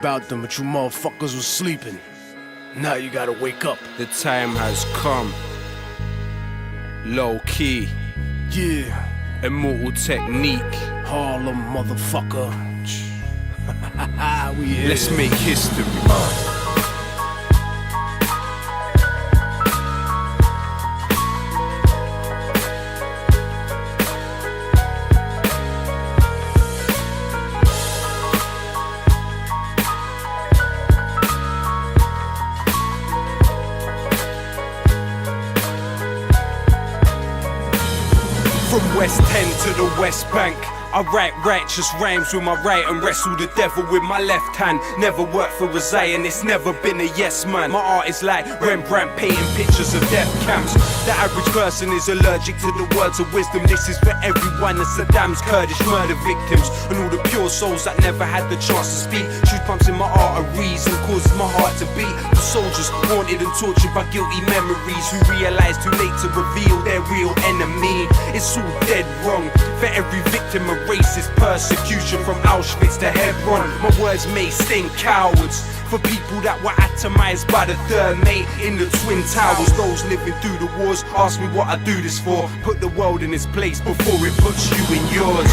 about them, but you motherfuckers was sleeping. Now you gotta wake up. The time has come. Low key. Yeah. Immortal technique. Harlem, motherfucker. We here. Let's make history. From West End to the West Bank, I write righteous rhymes with my right and wrestle the devil with my left hand. Never worked for a Zionist, never been a yes man. My art is like Rembrandt painting pictures of death camps. The average person is allergic to the words of wisdom. This is for everyone, the Saddam's Kurdish murder victims, and all the pure souls that never had the chance to speak. Truth pumps in my arteries and causes my heart to beat. For soldiers haunted and tortured by guilty memories, who realize too late to reveal their real enemy. It's all dead wrong. For every victim of racist persecution, from Auschwitz to Hebron, my words may sting cowards. For people that were atomized by the third mate in the Twin Towers. Those living through the wars ask me what I do this for. Put the world in its place before it puts you in yours.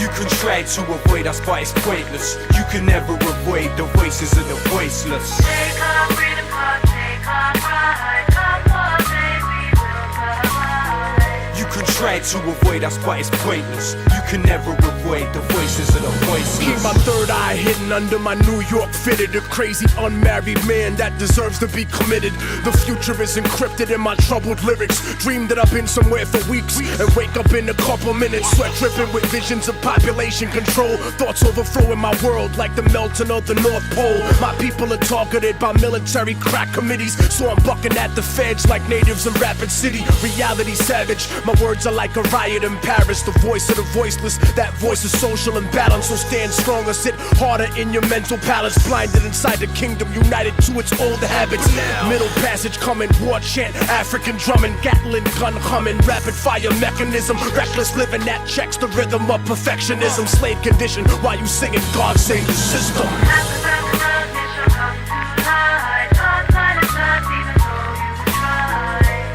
You can try to avoid us, but it's pointless. You can never avoid the voices of the voiceless. Take our freedom, take our pride. Come one day we will survive. You can try to avoid us, but it's pointless. You can never avoid the voices of the voiceless. Keep my third eye hidden under my New York fitted. A crazy unmarried man that deserves to be committed. The future is encrypted in my troubled lyrics. Dream that I've been somewhere for weeks and wake up in a couple minutes. Sweat dripping with visions of population control. Thoughts overflowing my world like the melting of the North Pole. My people are targeted by military crack committees, so I'm bucking at the feds like natives in Rapid City. Reality savage, my words are like a riot in Paris. The voice of the voiceless, that voice is social imbalance. So stand strong or sit harder in your mental palace. Blinded inside the kingdom, united to its old habits. Middle passage coming, war chant, African drumming, Gatling gun humming, rapid fire mechanism. Reckless living that checks the rhythm of perfectionism. Slave condition while you singing God save the system.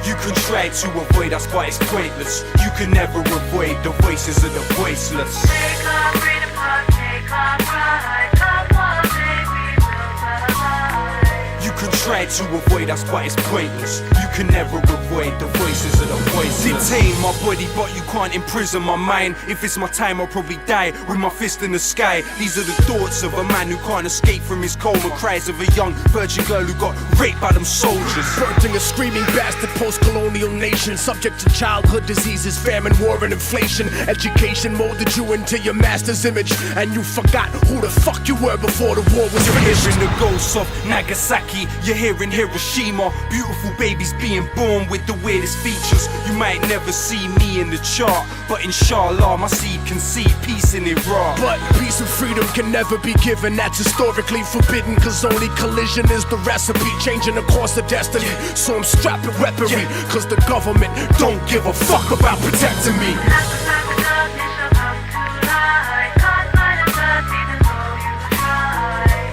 You can try to avoid us, but it's pointless. You can never avoid the voices of the voiceless. Take our freedom, take our pride. Come one day we will survive. You can try to avoid us, but it's pointless. You can never avoid the voices of the voiceless. Detain my body, but you can't imprison my mind. If it's my time, I'll probably die with my fist in the sky. These are the thoughts of a man who can't escape from his coma. Cries of a young virgin girl who got raped by them soldiers. Birthing a screaming bastard post-colonial nation, subject to childhood diseases, famine, war, and inflation. Education molded you into your master's image, and you forgot who the fuck you were before the war was finished. You're hearing the ghosts of Nagasaki, you're hearing Hiroshima. Beautiful babies being born with the weirdest features. You might never see me in the chart, but inshallah my seed can see peace in Iraq. But peace and freedom can never be given, that's historically forbidden. Cause only collision is the recipe, changing the course of destiny. So I'm strapping weaponry, cause the government don't give a fuck about protecting me.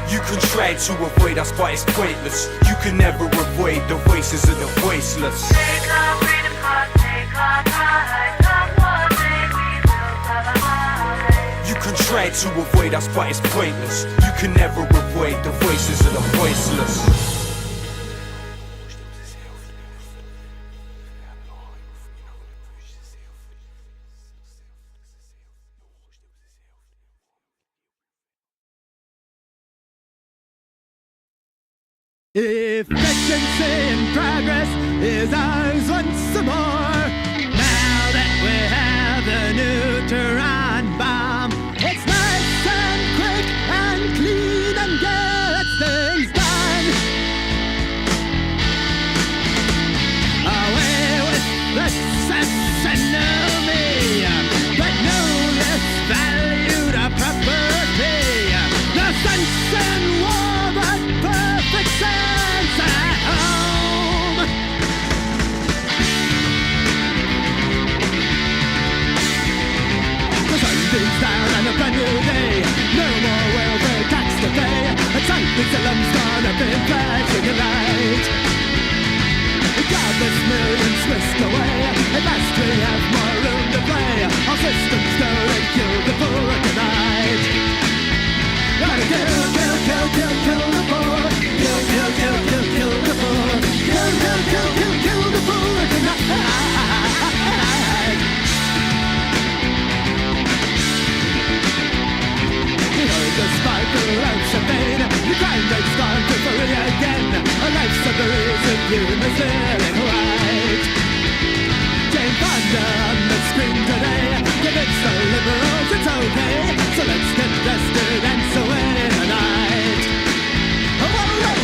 You can try to avoid us, but it's pointless. You can never avoid the voices of the voiceless. Take our freedom, take our pride. Come one day we will survive. You can try to avoid us, but it's pointless. You can never avoid the voices of the voiceless. Efficiency and progress is ours once more. Now that we have the neutron bomb, it's nice and quick and clean and gets things done. Away with the sense and know me, but no less valued a property. The sense in war, but perfect sense at home. beams down and a brand new day. No more welfare tax to pay. A tight lum's gonna be flashing a light. Countless millions whisked away. At last we have more room to play. Our systems go and kill the poor tonight. Gotta kill, kill, kill, kill, kill the poor. Kill, kill, kill, kill, kill the poor. Kill, kill, kill, kill, kill the poor tonight. Behold the sparkle of champagne. The crime rate's gone to free again. A life's of the reason human is living right. Jane Fonda on the screen today. Convince the liberals it's okay. So let's get dressed and so in the night. Oh,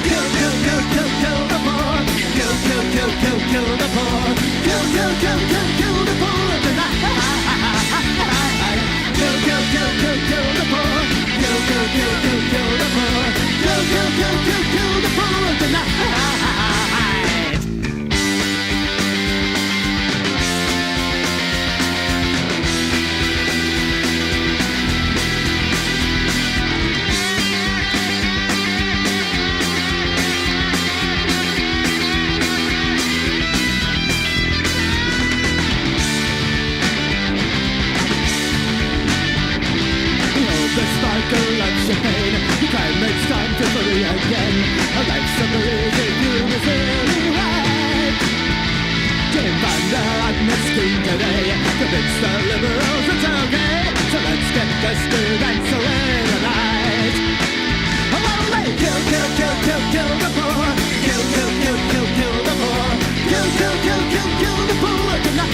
kill, kill, kill, kill, kill the poor. Kill, kill, kill, kill, kill the poor. Kill, kill, kill, kill, kill the poor tonight. Kill, kill, kill, kill, kill the poor. Kill, kill, kill, kill, kill the poor. Kill, kill, kill, kill, kill the poor tonight. The sparkle of champagne. The crime rate's time to free again. A life's a breathing human is really right. Jane Fonda on the screen today. Convince the liberals it's okay. So let's get vested and so in the night. Oh, kill, kill, kill, kill, kill the poor. Kill, kill, kill, kill, kill the poor. Kill, kill, kill, kill, kill the poor tonight.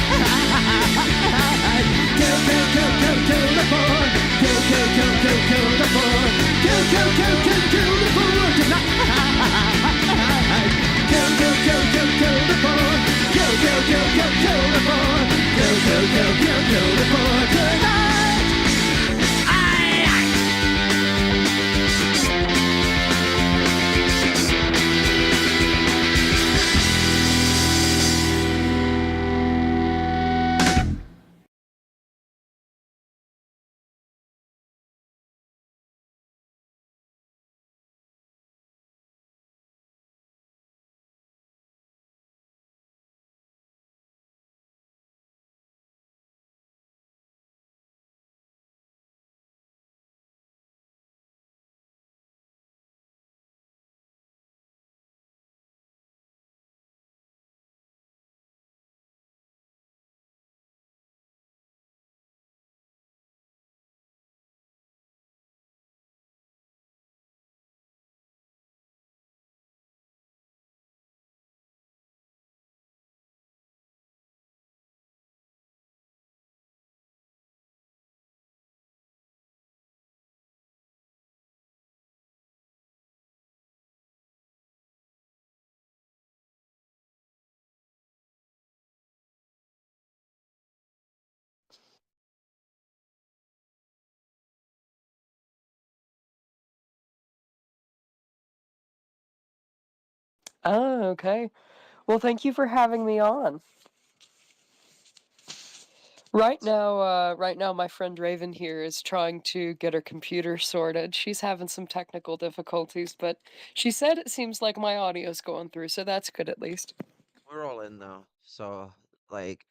Kill, kill, kill, kill, kill the poor. Kill, kill, kill, kill, kill the poor. Kill, kill, kill, kill, kill the poor tonight. Kill, kill, kill, kill, kill the poor. Kill, kill, kill, kill, kill the poor. Kill, kill, kill, kill, kill the poor tonight. Aye, aye. Oh, okay. Well, thank you for having me on. Right now, my friend Raven here is trying to get her computer sorted. She's having some technical difficulties, but she said it seems like my audio's going through, so that's good at least. We're all in now. So, like,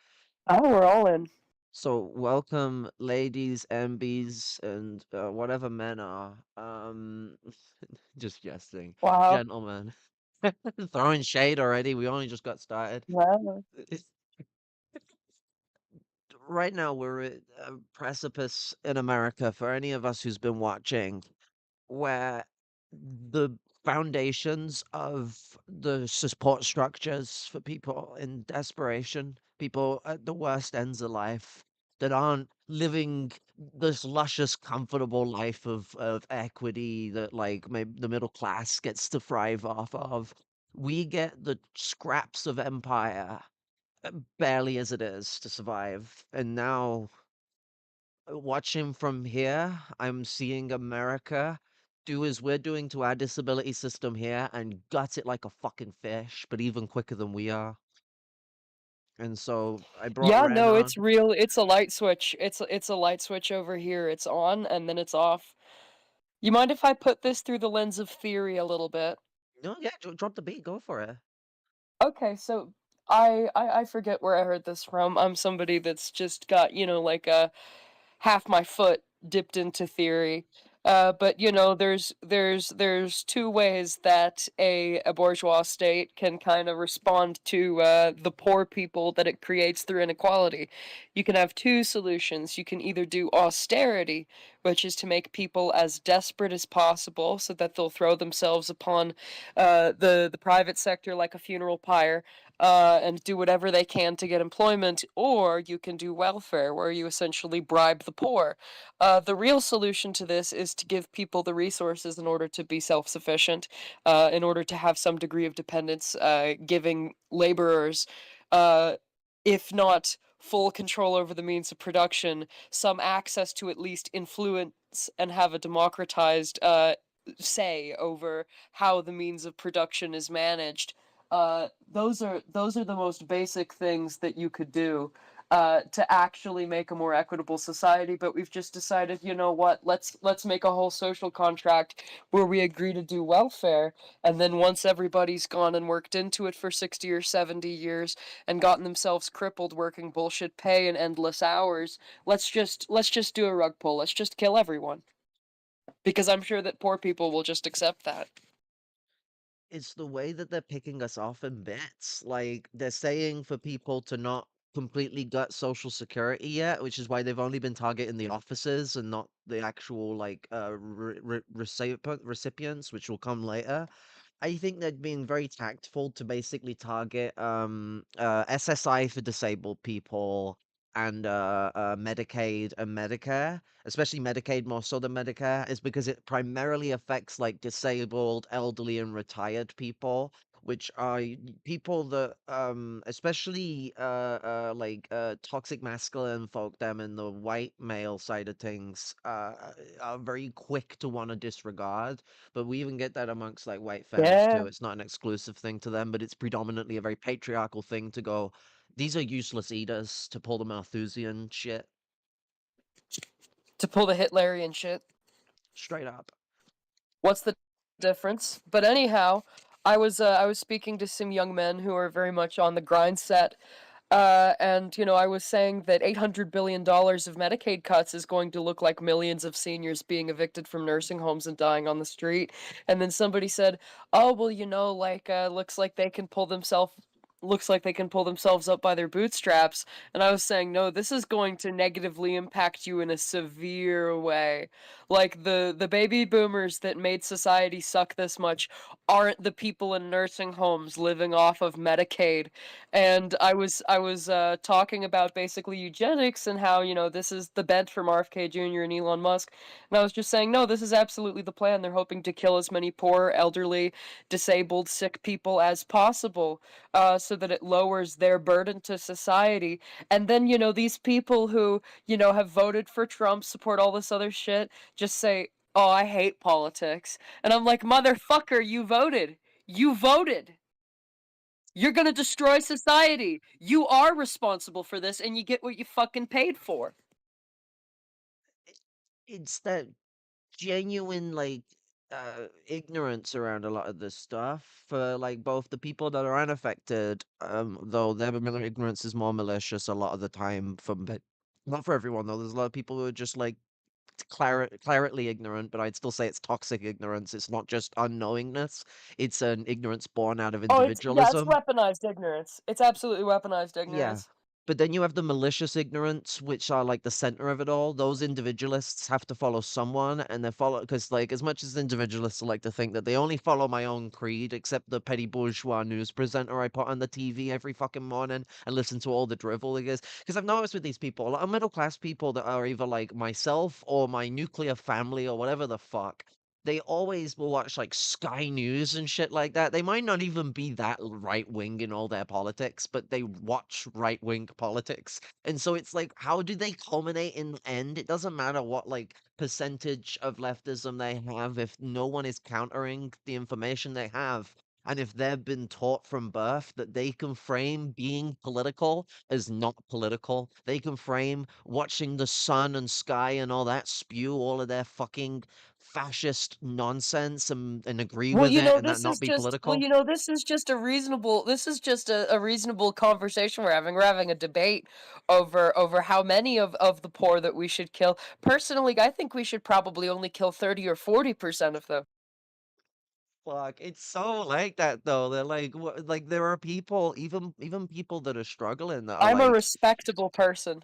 Oh, we're all in. so welcome, ladies, MBs, and whatever men are. Just jesting, Wow. gentlemen. Throwing shade already. We only just got started. Wow. It's- Right now, we're at a precipice in America for any of us who's been watching, where the foundations of the support structures for people in desperation, people at the worst ends of life that aren't living this luscious, comfortable life of equity that like maybe the middle class gets to thrive off of. We get the scraps of empire, barely as it is to survive. And now watching from here, I'm seeing America do as we're doing to our disability system here and gut it like a fucking fish, but even quicker than we are. And so I brought Yeah, Ren no, on. it's real. It's a light switch. It's a light switch over here. It's on and then it's off. You mind if I put this through the lens of theory a little bit? No, yeah, drop the beat, go for it. Okay, so I forget where I heard this from. I'm somebody that's just got, like a half my foot dipped into theory. But there's two ways that a bourgeois state can kind of respond to the poor people that it creates through inequality. You can have two solutions. You can either do austerity, which is to make people as desperate as possible so that they'll throw themselves upon the private sector like a funeral pyre, and do whatever they can to get employment, or you can do welfare, where you essentially bribe the poor. The real solution to this is to give people the resources in order to be self sufficient, in order to have some degree of dependence, giving laborers, uh, if not full control over the means of production, some access to at least influence and have a democratized say over how the means of production is managed. Those are the most basic things that you could do to actually make a more equitable society. But we've just decided, you know what? Let's make a whole social contract where we agree to do welfare, and then once everybody's gone and worked into it for 60 or 70 years and gotten themselves crippled working bullshit pay and endless hours, let's just do a rug pull. Let's just kill everyone because I'm sure that poor people will just accept that. It's the way that they're picking us off in bits. Like, they're saying for people to not completely gut Social Security yet, which is why they've only been targeting the officers and not the actual, like, recipients, which will come later. I think they're being very tactful to basically target SSI for disabled people and Medicaid and Medicare, especially Medicaid more so than Medicare, is because it primarily affects like disabled, elderly, and retired people, which are people that especially toxic masculine folk them in the white male side of things are very quick to want to disregard, but we even get that amongst like white femmes Yeah. too. It's not an exclusive thing to them, but it's predominantly a very patriarchal thing to go, these are useless eaters, to pull the Malthusian shit. To pull the Hitlerian shit. Straight up. What's the difference? But anyhow, I was speaking to some young men who are very much on the grind set, and I was saying that $800 billion of Medicaid cuts is going to look like millions of seniors being evicted from nursing homes and dying on the street. And then somebody said, "Oh well, looks like they can pull themselves up by their bootstraps." And I was saying, no, this is going to negatively impact you in a severe way. Like the baby boomers that made society suck this much aren't the people in nursing homes living off of Medicaid. And I was talking about basically eugenics and how, this is the bent from RFK Jr. and Elon Musk. And I was just saying, no, this is absolutely the plan. They're hoping to kill as many poor, elderly, disabled, sick people as possible, so that it lowers their burden to society. And then, these people who, have voted for Trump, support all this other shit, just say, "Oh, I hate politics." And I'm like, motherfucker, you voted. You voted. You're gonna destroy society. You are responsible for this, and you get what you fucking paid for. It's that genuine like ignorance around a lot of this stuff for like both the people that are unaffected, though their ignorance is more malicious a lot of the time from, but not for everyone though. There's a lot of people who are just like claritly ignorant, but I'd still say it's toxic ignorance. It's not just unknowingness, it's an ignorance born out of Oh, it's individualism. weaponized ignorance. It's absolutely weaponized Yeah. ignorance. But then you have the malicious ignorance, which are like the center of it all. Those individualists have to follow someone, and they follow because, like, as much as individualists like to think that they only follow my own creed, except the petty bourgeois news presenter I put on the TV every fucking morning and listen to all the drivel it is. Because I've noticed with these people, a lot of middle class people that are either like myself or my nuclear family or whatever the fuck, they always will watch like Sky News and shit like that. They might not even be that right wing in all their politics, but they watch right wing politics. And so it's like, how do they culminate in the end? It doesn't matter what like percentage of leftism they have if no one is countering the information they have. And if they've been taught from birth that they can frame being political as not political, they can frame watching the sun and sky and all that spew all of their fucking fascist nonsense and agree Well, with you it know, and that this not is be just well, political. you know, this is just a reasonable conversation we're having. We're having a debate over how many of the poor that we should kill. Personally, I think we should probably only kill 30 or 40% of them. Fuck, it's so like that though. They're like, like there are people, even people that are struggling that are I'm a like, respectable person.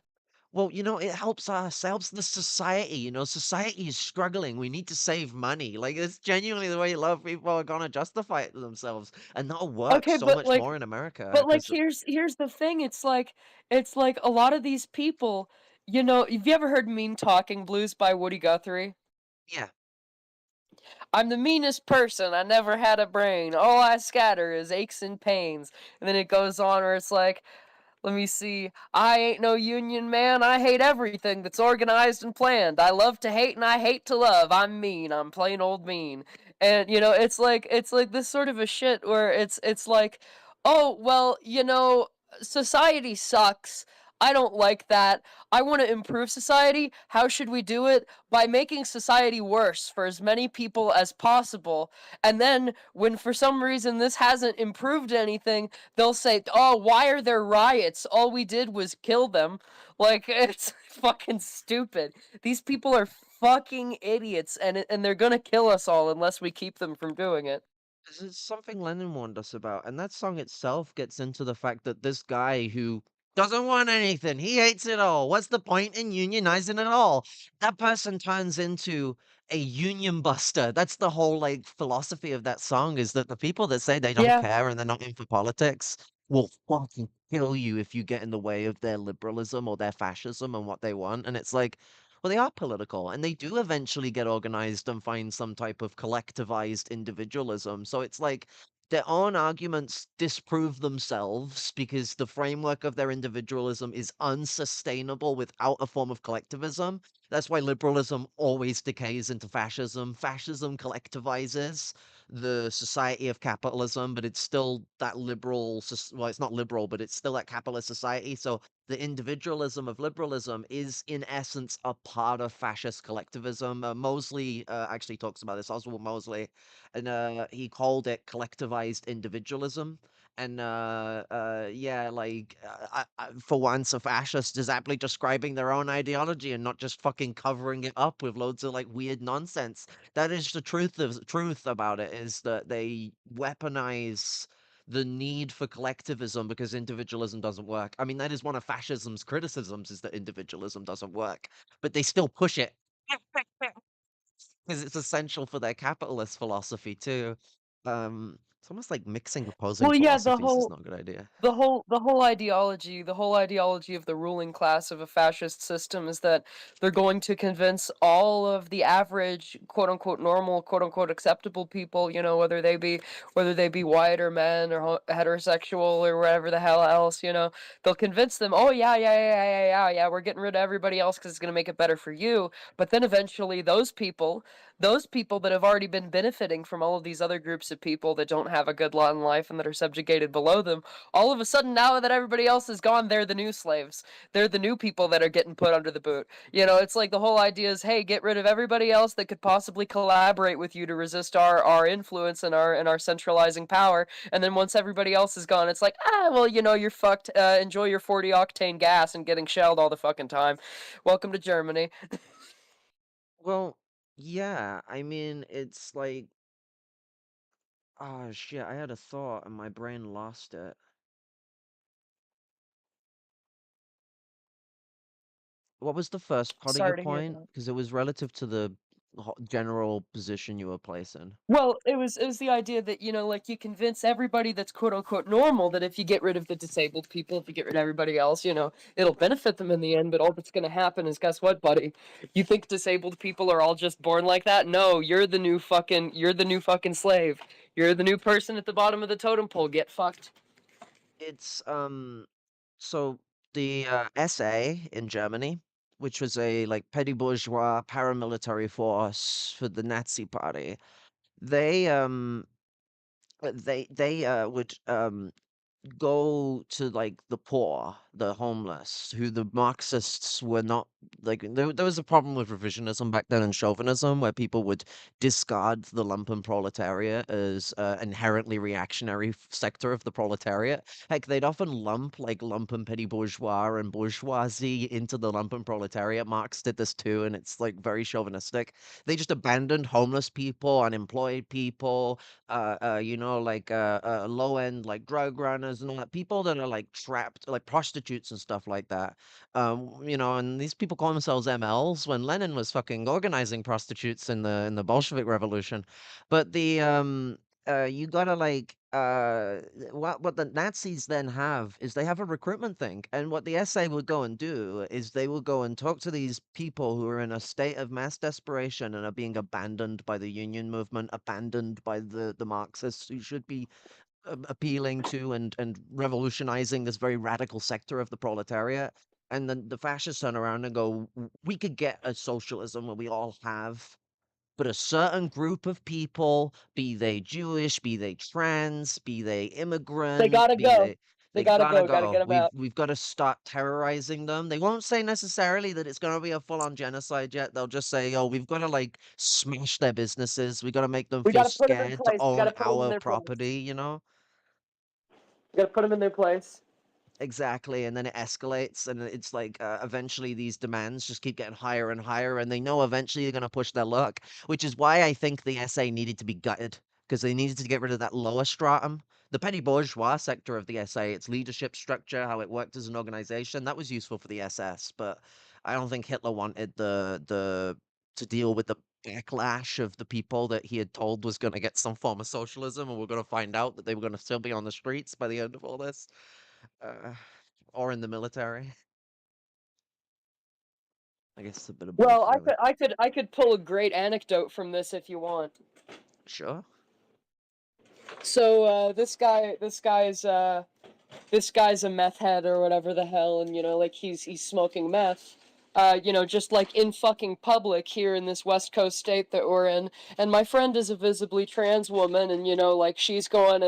well, it helps us, helps the society. Society is struggling. We need to save money. Like it's genuinely the way a lot of people are gonna justify it to themselves, and that'll work Okay, so much more in America. Because here's the thing. It's like a lot of these people, have you ever heard Mean Talking Blues by Woody Guthrie? yeah, I'm the meanest person. I never had a brain. All I scatter is aches and pains. And then it goes on where it's like, let me see. I ain't no union man. I hate everything that's organized and planned. I love to hate and I hate to love. I'm mean. I'm plain old mean. And it's like this sort of a shit where it's like, "Oh, well, society sucks. I don't like that. I want to improve society. How should we do it? By making society worse for as many people as possible. And then when for some reason this hasn't improved anything, they'll say, "Oh, why are there riots? All we did was kill them." Like it's fucking stupid. These people are fucking idiots, and they're gonna kill us all unless we keep them from doing it. this is something Lennon warned us about, and that song itself gets into the fact that this guy who doesn't want anything, he hates it all. What's the point in unionizing at all? That person turns into a union buster. That's the whole like philosophy of that song is that the people that say they don't Yeah. care and they're not in for politics will fucking kill you if you get in the way of their liberalism or their fascism and what they want. And it's like, well, they are political, and they do eventually get organized and find some type of collectivized individualism. So it's like their own arguments disprove themselves because the framework of their individualism is unsustainable without a form of collectivism. That's why liberalism always decays into fascism. Fascism collectivizes the society of capitalism, but it's still that liberal, well, it's not liberal, but it's still that capitalist society. So the individualism of liberalism is in essence a part of fascist collectivism. Mosley actually talks about this, Oswald Mosley, and he called it collectivized individualism. And yeah, like for once, a fascist is aptly describing their own ideology and not just fucking covering it up with loads of like weird nonsense. That is the truth about it is that they weaponize the need for collectivism because individualism doesn't work. I mean, that is one of fascism's criticisms is that individualism doesn't work, but they still push it because it's essential for their capitalist philosophy too. It's almost like mixing opposing Well, yeah, philosophies is not a good idea. the whole ideology of the ruling class of a fascist system is that they're going to convince all of the average quote unquote normal quote unquote acceptable people, whether they be white or men or heterosexual or whatever the hell else, they'll convince them, oh yeah, yeah, yeah, yeah, yeah, yeah, yeah, we're getting rid of everybody else because it's going to make it better for you. But then eventually those people that have already been benefiting from all of these other groups of people that don't have a good lot in life and that are subjugated below them, all of a sudden, now that everybody else is gone, they're the new slaves. They're the new people that are getting put under the boot. It's like the whole idea is, hey, get rid of everybody else that could possibly collaborate with you to resist our influence and our centralizing power. And then once everybody else is gone, it's like, well, you're fucked. Enjoy your 40 octane gas and getting shelled all the fucking time. Welcome to Germany. Well, yeah, I mean, it's like, oh shit, I had a thought and my brain lost it. What was the first part of your Sorry to hear point? that. Because it was relative to the general position you were placing. Well, it was the idea that, like you convince everybody that's quote unquote normal that if you get rid of the disabled people, if you get rid of everybody else, it'll benefit them in the end, but all that's gonna happen is guess what, buddy? You think disabled people are all just born like that? No, you're the new fucking slave. You're the new person at the bottom of the totem pole. Get fucked. It's so the SA in Germany, which was a like petty bourgeois paramilitary force for the Nazi party, they they would go to like the poor, the homeless, who the Marxists were not like. There was a problem with revisionism back then and chauvinism, where people would discard the lumpen proletariat as inherently reactionary sector of the proletariat. Heck, they'd often lump like lumpen petty bourgeois and bourgeoisie into the lumpen proletariat. Marx did this too, and it's like very chauvinistic. They just abandoned homeless people, unemployed people, like low end like drug runners and all that, people that are like trapped, like prostitutes and stuff like that. And these people call themselves MLs when Lenin was fucking organizing prostitutes in the Bolshevik Revolution. But you gotta what the Nazis then have is they have a recruitment thing, and what the SA would go and do is they will go and talk to these people who are in a state of mass desperation and are being abandoned by the union movement, abandoned by the Marxists who should be appealing to and revolutionizing this very radical sector of the proletariat. And then the fascists turn around and go, we could get a socialism where we all have, but a certain group of people, be they Jewish, be they trans, be they They immigrant, gotta be go. they They gotta gotta go. Gotta go. get them out. We've got to start terrorizing them. They won't say necessarily that it's gonna be a full-on genocide yet. They'll just say, "Oh, we've got to like smash their businesses. We got to make them We feel gotta put them in scared to place. We own gotta put them in our their place. property," you know? We gotta put them in their place. Exactly, and then it escalates, and it's like eventually these demands just keep getting higher and higher, and they know eventually they're going to push their luck, which is why I think the SA needed to be gutted because they needed to get rid of that lower stratum. The petty bourgeois sector of the SA, its leadership structure, how it worked as an organization, that was useful for the SS, but I don't think Hitler wanted the to deal with the backlash of the people that he had told was going to get some form of socialism, and we're going to find out that they were going to still be on the streets by the end of all this. Uh, or in the military. I guess it's a bit of both, Well, really. I could pull a great anecdote from this if you want. Sure. So this guy's a meth head or whatever the hell, and like he's smoking meth, just like in fucking public here in this West Coast state that we're in. And my friend is a visibly trans woman, and like she's going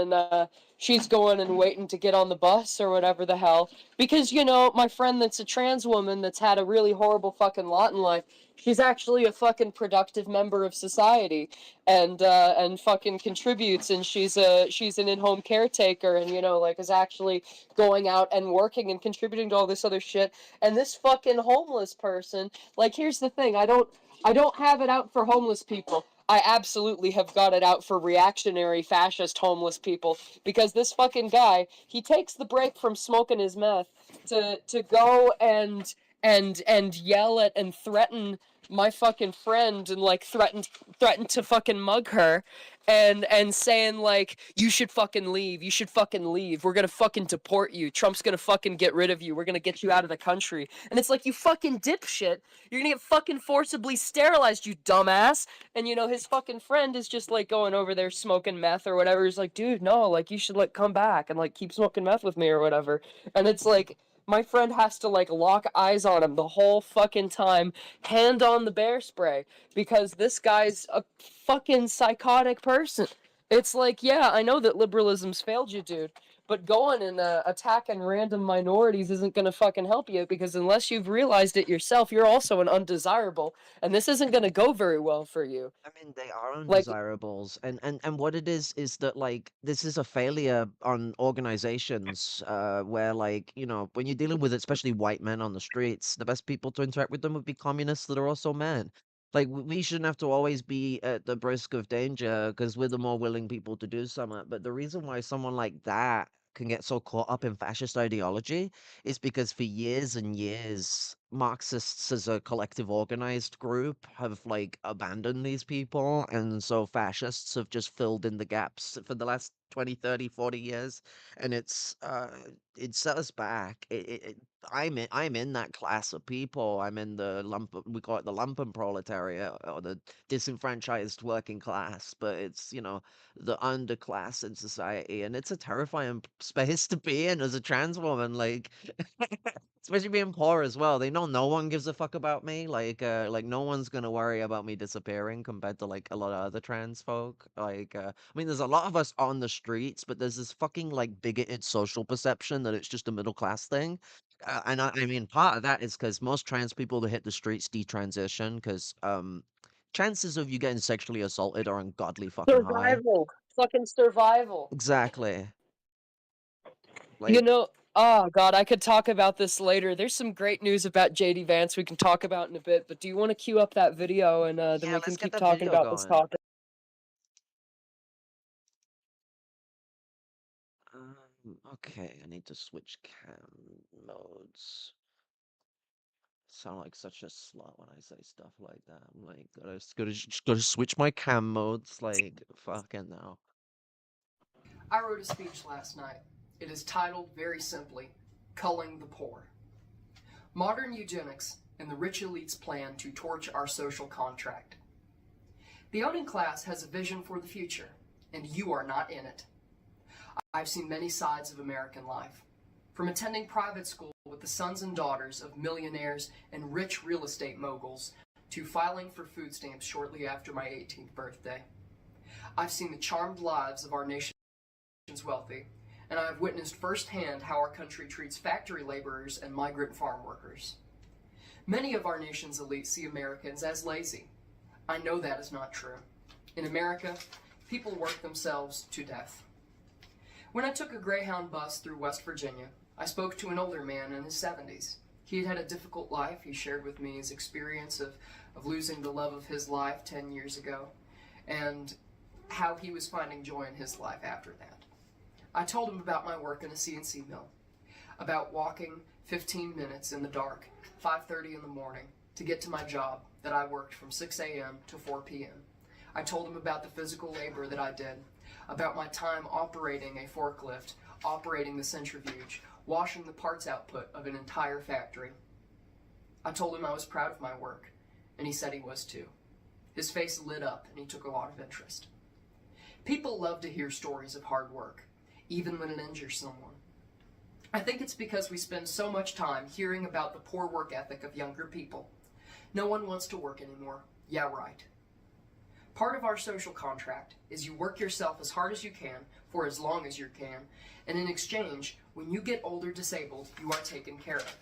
and waiting to get on the bus or whatever the hell, because my friend that's a trans woman that's had a really horrible fucking lot in life. She's actually a fucking productive member of society, and fucking contributes, and she's an in-home caretaker, and like is actually going out and working and contributing to all this other shit. And this fucking homeless person, like, here's the thing, I don't have it out for homeless people. I absolutely have got it out for reactionary fascist homeless people, because this fucking guy, he takes the break from smoking his meth to go and yell at and threaten my fucking friend, and like threatened to fucking mug her, and saying like, you should fucking leave, we're gonna fucking deport you, Trump's gonna fucking get rid of you, we're gonna get you out of the country. And it's like, you fucking dipshit, you're gonna get fucking forcibly sterilized, you dumbass. And his fucking friend is just like going over there smoking meth or whatever. He's like, dude, no, like, you should like come back and like keep smoking meth with me or whatever. And it's like, my friend has to like lock eyes on him the whole fucking time, hand on the bear spray, because this guy's a fucking psychotic person. It's like, yeah, I know that liberalism's failed you, dude, but going and attacking random minorities isn't gonna fucking help you, because unless you've realized it yourself, you're also an undesirable, and this isn't gonna go very well for you. I mean, they are Like, undesirables, and what it is that like this is a failure on organizations, where like when you're dealing with especially white men on the streets, the best people to interact with them would be communists that are also men. Like we shouldn't have to always be at the risk of danger because we're the more willing people to do something. But the reason why someone like that can get so caught up in fascist ideology is because for years and years, Marxists as a collective organized group have like abandoned these people. And so fascists have just filled in the gaps for the last 20, 30, 40 years. And it set us back. I'm in that class of people. I'm in the we call it the lumpen proletariat or the disenfranchised working class, but it's, the underclass in society. And it's a terrifying space to be in as a trans woman. Like, especially being poor as well. They know know no one gives a fuck about me. Like no one's gonna worry about me disappearing compared to like a lot of other trans folk. I mean, there's a lot of us on the streets, but there's this fucking like bigoted social perception that it's just a middle class thing. And I mean, part of that is because most trans people that hit the streets detransition because chances of you getting sexually assaulted are ungodly fucking high. Survival. Fucking survival. Exactly. You Like, know, oh God, I could talk about this later. There's some great news about JD Vance we can talk about in a bit, but do you want to queue up that video and then yeah, we can let's get keep that talking video about this going. topic? Okay, I need to switch cam modes. Sound like such a slut when I say stuff like that. I'm like, just gotta switch my cam modes. Like, fucking now. I wrote a speech last night. It is titled very simply, Culling the Poor. Modern eugenics and the rich elite's plan to torch our social contract. The owning class has a vision for the future, and you are not in it. I've seen many sides of American life, from attending private school with the sons and daughters of millionaires and rich real estate moguls to filing for food stamps shortly after my 18th birthday. I've seen the charmed lives of our nation's wealthy, and I have witnessed firsthand how our country treats factory laborers and migrant farm workers. Many of our nation's elite see Americans as lazy. I know that is not true. In America, people work themselves to death. When I took a Greyhound bus through West Virginia, I spoke to an older man in his 70s. He had had a difficult life. He shared with me his experience of losing the love of his life 10 years ago and how he was finding joy in his life after that. I told him about my work in a CNC mill, about walking 15 minutes in the dark, 5:30 in the morning, to get to my job that I worked from 6 a.m. to 4 p.m. I told him about the physical labor that I did, about my time operating a forklift, operating the centrifuge, washing the parts output of an entire factory. I told him I was proud of my work, and he said he was too. His face lit up, and he took a lot of interest. People love to hear stories of hard work, even when it injures someone. I think it's because we spend so much time hearing about the poor work ethic of younger people. No one wants to work anymore. Yeah, right. Part of our social contract is you work yourself as hard as you can for as long as you can, and in exchange, when you get old or disabled, you are taken care of.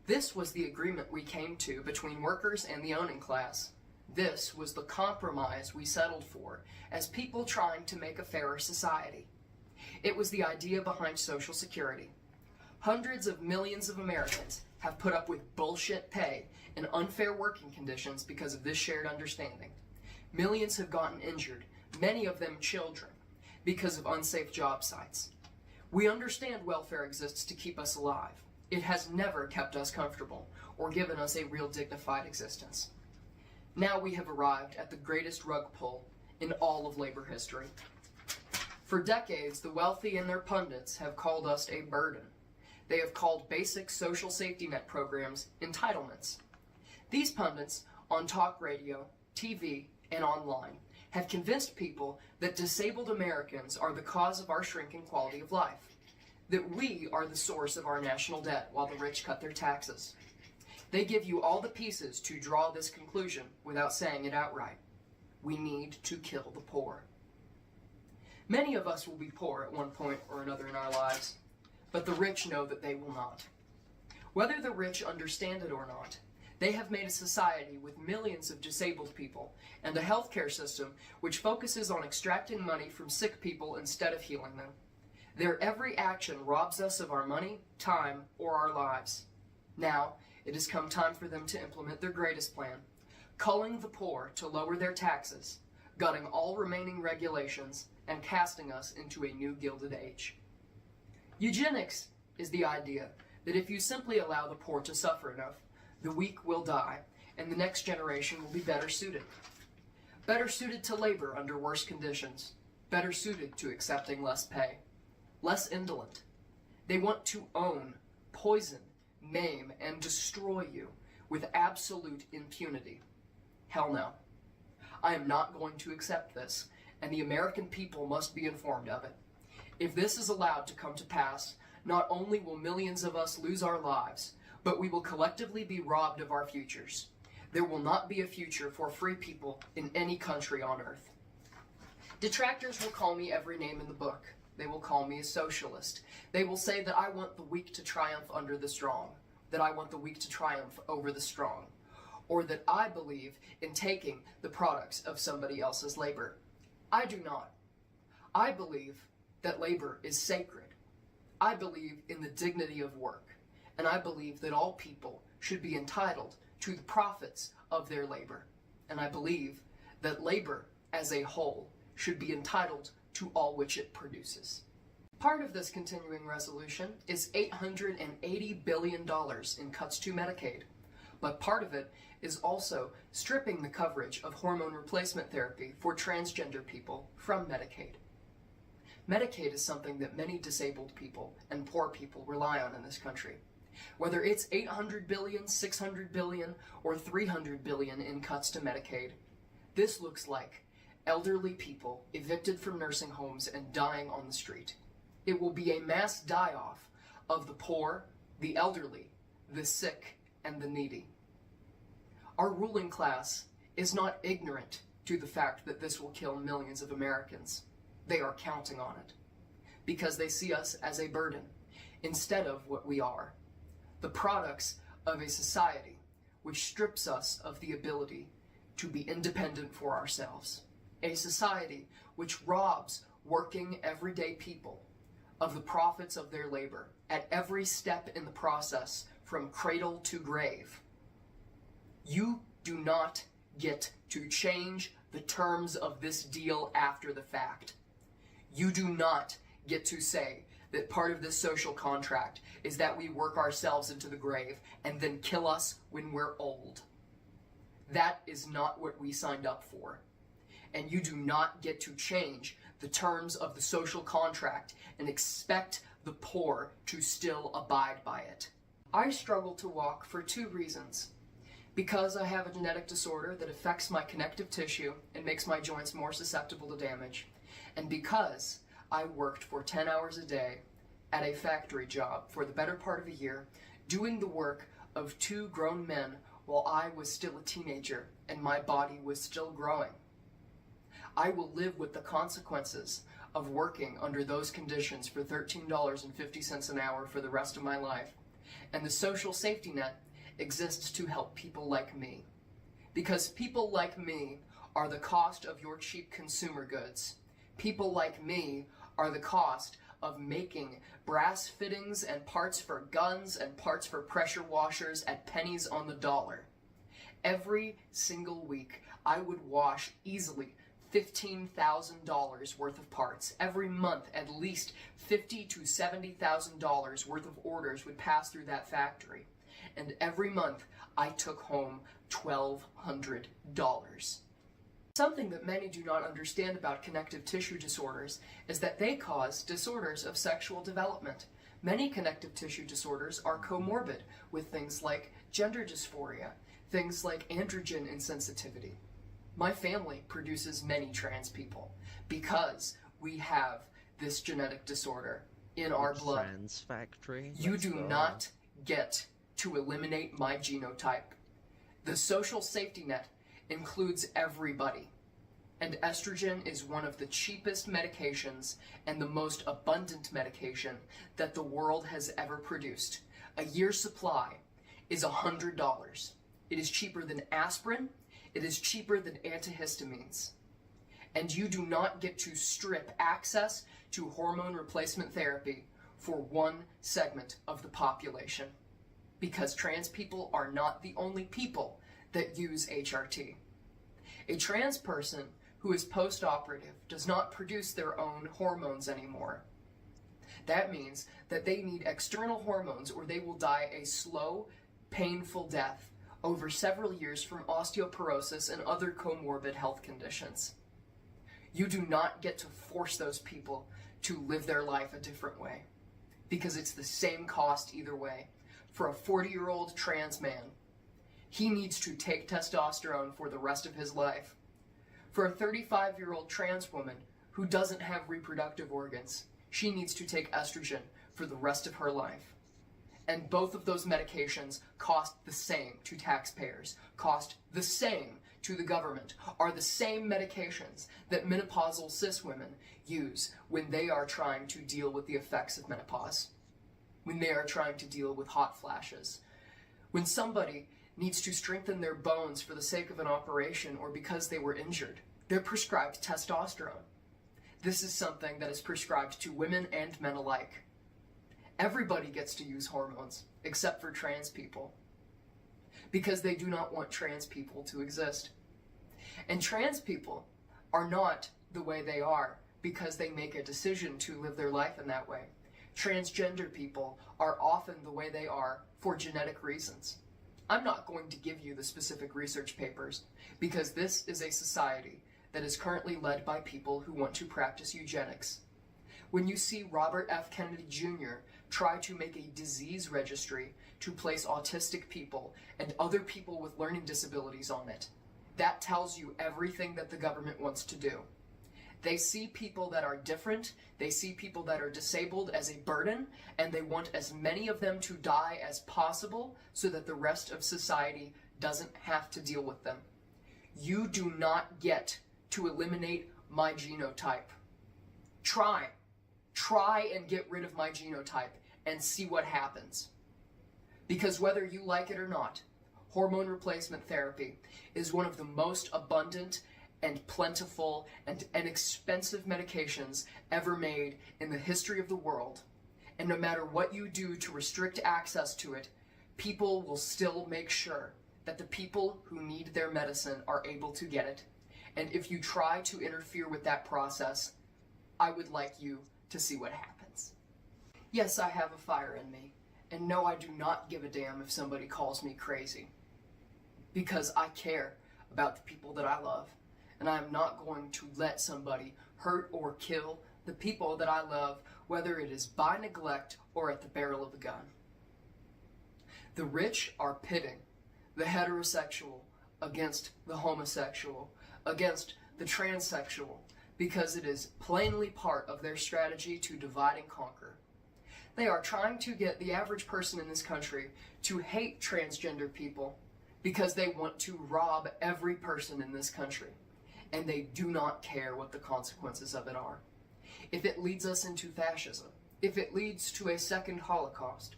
This was the agreement we came to between workers and the owning class. This was the compromise we settled for as people trying to make a fairer society. It was the idea behind Social Security. Hundreds of millions of Americans have put up with bullshit pay and unfair working conditions because of this shared understanding. Millions have gotten injured, many of them children, because of unsafe job sites. We understand welfare exists to keep us alive. It has never kept us comfortable or given us a real dignified existence. Now we have arrived at the greatest rug pull in all of labor history. For decades, the wealthy and their pundits have called us a burden. They have called basic social safety net programs entitlements. These pundits, on talk radio, TV, and online, have convinced people that disabled Americans are the cause of our shrinking quality of life, that we are the source of our national debt while the rich cut their taxes. They give you all the pieces to draw this conclusion without saying it outright. We need to kill the poor. Many of us will be poor at one point or another in our lives, but the rich know that they will not. Whether the rich understand it or not, they have made a society with millions of disabled people and a healthcare system which focuses on extracting money from sick people instead of healing them. Their every action robs us of our money, time, or our lives. Now, it has come time for them to implement their greatest plan, culling the poor to lower their taxes, gutting all remaining regulations, and casting us into a new Gilded Age. Eugenics is the idea that if you simply allow the poor to suffer enough, the weak will die, and the next generation will be better suited. Better suited to labor under worse conditions, better suited to accepting less pay, less indolent. They want to own, poison, maim, and destroy you with absolute impunity. Hell no. I am not going to accept this, and the American people must be informed of it. If this is allowed to come to pass, not only will millions of us lose our lives, but we will collectively be robbed of our futures. There will not be a future for free people in any country on earth. Detractors will call me every name in the book. They will call me a socialist. They will say that I want the weak to triumph under the strong, that I want the weak to triumph over the strong, or that I believe in taking the products of somebody else's labor. I do not. I believe that labor is sacred. I believe in the dignity of work, and I believe that all people should be entitled to the profits of their labor, and I believe that labor as a whole should be entitled to all which it produces. Part of this continuing resolution is $880 billion in cuts to Medicaid, but part of it is also stripping the coverage of hormone replacement therapy for transgender people from Medicaid. Medicaid is something that many disabled people and poor people rely on in this country. Whether it's $800 billion, $600 billion, or $300 billion in cuts to Medicaid, this looks like elderly people evicted from nursing homes and dying on the street. It will be a mass die-off of the poor, the elderly, the sick, and the needy. Our ruling class is not ignorant to the fact that this will kill millions of Americans. They are counting on it because they see us as a burden instead of what we are, the products of a society which strips us of the ability to be independent for ourselves, a society which robs working everyday people of the profits of their labor at every step in the process from cradle to grave. You do not get to change the terms of this deal after the fact. You do not get to say that part of this social contract is that we work ourselves into the grave and then kill us when we're old. That is not what we signed up for. And you do not get to change the terms of the social contract and expect the poor to still abide by it. I struggle to walk for two reasons. Because I have a genetic disorder that affects my connective tissue and makes my joints more susceptible to damage, and because I worked for 10 hours a day at a factory job for the better part of a year, doing the work of two grown men while I was still a teenager and my body was still growing. I will live with the consequences of working under those conditions for $13.50 an hour for the rest of my life, and the social safety net exists to help people like me. Because people like me are the cost of your cheap consumer goods. People like me are the cost of making brass fittings and parts for guns and parts for pressure washers at pennies on the dollar. Every single week, I would wash easily $15,000 worth of parts. Every month, at least $50,000 to $70,000 worth of orders would pass through that factory. And every month, I took home $1,200. Something that many do not understand about connective tissue disorders is that they cause disorders of sexual development. Many connective tissue disorders are comorbid with things like gender dysphoria, things like androgen insensitivity. My family produces many trans people because we have this genetic disorder in our blood. Trans factory. You do not get to eliminate my genotype. The social safety net includes everybody, and estrogen is one of the cheapest medications and the most abundant medication that the world has ever produced. A year's supply is $100. It is cheaper than aspirin. It is cheaper than antihistamines. And you do not get to strip access to hormone replacement therapy for one segment of the population. Because trans people are not the only people that use HRT. A trans person who is post-operative does not produce their own hormones anymore. That means that they need external hormones or they will die a slow, painful death over several years from osteoporosis and other comorbid health conditions. You do not get to force those people to live their life a different way, because it's the same cost either way. For a 40-year-old trans man, he needs to take testosterone for the rest of his life. For a 35-year-old trans woman who doesn't have reproductive organs, she needs to take estrogen for the rest of her life. And both of those medications cost the same to taxpayers, cost the same to the government, are the same medications that menopausal cis women use when they are trying to deal with the effects of menopause, when they are trying to deal with hot flashes. When somebody needs to strengthen their bones for the sake of an operation or because they were injured, they're prescribed testosterone. This is something that is prescribed to women and men alike. Everybody gets to use hormones, except for trans people, because they do not want trans people to exist. And trans people are not the way they are because they make a decision to live their life in that way. Transgender people are often the way they are for genetic reasons. I'm not going to give you the specific research papers because this is a society that is currently led by people who want to practice eugenics. When you see Robert F. Kennedy Jr. try to make a disease registry to place autistic people and other people with learning disabilities on it, that tells you everything that the government wants to do. They see people that are different, they see people that are disabled as a burden, and they want as many of them to die as possible so that the rest of society doesn't have to deal with them. You do not get to eliminate my genotype. Try and get rid of my genotype and see what happens. Because whether you like it or not, hormone replacement therapy is one of the most abundant and plentiful and inexpensive medications ever made in the history of the world. And no matter what you do to restrict access to it, people will still make sure that the people who need their medicine are able to get it. And if you try to interfere with that process, I would like you to see what happens. Yes, I have a fire in me. And no, I do not give a damn if somebody calls me crazy. Because I care about the people that I love. And I am not going to let somebody hurt or kill the people that I love, whether it is by neglect or at the barrel of a gun. The rich are pitting the heterosexual against the homosexual, against the transsexual, because it is plainly part of their strategy to divide and conquer. They are trying to get the average person in this country to hate transgender people because they want to rob every person in this country. And they do not care what the consequences of it are. If it leads us into fascism, if it leads to a second Holocaust,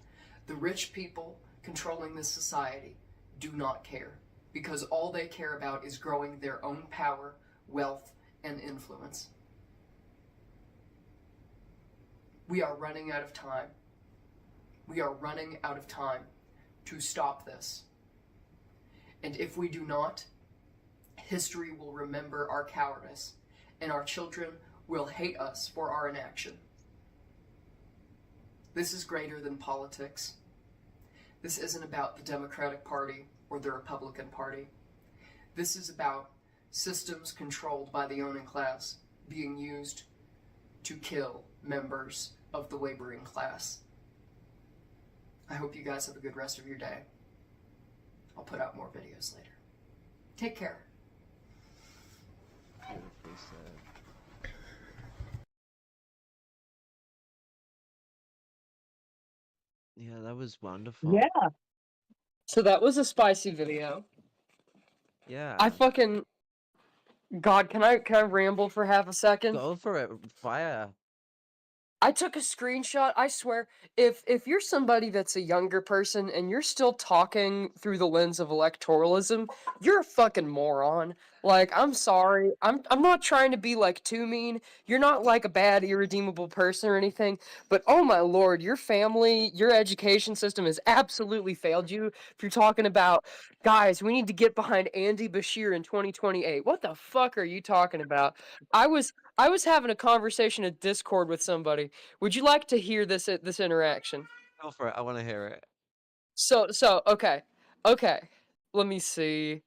the rich people controlling this society do not care, because all they care about is growing their own power, wealth, and influence. We are running out of time. We are running out of time to stop this. And if we do not, history will remember our cowardice, and our children will hate us for our inaction. This is greater than politics. This isn't about the Democratic Party or the Republican Party. This is about systems controlled by the owning class being used to kill members of the laboring class. I hope you guys have a good rest of your day. I'll put out more videos later. Take care. Beautifully said. Yeah, that was wonderful. Yeah. So that was a spicy video. Yeah. I fucking God, can I ramble for half a second? Go for it. Fire. I took a screenshot. I swear, if you're somebody that's a younger person and you're still talking through the lens of electoralism, you're a fucking moron. Like, I'm sorry. I'm not trying to be like too mean. You're not like a bad, irredeemable person or anything. But oh my lord, your family, your education system has absolutely failed you. If you're talking about, guys, we need to get behind Andy Bashir in 2028. What the fuck are you talking about? I was having a conversation at Discord with somebody. Would you like to hear this interaction? Go for it. I want to hear it. So okay. Let me see.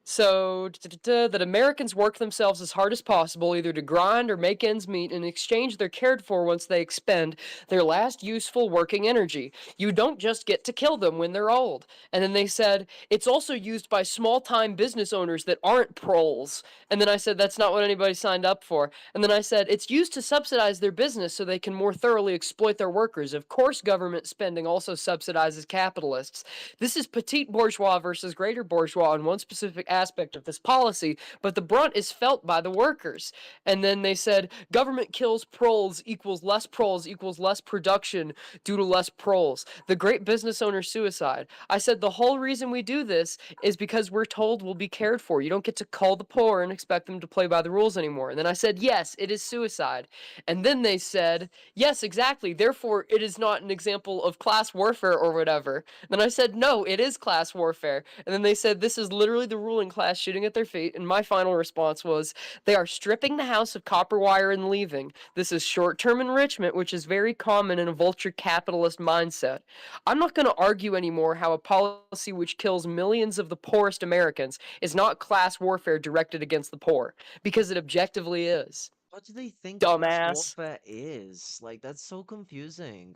So, that Americans work themselves as hard as possible, either to grind or make ends meet. In exchange, they're cared for once they expend their last useful working energy. You don't just get to kill them when they're old. And then they said, it's also used by small time business owners that aren't proles. And then I said, that's not what anybody signed up for. And then I said, it's used to subsidize their business so they can more thoroughly exploit their workers. Of course, government spending also subsidizes capitalists. This is petite bourgeois versus greater bourgeois on one specific aspect of this policy, but the brunt is felt by the workers. And then they said, government kills proles equals less production due to less proles. The great business owner suicide. I said, the whole reason we do this is because we're told we'll be cared for. You don't get to call the poor and expect them to play by the rules anymore. And then I said, yes, it is suicide. And then they said, yes, exactly. Therefore, it is not an example of class warfare or whatever. And then I said, no, it is class warfare. And then they said, this is literally the ruling class shooting at their feet. And my final response was, they are stripping the house of copper wire and leaving. This is short-term enrichment, which is very common in a vulture capitalist mindset. I'm not going to argue anymore how a policy which kills millions of the poorest Americans is not class warfare directed against the poor, because it objectively is. What do they think class Dumbass. warfare is? Like, that's so confusing.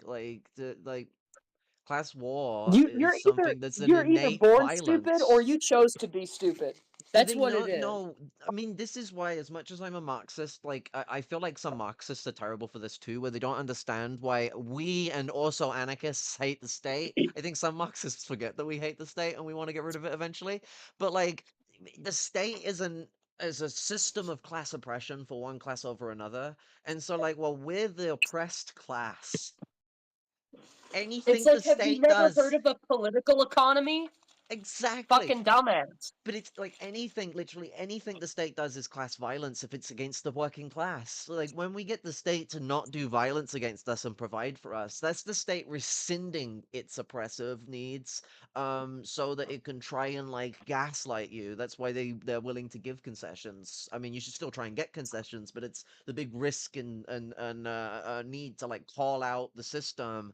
Class war You is you're either something that's an you're either innate born stupid or violence. you chose to be stupid. Do That's they what it not is. know? I mean, this is why, as much as I'm a Marxist, like, I feel like some Marxists are terrible for this too, where they don't understand why we and also anarchists hate the state. I think some Marxists forget that we hate the state and we want to get rid of it eventually. But, like, the state is a system of class oppression for one class over another. And so, like, well, we're the oppressed class. It's Anything the like, have you state never heard does, of a political economy? exactly. Fucking dumbass. But it's like anything, literally anything the state does is class violence if it's against the working class. So, like, when we get the state to not do violence against us and provide for us, that's the state rescinding its oppressive needs, so that it can try and like gaslight you. That's why they're willing to give concessions. I mean, you should still try and get concessions, but it's the big risk and need to like call out the system,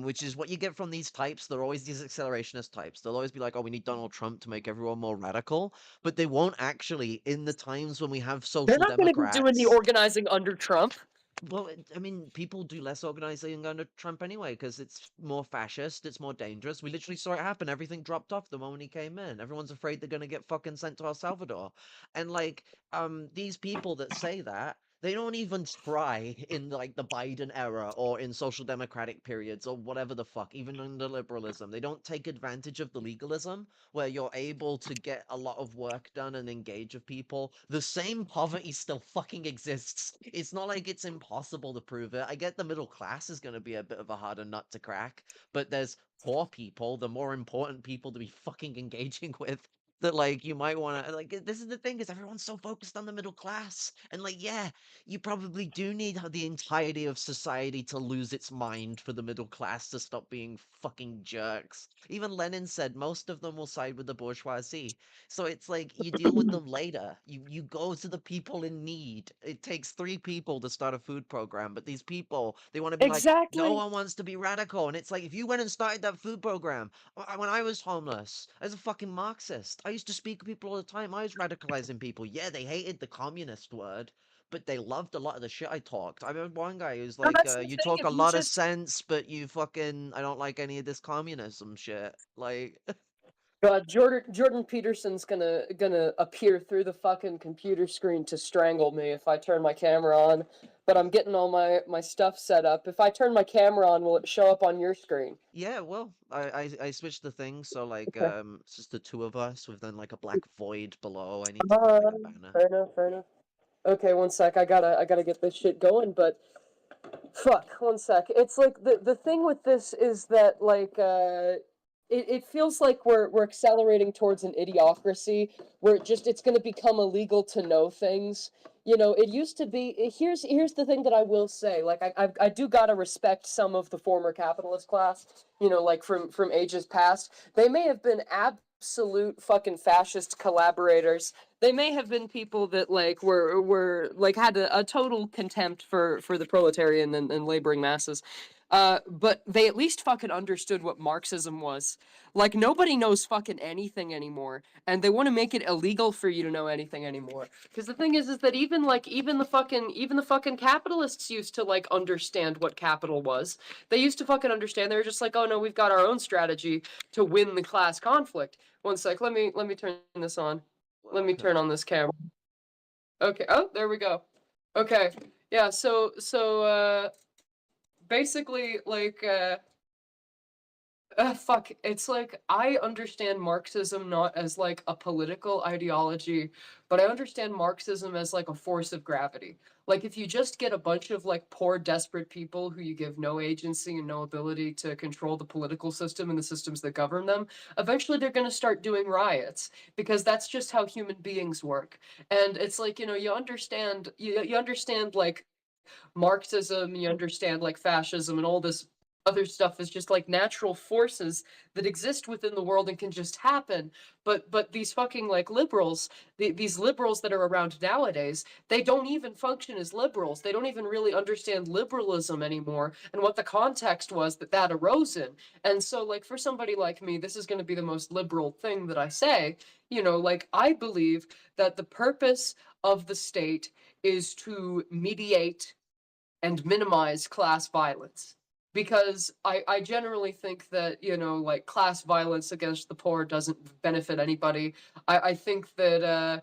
which is what you get from these types. They're always these accelerationist types. They'll always be like, "Oh, we need Donald Trump to make everyone more radical," but they won't actually. In the times when we have They're social not going to be doing the democrats, organizing under Trump. well, I mean, people do less organizing under Trump anyway because it's more fascist, it's more dangerous. We literally saw it happen. Everything dropped off the moment he came in. Everyone's afraid they're gonna get fucking sent to El Salvador. And like, these people that say that, they don't even try in like the Biden era or in social democratic periods or whatever the fuck, even under liberalism. They don't take advantage of the legalism where you're able to get a lot of work done and engage with people. The same poverty still fucking exists. It's not like it's impossible to prove it. I get the middle class is going to be a bit of a harder nut to crack, but there's poor people, the more important people to be fucking engaging with. That like you might want to like this is the thing is everyone's so focused on the middle class and like yeah you probably do need the entirety of society to lose its mind for the middle class to stop being fucking jerks. Even Lenin said most of them will side with the bourgeoisie. So it's like you deal with them later. You go to the people in need. It takes 3 people to start a food program, but these people they want to be like, no Exactly. one wants to be radical. And it's like if you went and started that food program, when I was homeless, as a fucking Marxist, I used to speak to people all the time. I was radicalizing people. Yeah, they hated the communist word, but they loved a lot of the shit I talked. I remember one guy who's No, like, that's the "You thing. talk If a you lot of just sense, but you fucking I don't like any of this communism shit." Like, God, Jordan Peterson's gonna appear through the fucking computer screen to strangle me if I turn my camera on. But I'm getting all my stuff set up. If I turn my camera on, will it show up on your screen? yeah, well, I switched the thing so like Okay. it's just the two of us with then like a black void below. I need to put Uh, like a banner. fair enough. Fair enough. Okay, one sec. I gotta get this shit going. But fuck, one sec. It's like the thing with this is that like it feels like we're accelerating towards an idiocracy where it's going to become illegal to know things. You know, it used to be. Here's the thing that I will say. Like I do gotta respect some of the former capitalist class. You know, like from ages past, they may have been absolute fucking fascist collaborators. They may have been people that like were like had a total contempt for the proletarian and laboring masses. But they at least fucking understood what Marxism was. Like nobody knows fucking anything anymore, and they want to make it illegal for you to know anything anymore. Because the thing is that even the fucking capitalists used to like understand what capital was. They used to fucking understand. They were just like, oh no, we've got our own strategy to win the class conflict. One sec, let me turn this on. Let me turn Okay. on this camera. Okay. Oh, there we go. Okay. Yeah. So basically, like, fuck. It's like I understand Marxism not as like a political ideology, but I understand Marxism as like a force of gravity. Like if you just get a bunch of like poor, desperate people who you give no agency and no ability to control the political system and the systems that govern them, eventually they're going to start doing riots because that's just how human beings work. And it's like, you understand like Marxism, you understand like fascism and all this other stuff is just like natural forces that exist within the world and can just happen. But these fucking like liberals, these liberals that are around nowadays, they don't even function as liberals. They don't even really understand liberalism anymore and what the context was that that arose in. And so like for somebody like me, this is going to be the most liberal thing that I say. Like I believe that the purpose of the state is to mediate and minimize class violence. Because I generally think that, like class violence against the poor doesn't benefit anybody. I think that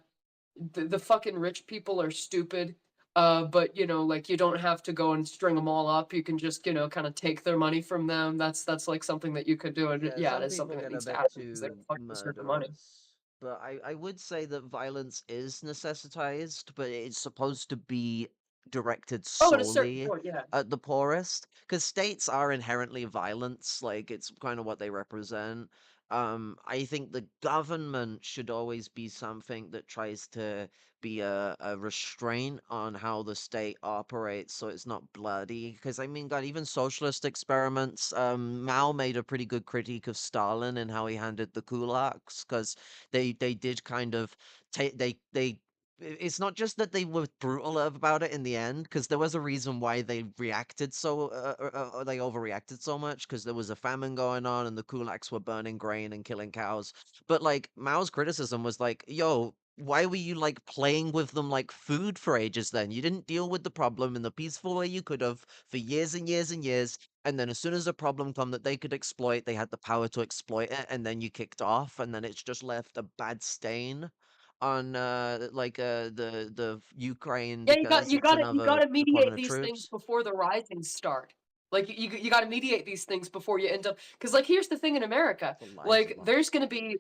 the fucking rich people are stupid. But like you don't have to go and string them all up. You can just, kind of take their money from them. That's like something that you could do. And Yeah, yeah, it some is people something that get a needs to bit happen because they too fucking deserve the money. murderous. But I would say that violence is necessitized, but it's supposed to be directed Oh, at a certain solely point, yeah. at the poorest. Because states are inherently violence, like it's kind of what they represent. I think the government should always be something that tries to be a restraint on how the state operates so it's not bloody. Because, I mean, God, even socialist experiments, Mao made a pretty good critique of Stalin and how he handled the kulaks, because they did kind of take, it's not just that they were brutal about it in the end, because there was a reason why they reacted so they overreacted so much, because there was a famine going on and the kulaks were burning grain and killing cows. But like Mao's criticism was like, yo, why were you like playing with them like food for ages then? You didn't deal with the problem in the peaceful way you could have for years and years and years. And then as soon as a problem come that they could exploit, they had the power to exploit it, and then you kicked off, and then it's just left a bad stain on the Ukraine Yeah, because it's you another gotta deployment mediate of these things troops. before the risings start. Like you gotta mediate these things before you end up. Because like here's the thing in America, The lies a like lot. there's gonna be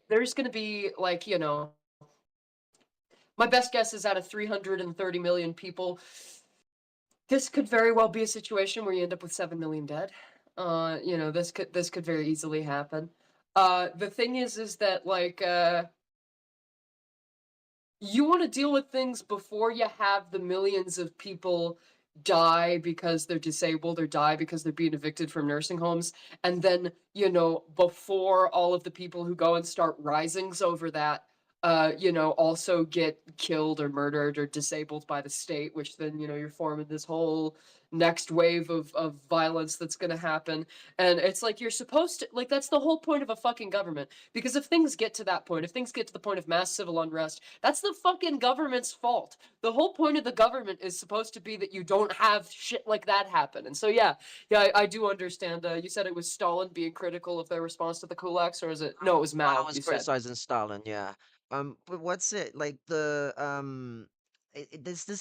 like my best guess is out of 330 million people, this could very well be a situation where you end up with 7 million dead. This could very easily happen. The thing is that like you want to deal with things before you have the millions of people die because they're disabled or die because they're being evicted from nursing homes. And then, before all of the people who go and start risings over that, also get killed or murdered or disabled by the state, which then, you're forming this whole next wave of violence that's going to happen. And it's like you're supposed to, like, that's the whole point of a fucking government. Because if things get to that point, if things get to the point of mass civil unrest, that's the fucking government's fault. The whole point of the government is supposed to be that you don't have shit like that happen. And so, yeah, I do understand. You said it was Stalin being critical of their response to the kulaks, or is it? No, it was Mao Mao, was you said. criticizing Stalin, yeah. But what's it like there's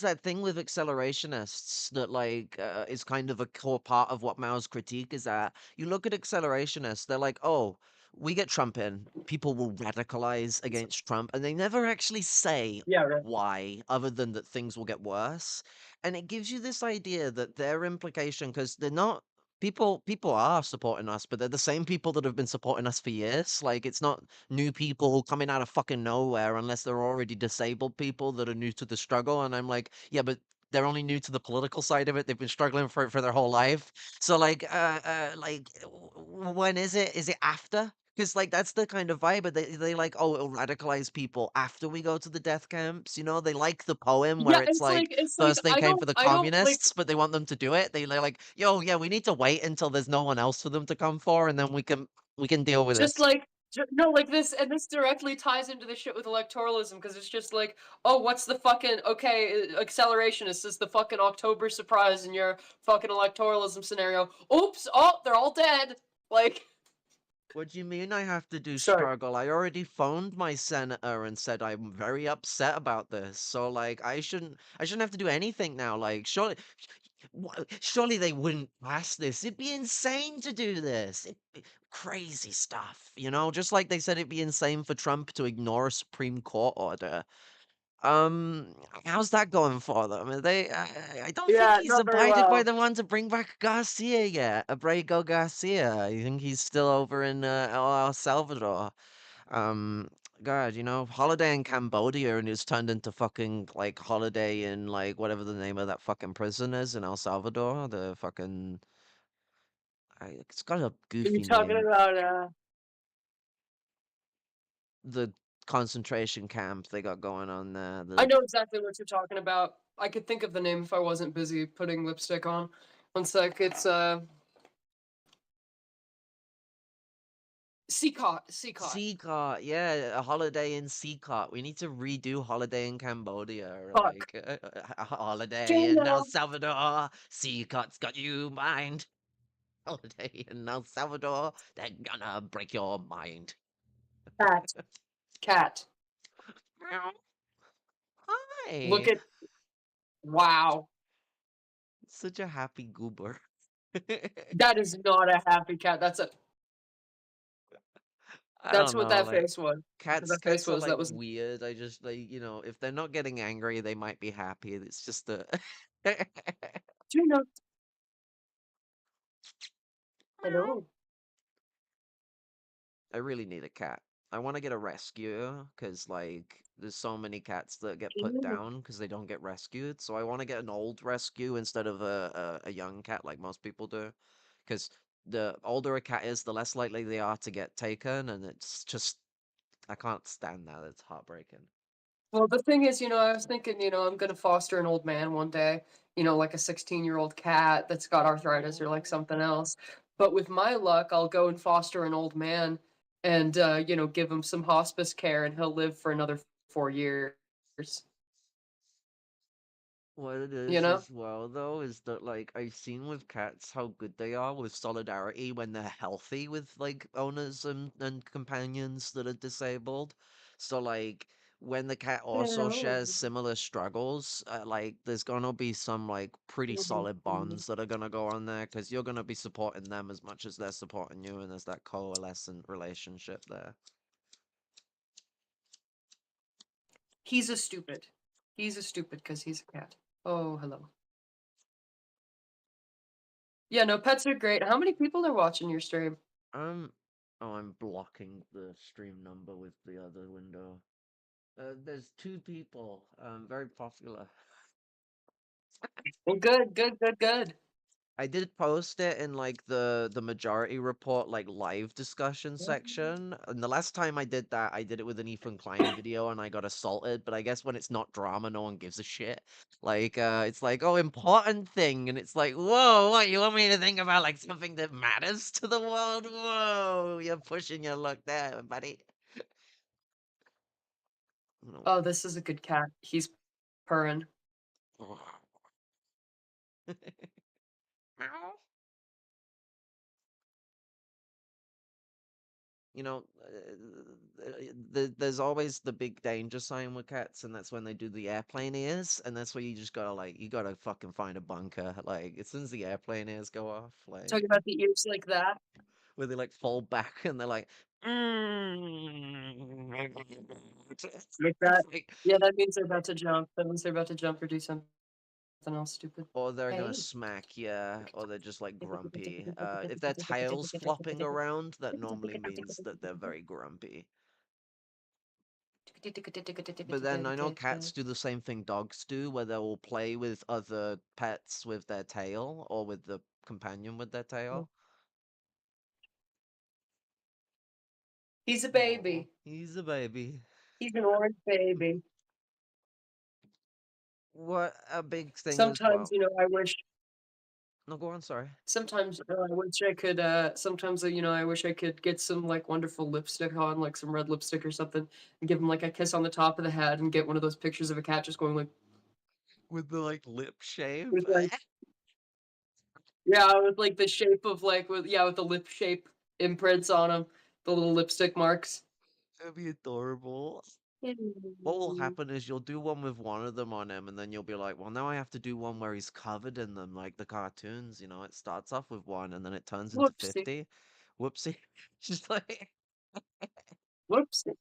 that thing with accelerationists that like is kind of a core part of what Mao's critique is that you look at accelerationists, they're like, oh, we get Trump in, people will radicalize against Trump, and they never actually say Yeah, right. why, other than that things will get worse. And it gives you this idea that their implication, because they're not people are supporting us, but they're the same people that have been supporting us for years. Like it's not new people coming out of fucking nowhere unless they're already disabled people that are new to the struggle. And I'm like, yeah, but they're only new to the political side of it. They've been struggling for it for their whole life. So like when is it? Is it after? Because like that's the kind of vibe, but they like, oh, it'll radicalize people after we go to the death camps. You know, they like the poem Yeah, where it's like it's like first they came for the I don't like communists, but they want them to do it. They're like, yo, yeah, we need to wait until there's no one else for them to come for, and then we can deal with just it. like no, like this, and this directly ties into the shit with electoralism because it's just like, oh, what's the fucking okay acceleration? Is this the fucking October surprise in your fucking electoralism scenario? Oops! Oh, they're all dead. Like, What do you mean I have to do sorry. struggle? I already phoned my senator and said I'm very upset about this. So like I shouldn't have to do anything now. Like surely they wouldn't pass this. It'd be insane to do this. Crazy stuff, just like they said it'd be insane for Trump to ignore a Supreme Court order. How's that going for them? I don't think Yeah, he's not very abided by well. the one to bring back Garcia yet. Abrego Garcia. I think he's still over in El Salvador. Um, God, Holiday in Cambodia and it's turned into fucking like Holiday in like whatever the name of that fucking prison is in El Salvador. The fucking it's got a Are you goofy talking name. about The concentration camp they got going on there. I The know exactly what you're talking about. I could think of the name if I wasn't busy putting lipstick on. One sec, it's Seacot. Seacot. Seacot, yeah, a holiday in Seacot. We need to redo Holiday in Cambodia, or Fuck. like a holiday in El Damn. Salvador. Seacot's got you mind. Holiday in El Salvador, they're gonna break your mind. Cat. Cat. Meow. Look Hi. at wow. Such a happy goober. That is not a happy cat. I That's don't what know, that like face was. That's what cats that face cats are was. like That was weird. I just like, if they're not getting angry, they might be happy. It's just a do you know hello. I really need a cat. I want to get a rescue because, like, there's so many cats that get put Ew. down because they don't get rescued. So I want to get an old rescue instead of a young cat like most people do. Because the older a cat is, the less likely they are to get taken. And it's just, I can't stand that. It's heartbreaking. Well, the thing is, I was thinking, I'm gonna foster an old man one day, like a 16-year-old cat that's got arthritis or like something else. But with my luck, I'll go and foster an old man and give him some hospice care and he'll live for another 4 years. What it You is know? as well, though, is that like I've seen with cats how good they are with solidarity when they're healthy with like owners and companions that are disabled. So like when the cat also Hello. shares similar struggles, like there's gonna be some like pretty solid bonds that are gonna go on there because you're gonna be supporting them as much as they're supporting you, and there's that coalescent relationship there. He's a stupid. He's a stupid because he's a cat. Oh, hello. Yeah, no, pets are great. How many people are watching your stream? Um, oh, I'm blocking the stream number with the other window. There's two people, very popular. Well, good, good, good, good. I did post it in like the majority report like live discussion section. And the last time I did that, I did it with an Ethan Klein video and I got assaulted. But I guess when it's not drama, no one gives a shit. Like it's like, oh, important thing, and it's like, whoa, what you want me to think about like something that matters to the world? Whoa, you're pushing your luck there, buddy. No. Oh, this is a good cat. He's purring. Meow. You know, there's always the big danger sign with cats, and that's when they do the airplane ears, and that's where you just gotta like, you gotta fucking find a bunker. Like, as soon as the airplane ears go off, like, Talking about the ears like that. where they like fall back and they're like, "Mm." Like It's that. like, Yeah, that means they're about to jump. That means they're about to jump or do something else stupid. or they're gonna Hey. smack you, or they're just like grumpy. If their tail's flopping around, that normally means that they're very grumpy. But then I know cats do the same thing dogs do, where they'll play with other pets with their tail, or with the companion with their tail. He's a Aw, baby. he's a baby. He's an orange baby. What a big thing as Sometimes, well. I wish. No, go on, sorry. Sometimes I wish I could. Sometimes I wish I could get some like wonderful lipstick on, like some red lipstick or something, and give him like a kiss on the top of the head, and get one of those pictures of a cat just going like With the like lip shave. with like yeah, with like the shape of like with the lip shape imprints on him, the little lipstick marks. That'd be adorable. What will happen is you'll do one with one of them on him, and then you'll be like, well, now I have to do one where he's covered in them, like the cartoons, it starts off with one and then it turns into Whoopsie, 50. Whoopsie. Just like, whoopsie.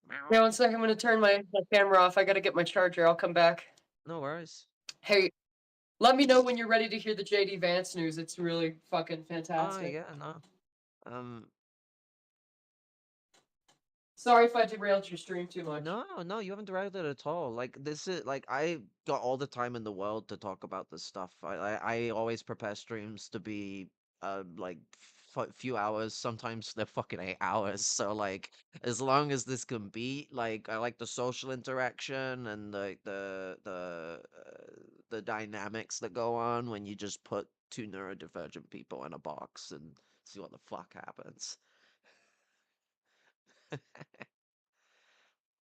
meow. Yeah, one second. I'm gonna turn my camera off. I gotta get my charger. I'll come back. No worries. Hey, let me know when you're ready to hear the JD Vance news. It's really fucking Oh, fantastic. yeah, no. Um, Sorry if I derailed your stream too much. no, you haven't derailed it at all. Like this is like I got all the time in the world to talk about this stuff. I always prepare streams to be like few hours. Sometimes they're fucking 8 hours. So like as long as this can be, like I like the social interaction and the dynamics that go on when you just put two neurodivergent people in a box and see what the fuck happens.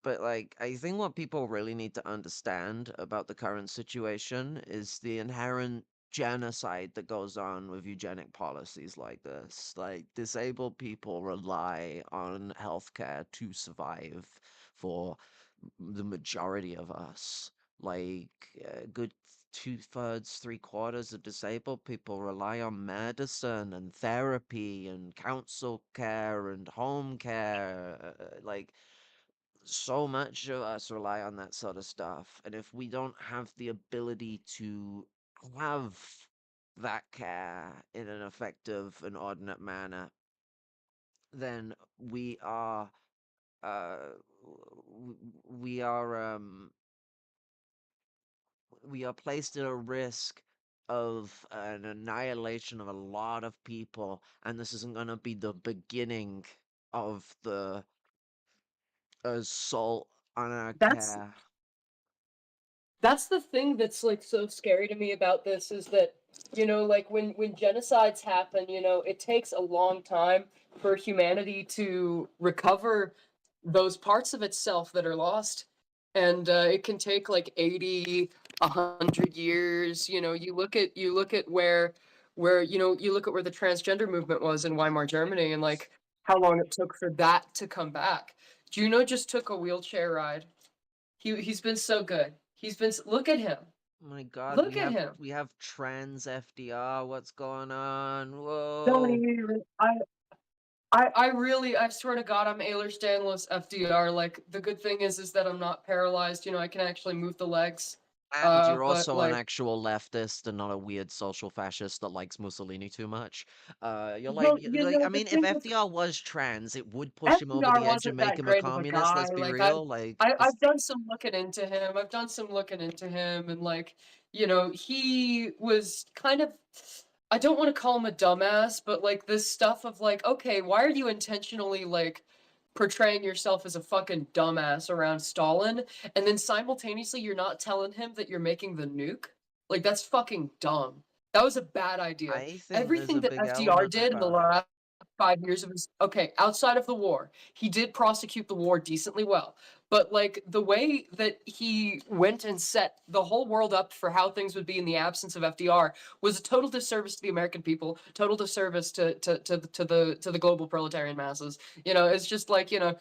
But like, I think what people really need to understand about the current situation is the inherent genocide that goes on with eugenic policies like this. Like, disabled people rely on healthcare to survive for the majority of us. Like, a good two-thirds, three-quarters of disabled people rely on medicine and therapy and counsel care and home care. Like, so much of us rely on that sort of stuff. And if we don't have the ability to have that care in an effective and ordinate manner, then uh we are we are placed at a risk of an annihilation of a lot of people, and this isn't going to be the beginning of the assault on our That's care. that's the thing that's like so scary to me about this is that like when genocides happen, it takes a long time for humanity to recover those parts of itself that are lost, and it can take like 80, 100 years. You look at where you look at where the transgender movement was in Weimar Germany, and like how long it took for that to come back. Juno just took a wheelchair ride. He's been so good. Look at him. My God, Look at him. we have trans FDR. What's going on? Don't Whoa. even. I really, I swear to God, I'm Ehlers-Danlos FDR. Like the good thing is that I'm not paralyzed. I can actually move the legs. And you're But also an like, actual leftist and not a weird social fascist that likes Mussolini too much. well, I the mean, if thing with FDR was trans, it would push him over FDR the edge and wasn't make that him a great of a communist. guy. Let's be Like real. Like, I've done some looking into him. I've done some looking into him, and like, he was kind of. I don't want to call him a dumbass, but like this stuff of like, okay, why are you intentionally like portraying yourself as a fucking dumbass around Stalin, and then simultaneously you're not telling him that you're making the nuke? Like that's fucking dumb. That was a bad idea. I think there's Everything a that big FDR element of did in the that. last 5 years of his outside of the war, he did prosecute the war decently well. But like the way that he went and set the whole world up for how things would be in the absence of FDR was a total disservice to the American people, total disservice to the global proletarian masses. It's just like it,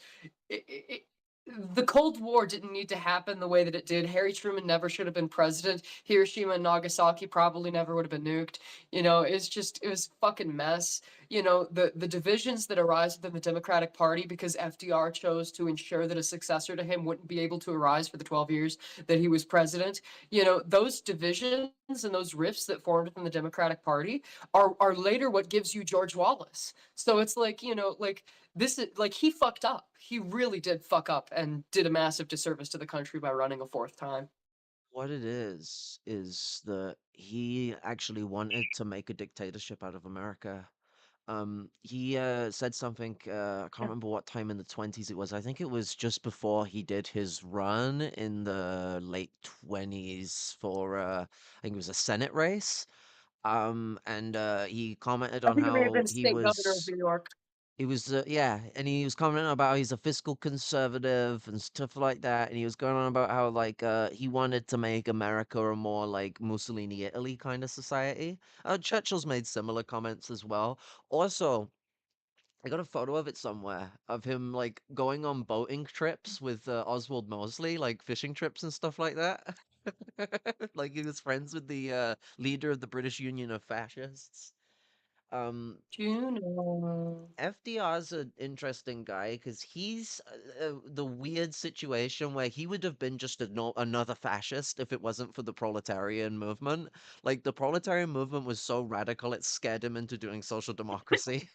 the Cold War didn't need to happen the way that it did. Harry Truman never should have been president. Hiroshima and Nagasaki probably never would have been nuked. It was a fucking mess. The divisions that arise within the Democratic Party because FDR chose to ensure that a successor to him wouldn't be able to arise for the 12 years that he was president. Those divisions and those rifts that formed within the Democratic Party are later what gives you George Wallace. So it's like, like this is like he fucked up. He really did fuck up and did a massive disservice to the country by running a fourth time. What it is that he actually wanted to make a dictatorship out of America. He said something. I can't remember what time in the 20s it was. I think it was just before he did his run in the late 20s for I think it was a Senate race. And he commented I on think it may have how been state governor of New York. he was, yeah, and he was commenting about how he's a fiscal conservative and stuff like that. And he was going on about how, like, he wanted to make America a more, like, Mussolini, Italy kind of society. Churchill's made similar comments as well. Also, I got a photo of it somewhere of him, like, going on boating trips with Oswald Mosley, like fishing trips and stuff like that. Like, he was friends with the leader of the British Union of Fascists. Um, Juno. FDR's an interesting guy because he's the weird situation where he would have been just another fascist if it wasn't for the proletarian movement. Like, the proletarian movement was so radical it scared him into doing social democracy.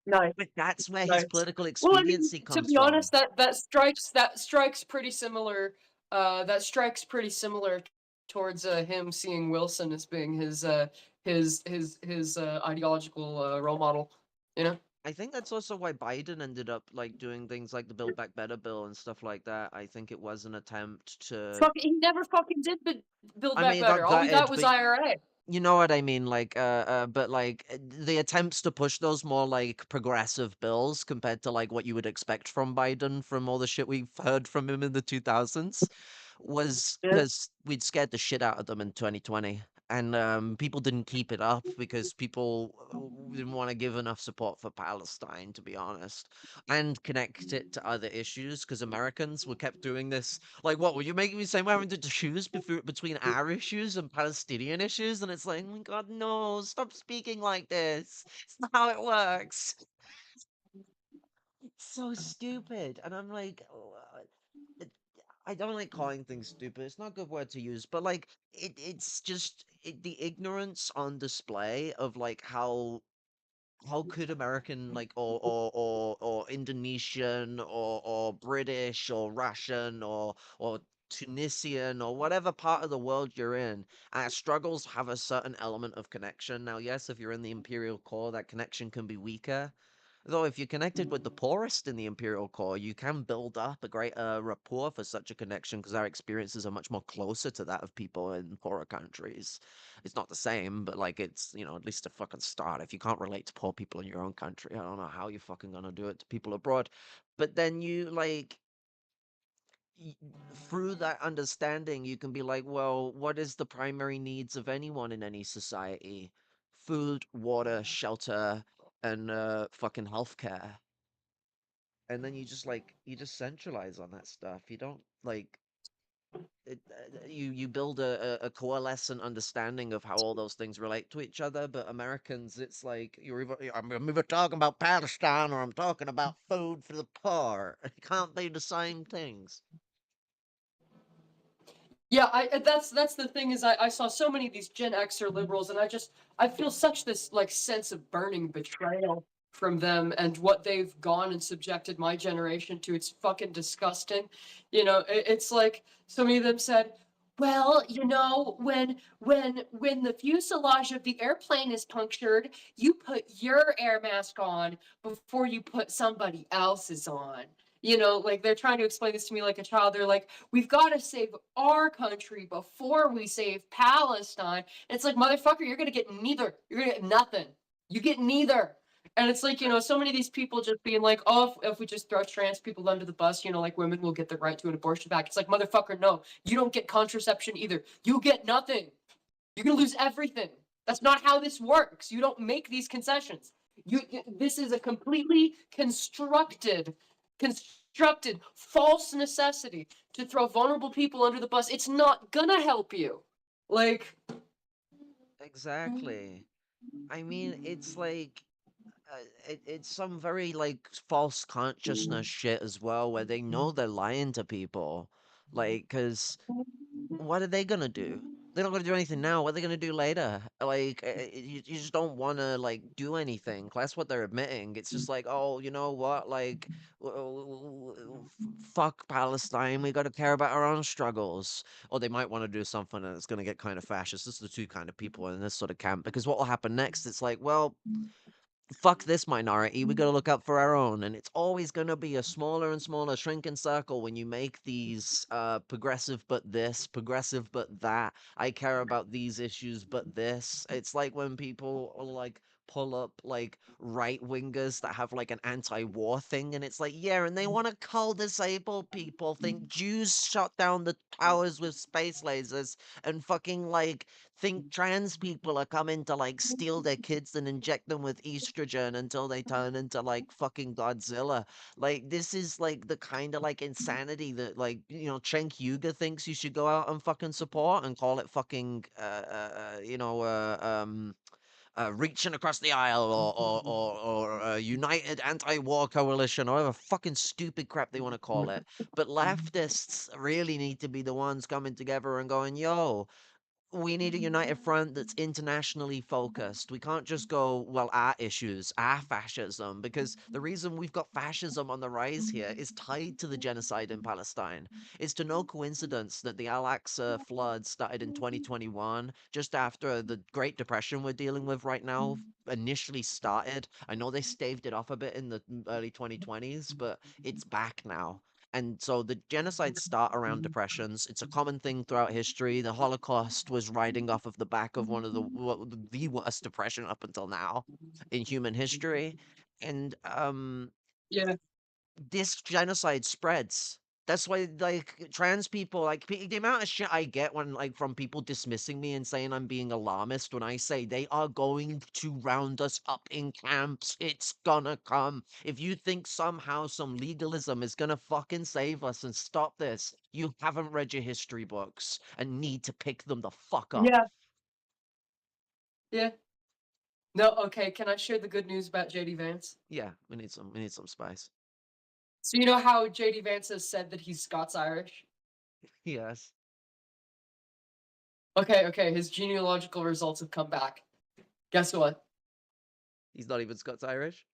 Nice, But that's where his nice. political Well, I mean, expediency to comes be from. honest, that strikes pretty similar. That strikes pretty similar towards him seeing Wilson as being his ideological role model. You know, I think that's also why Biden ended up like doing things like the Build Back Better bill and stuff like that. I think it was an attempt to. fuck, he never fucking did build I back mean, it got better. All we got gutted, was but IRA. you know what I mean, like, but like the attempts to push those more like progressive bills compared to like what you would expect from Biden from all the shit we've heard from him in the 2000s was Yeah. because we'd scared the shit out of them in 2020. And people didn't keep it up because people didn't want to give enough support for Palestine, to be honest, and connect it to other issues because Americans were kept doing this like, what were you making me say we're having to choose between our issues and Palestinian issues? And it's like, oh my God, no, stop speaking like this. It's not how it works. It's so stupid. And I'm like, oh, it- I don't like calling things stupid. It's not a good word to use, but like, it's just the ignorance on display of like how could American like or Indonesian or British or Russian or Tunisian or whatever part of the world you're in, struggles have a certain element of connection. Now, yes, if you're in the imperial core, that connection can be weaker. Though if you're connected with the poorest in the imperial core, you can build up a great rapport for such a connection because our experiences are much more closer to that of people in poorer countries. It's not the same, but like it's, at least a fucking start. If you can't relate to poor people in your own country, I don't know how you're fucking gonna do it to people abroad. But then you like y- through that understanding, you can be like, well, what is the primary needs of anyone in any society? Food, water, shelter, and fucking healthcare. And then you just centralize on that stuff. You don't like you build a coalescent understanding of how all those things relate to each other. But Americans, it's like I'm either talking about Palestine or I'm talking about food for the poor. It can't be the same things. Yeah, that's the thing is I saw so many of these Gen Xer liberals, and I feel such this like sense of burning betrayal from them and what they've gone and subjected my generation to. It's fucking disgusting. It's like so many of them said, well, when the fuselage of the airplane is punctured, you put your air mask on before you put somebody else's on. Like they're trying to explain this to me like a child. They're like, we've got to save our country before we save Palestine. And it's like, motherfucker, you're going to get neither. You're going to get nothing. You get neither. And it's like, so many of these people just being like, oh, if we just throw trans people under the bus, like women will get the right to an abortion back. It's like, motherfucker, no, you don't get contraception either. You get nothing. You're going to lose everything. That's not how this works. You don't make these concessions. This is a completely constructed false necessity to throw vulnerable people under the bus. It's not gonna help you. Like, Exactly. I mean, it's like it's some very like false consciousness shit as well, where they know they're lying to people, like, because what are they gonna do? They're not gonna do anything now. What are they gonna do later? Like, you just don't want to like do anything. That's what they're admitting. It's just like, oh, you know what? Like, fuck Palestine. We got to care about our own struggles. Or they might want to do something that's going to get kind of fascist. This is the two kind of people in this sort of camp. Because what will happen next? It's like, well, fuck this minority. We got to look out for our own. And it's always going to be a smaller and smaller shrinking circle when you make these progressive but this, progressive but that. I care about these issues but this. It's like when people are like pull up like right wingers that have like an anti-war thing, and it's like, yeah, and they want to call disabled people, think Jews shot down the towers with space lasers, and fucking like think trans people are coming to like steal their kids and inject them with estrogen until they turn into like fucking Godzilla. Like this is like the kind of like insanity that like Cenk Uygur thinks you should go out and fucking support and call it fucking reaching across the aisle or United Anti-War Coalition or whatever fucking stupid crap they want to call it. But leftists really need to be the ones coming together and going, yo, we need a united front that's internationally focused. We can't just go, well, our issues, our fascism, because the reason we've got fascism on the rise here is tied to the genocide in Palestine. It's to no coincidence that the Al Aqsa flood started in 2021, just after the Great Depression we're dealing with right now initially started. I know they staved it off a bit in the early 2020s, but it's back now. And so the genocides start around depressions. It's a common thing throughout history. The Holocaust was riding off of the back of one of the worst depression up until now in human history. And Yeah. this genocide spreads. That's why, like, trans people, like, the amount of shit I get when, like, from people dismissing me and saying I'm being alarmist when I say they are going to round us up in camps. It's gonna come. If you think somehow some legalism is gonna fucking save us and stop this, you haven't read your history books and need to pick them the fuck up. Yeah. Yeah. No, okay, can I share the good news about JD Vance? Yeah, we need some spice. So you know how JD Vance has said that he's Scots-Irish? Yes. Okay, his genealogical results have come back. Guess what? He's not even Scots Irish.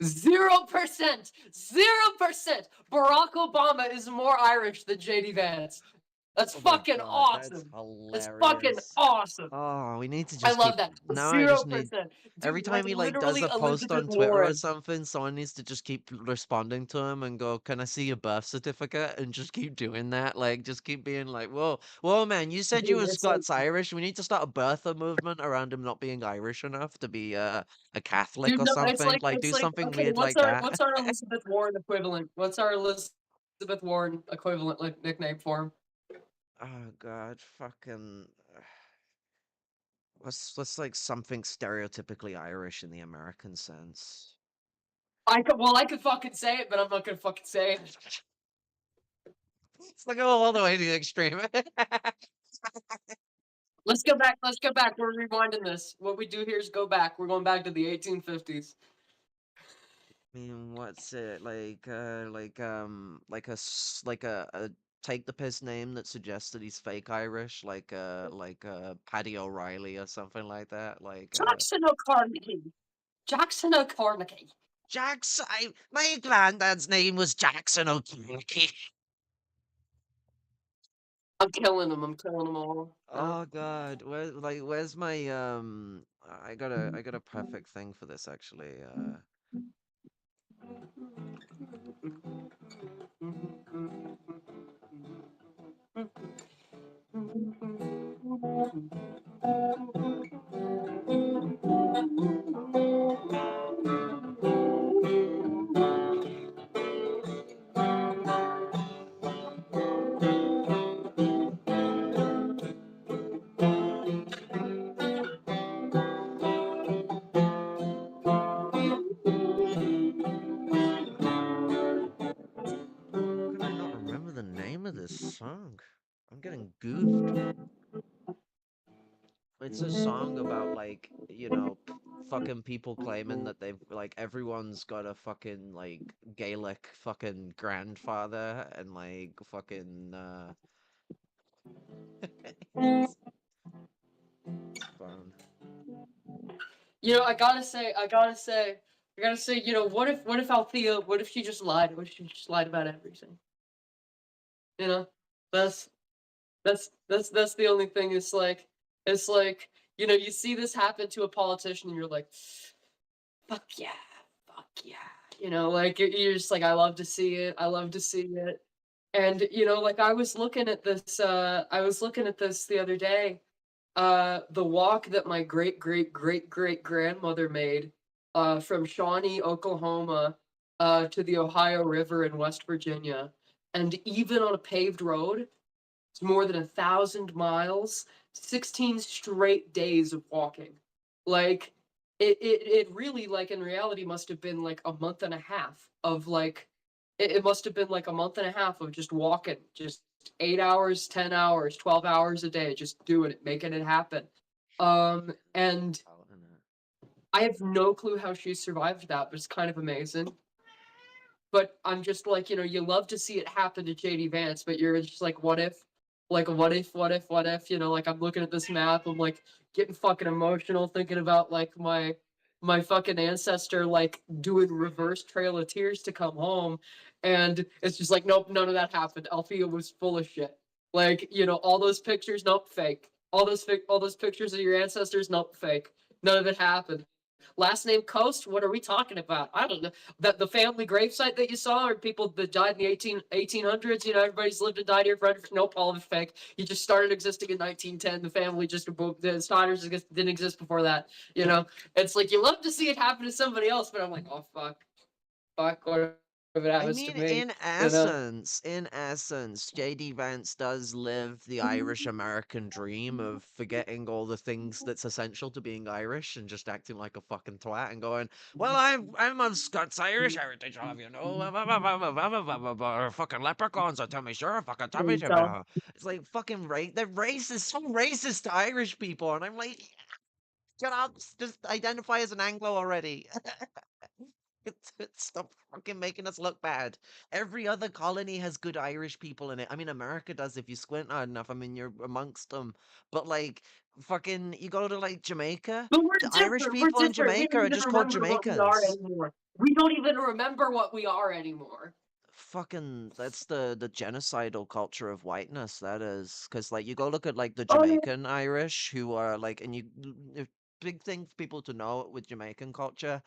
0%! 0%! Barack Obama is more Irish than JD Vance. That's Oh my fucking God, that's awesome. That's fucking hilarious. awesome. Oh, we need to I just love keep. that. Now I just need. 0%. Every Dude, like time he like does literally a post Elizabeth on Twitter or Warren. something, someone needs to just keep responding to him and go, "Can I see your birth certificate?" And just keep doing that. Like, just keep being like, "Whoa, whoa, man! You said you Dude, were it's like, Scots Irish. We need to start a birther movement around him not being Irish enough to be a Catholic dude, or no, something. Like, it's do like, something okay, weird like that." what's our Elizabeth Warren equivalent? What's our Elizabeth Warren equivalent like nickname for him? Oh God, fucking. What's like something stereotypically Irish in the American sense? I could fucking say it, but I'm not gonna fucking say it. It's like all the way to the extreme. Let's go back. Let's go back. We're rewinding this. What we do here is go back. We're going back to the 1850s. I mean, what's it like a take the piss name that suggests that he's fake Irish, like Paddy O'Reilly or something like that. Jackson O'Carnegie. Jackson O'Carnegie. Jackson. My granddad's name was Jackson O'Keefe. I'm killing them. I'm killing them all. Oh God, where's my I got a perfect thing for this actually. How can I not remember the name of this song? I'm getting goofed. It's a song about like, fucking people claiming that they've like everyone's got a fucking like Gaelic fucking grandfather and like fucking it's fun. You know, I gotta say, I gotta say, what if Althea, what if she just lied? What if she just lied about everything? You know, that's that's the only thing. It's like, you see this happen to a politician, and you're like, fuck yeah, fuck yeah. Like you're just like, I love to see it. I love to see it. And like I was looking at this the other day. The walk that my great great great great grandmother made from Shawnee, Oklahoma, to the Ohio River in West Virginia. And even on a paved road, it's more than 1,000 miles, 16 straight days of walking. Like it really, like, in reality must have been like a month and a half of like it must have been like a month and a half of just walking, just 8 hours, 10 hours, 12 hours a day, just doing it, making it happen. And I have no clue how she survived that, but it's kind of amazing. But I'm just like, you love to see it happen to JD Vance, but you're just like, what if? Like, what if, what if, what if? Like, I'm looking at this map, I'm like getting fucking emotional thinking about like my fucking ancestor like doing reverse Trail of Tears to come home. And it's just like, nope, none of that happened. Althea was full of shit. Like, all those pictures, nope, fake. All those pictures of your ancestors, nope, fake. None of it happened. Last name Coast, what are we talking about? I don't know. That the family gravesite that you saw are people that died in the 1800s. Everybody's lived and died here forever. No, all of it fake. You just started existing in 1910. The family just, the Steiners didn't exist before that. It's like, you love to see it happen to somebody else, but I'm like, oh, fuck, what if it I happens to mean, me? You know? in essence, JD Vance does live the Irish American dream of forgetting all the things that's essential to being Irish and just acting like a fucking twat and going, "Well, I'm of Scots Irish heritage, fucking leprechauns, tell me sure, fucking tell me So, to." It's like fucking they're racist, so racist to Irish people, and I'm like, shut up, just identify as an Anglo already. Stop fucking making us look bad. Every other colony has good Irish people in it. I mean, America does if you squint hard enough. I mean, you're amongst them. But like, fucking, you go to like Jamaica, but we're the Irish different. We're people in different. We Jamaica don't are even just called remember what we are Jamaicans. anymore. We don't even remember what we are anymore. Fucking, that's the genocidal culture of whiteness. That is, because like you go look at like the Oh, yeah. Jamaican Irish who are like, and big thing for people to know with Jamaican culture.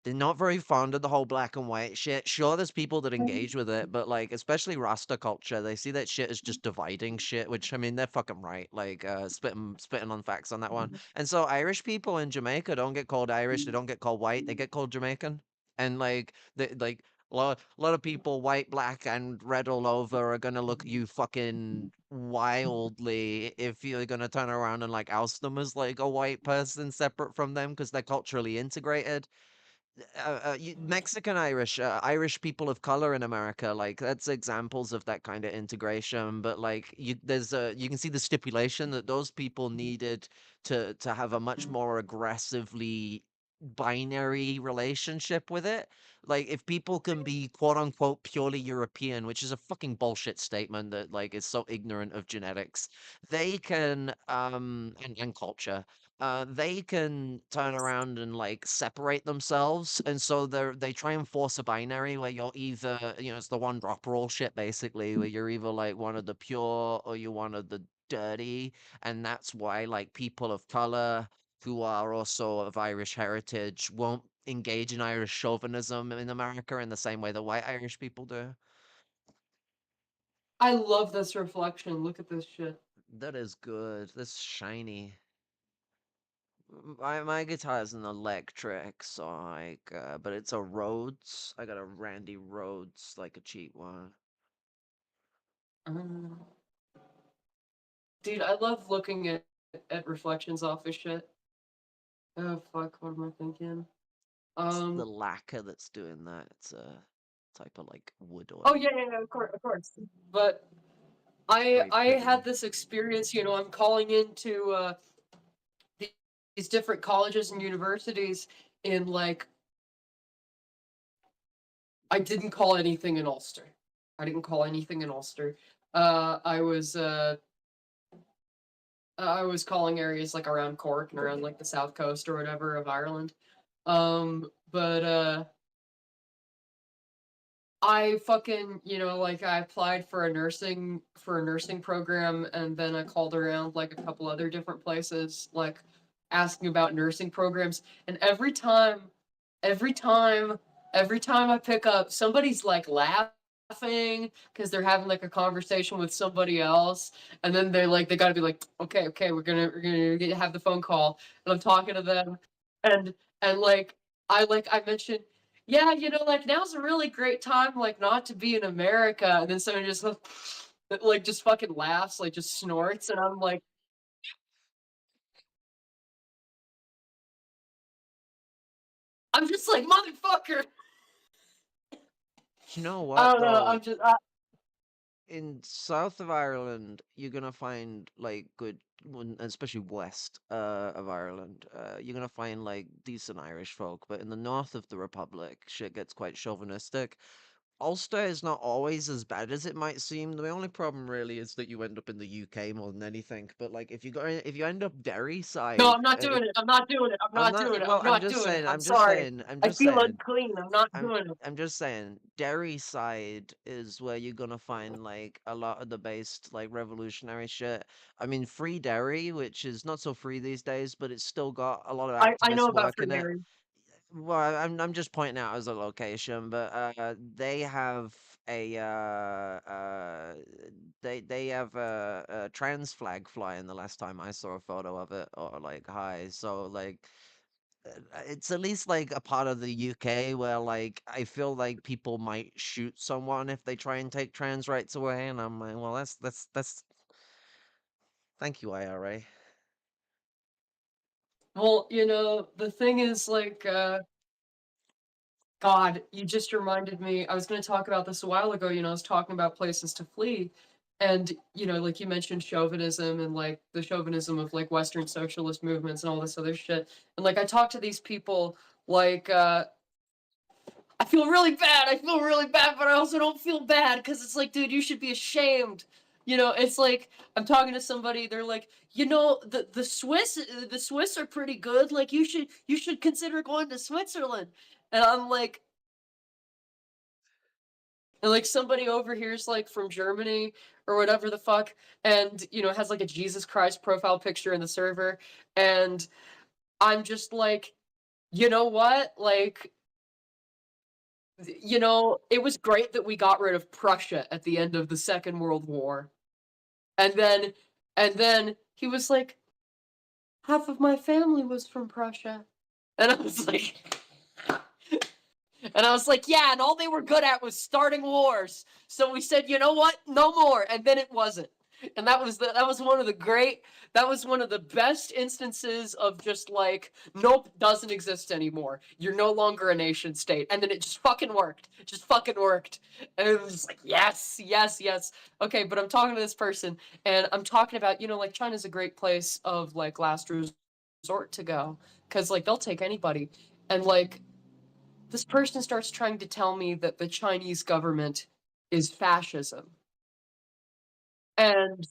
They're not very fond of the whole black and white shit. Sure, there's people that engage with it, but like, especially Rasta culture, they see that shit as just dividing shit. Which I mean, they're fucking right. Like, spitting on facts on that one. And so, Irish people in Jamaica don't get called Irish. They don't get called white. They get called Jamaican. And like, a lot of people, white, black, and red all over, are gonna look at you fucking wildly if you're gonna turn around and like oust them as like a white person separate from them because they're culturally integrated. Mexican Irish, Irish people of color in America, like that's examples of that kind of integration. But like you can see the stipulation that those people needed to have a much more aggressively binary relationship with it. Like if people can be quote unquote purely European, which is a fucking bullshit statement that like is so ignorant of genetics, they can and culture they can turn around and like separate themselves, and so they try and force a binary where you're either, it's the one drop rule shit basically, where you're either like one of the pure or you're one of the dirty, and that's why like people of color who are also of Irish heritage won't engage in Irish chauvinism in America in the same way that white Irish people do. I love this reflection. Look at this shit. That is good. That's shiny. My guitar is an electric, so like, but it's a Rhodes. I got a Randy Rhodes, like a cheap one. Um, Dude, I love looking at reflections off this shit. Oh fuck, what am I thinking? It's the Um. lacquer that's doing that. It's a type of like wood Oh oil. yeah, yeah, yeah, of course. But I Very I had pretty. this experience. I'm calling into the- these different colleges and universities in like I didn't call anything in Ulster. I didn't call anything in Ulster. Uh, I was uh, I was calling areas like around Cork and around like the south coast or whatever of Ireland. But I fucking, like I applied for a nursing program, and then I called around like a couple other different places, like asking about nursing programs, and every time, every time I pick up, somebody's like laughing because they're having like a conversation with somebody else, and then they gotta be like, okay, okay, we're gonna have the phone call, and I'm talking to them, and I mentioned, yeah, like now's a really great time, like not to be in America, and then someone just like just fucking laughs, like just snorts, and I'm just like motherfucker. You know I what don't know. though? In south of Ireland, you're gonna find like good, especially west of Ireland. You're gonna find like decent Irish folk, but in the north of the Republic, shit gets quite chauvinistic. Ulster is not always as bad as it might seem. The only problem really is that you end up in the UK more than anything. But like if you end up Derry No, side, I'm not doing it. I'm not doing it. I'm I'm not not. doing it. Well, I'm not doing it. I'm sorry. I feel unclean. I'm not I'm doing it. I'm just saying, Derry side is where you're gonna find like a lot of the based like revolutionary shit. I mean, Free Derry, which is not so free these days, but it's still got a lot of I know activists about working it. Frederick. Well, I'm just pointing out as a location, but they have a they have a trans flag flying the last time I saw a photo of it, or like high. So like it's at least like a part of the UK where like I feel like people might shoot someone if they try and take trans rights away, and I'm like, well, that's thank you, IRA. Well, the thing is like God, you just reminded me. I was going to talk about this a while ago. I was talking about places to flee. And, like you mentioned chauvinism and like the chauvinism of like Western socialist movements and all this other shit. And like I talk to these people like I feel really bad. I feel really bad, but I also don't feel bad because it's like, dude, you should be ashamed. It's like I'm talking to somebody. They're like, the Swiss are pretty good. Like you should consider going to Switzerland. And I'm like, and like somebody over here is like from Germany or whatever the fuck, and has like a Jesus Christ profile picture in the server, and I'm just like, you know what? Like, it was great that we got rid of Prussia at the end of the Second World War. And then he was like, half of my family was from Prussia. And I was like, yeah, and all they were good at was starting wars. So we said, you know what? No more. And then it wasn't. And that was one of the best instances of just like, nope, doesn't exist anymore. You're no longer a nation state. And then it just fucking worked. It just fucking worked. And it was just like, yes, yes, yes. Okay, but I'm talking to this person, and I'm talking about, like China's a great place of like last resort to go. Cause like they'll take anybody. And like this person starts trying to tell me that the Chinese government is fascism. And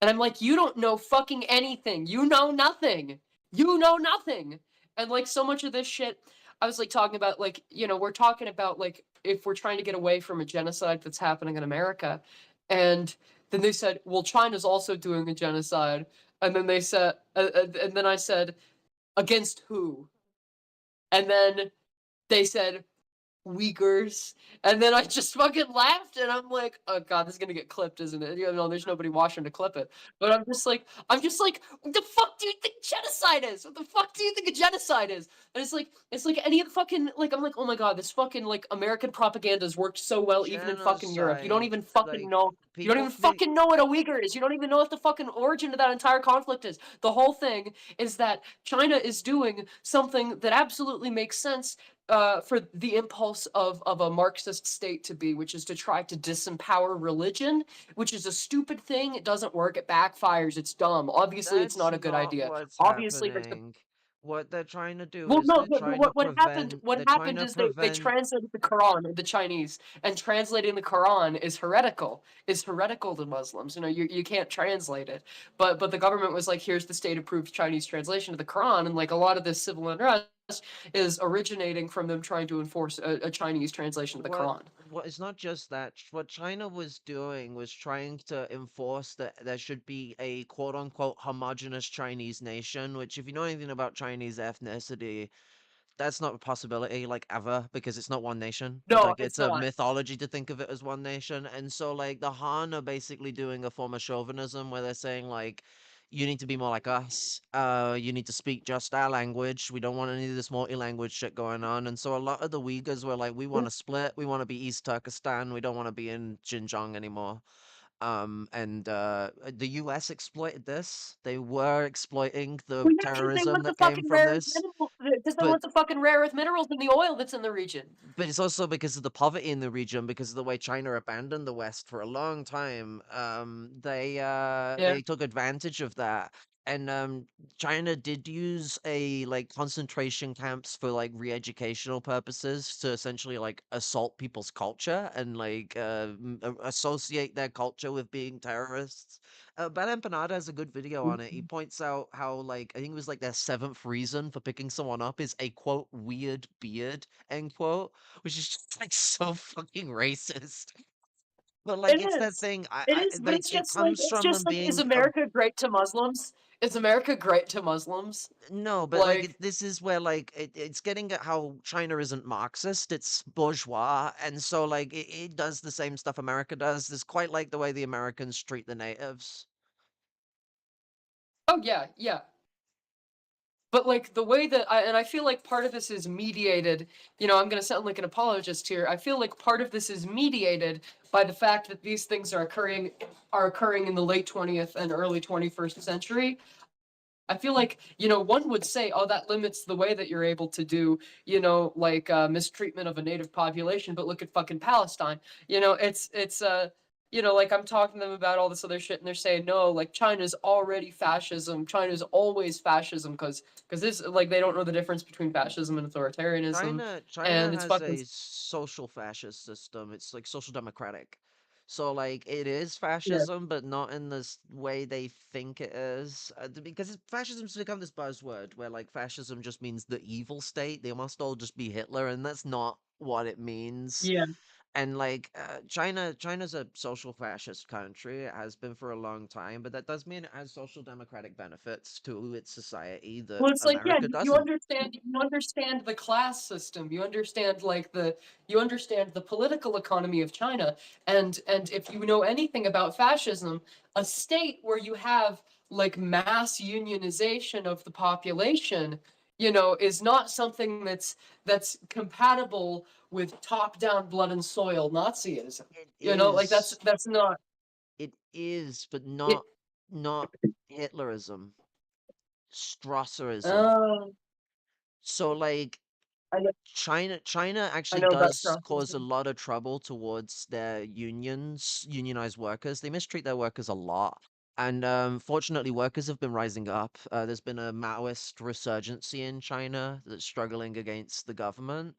I'm like, you don't know fucking anything. You know nothing. You know nothing. And like so much of this shit, I was like talking about like, we're talking about like if we're trying to get away from a genocide that's happening in America. And then they said, well, China's also doing a genocide. And then they said, and then I said, against who? And then they said, Uyghurs. And then I just fucking laughed, and I'm like, oh god, this is gonna get clipped, isn't it? There's nobody watching to clip it. But I'm just like, what the fuck do you think genocide is? What the fuck do you think a genocide is? And it's like any of the fucking, like, I'm like, oh my god, this fucking like American propaganda has worked so well even in fucking Europe. You don't Genocide, even fucking like know. You don't people even think fucking know what a Uyghur is. You don't even know what the fucking origin of that entire conflict is. The whole thing is that China is doing something that absolutely makes sense for the impulse of a Marxist state to be, which is to try to disempower religion, which is a stupid thing. It doesn't work. It backfires. It's dumb. Obviously, it's that's not a good not idea. what's Obviously, there's happening. What they're trying to do well, is no, they're but trying to what happened? prevent. What They're trying happened to is they prevent. translated the Quran, the Chinese, and translating the Quran is heretical. Is heretical to Muslims. You can't translate it. But the government was like, here's the state-approved Chinese translation of the Quran, and like a lot of this civil unrest is originating from them trying to enforce a Chinese translation of the What Quran. it's not just that. What China was doing was trying to enforce that there should be a quote unquote homogenous Chinese nation, which if you know anything about Chinese ethnicity, that's not a possibility, like, ever, because it's not one nation. No, Like, it's it's a not. mythology to think of it as one nation. And so, like, the Han are basically doing a form of chauvinism where they're saying, like, you need to be more like us. You need to speak just our language. We don't want any of this multi-language shit going on. And so a lot of the Uyghurs were like, we want to split. We want to be East Turkestan. We don't want to be in Xinjiang anymore. The US exploited this. They were exploiting the Well, yeah, because they terrorism want the that came fucking from rare earth this. minerals. Because they But want the fucking rare earth minerals in the oil that's in the region. but it's also because of the poverty in the region, because of the way China abandoned the West for a long time. Yeah. They took advantage of that. And China did use a like concentration camps for like re-educational purposes to essentially like assault people's culture and like associate their culture with being terrorists. Ben Empanada has a good video on it. He points out how like I think it was like their seventh reason for picking someone up is a quote weird beard end quote, which is just like so fucking racist. But like It it's that is. thing. It I is, but like it it's comes from just them like, is being a America great to Muslims? Is America great to Muslims? no, but like Like, this is where like it's getting at how China isn't Marxist, it's bourgeois, and so like it does the same stuff America does. It's quite like the way the Americans treat the natives. oh yeah, yeah. But like the way that I feel like part of this is mediated, I'm going to sound like an apologist here. I feel like part of this is mediated by the fact that these things are occurring in the late 20th and early 21st century. I feel like, one would say, oh, that limits the way that you're able to do, like mistreatment of a native population. But look at fucking Palestine. Like I'm talking to them about all this other shit, and they're saying, no, like China's already fascism. China's always fascism because this, like, they don't know the difference between fascism and authoritarianism, China and it's has fucking a social fascist system. It's like social democratic. So like it is yeah, fascism, but not in this way they think it is. Because fascism's become this buzzword where like fascism just means the evil state. They must all just be Hitler, and that's not what it means. yeah. And like China's a social fascist country. It has been for a long time, but that does mean it has social democratic benefits to its society that Well, it's like, yeah, America you doesn't. understand the class system. You understand the political economy of China. And if you know anything about fascism, a state where you have like mass unionization of the population, is not something that's compatible with top-down blood and soil Nazism. It Like that's is. that's not It is, but it. not Hitlerism, Strasserism. Uh, So like I know, China I actually know about does cause a Strauss. lot of trouble towards their unions, unionized workers. They mistreat their workers a lot. And fortunately, workers have been rising up. There's been a Maoist resurgency in China that's struggling against the government.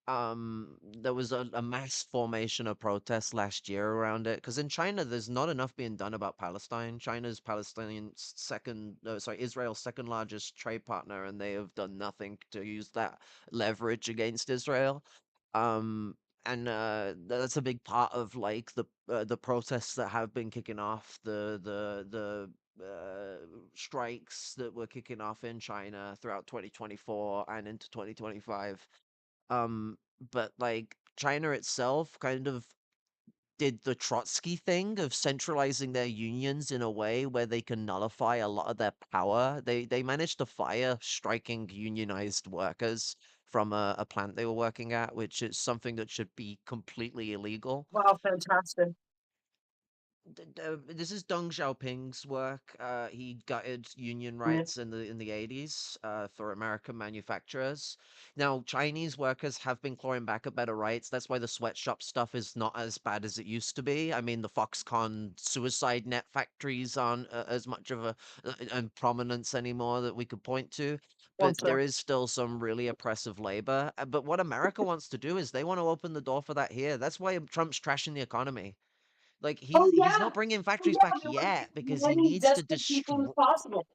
There was a mass formation of protests last year around it because in China there's not enough being done about Palestine. China's Palestinian's second sorry, Israel's second largest trade partner, and they have done nothing to use that leverage against Israel. um that's a big part of like the protests that have been kicking off, the strikes that were kicking off in China throughout 2024 and into 2025. um, but like China itself kind of did the Trotsky thing of centralizing their unions in a way where they can nullify a lot of their power. They managed to fire striking unionized workers from a plant they were working at, which is something that should be completely illegal. Wow, fantastic. This is Deng Xiaoping's work. He gutted union Yeah. rights in the 80s for American manufacturers. Now, Chinese workers have been clawing back at better rights. That's why the sweatshop stuff is not as bad as it used to be. I mean, the Foxconn suicide net factories aren't as much of a prominence anymore that we could point to. One But sec. there is still some really oppressive labor. But what America wants to do is they want to open the door for that here. That's why Trump's trashing the economy. Like Oh he's yeah. not bringing Oh factories yeah. back They want yet as because he many needs to desperate people as destroy. possible.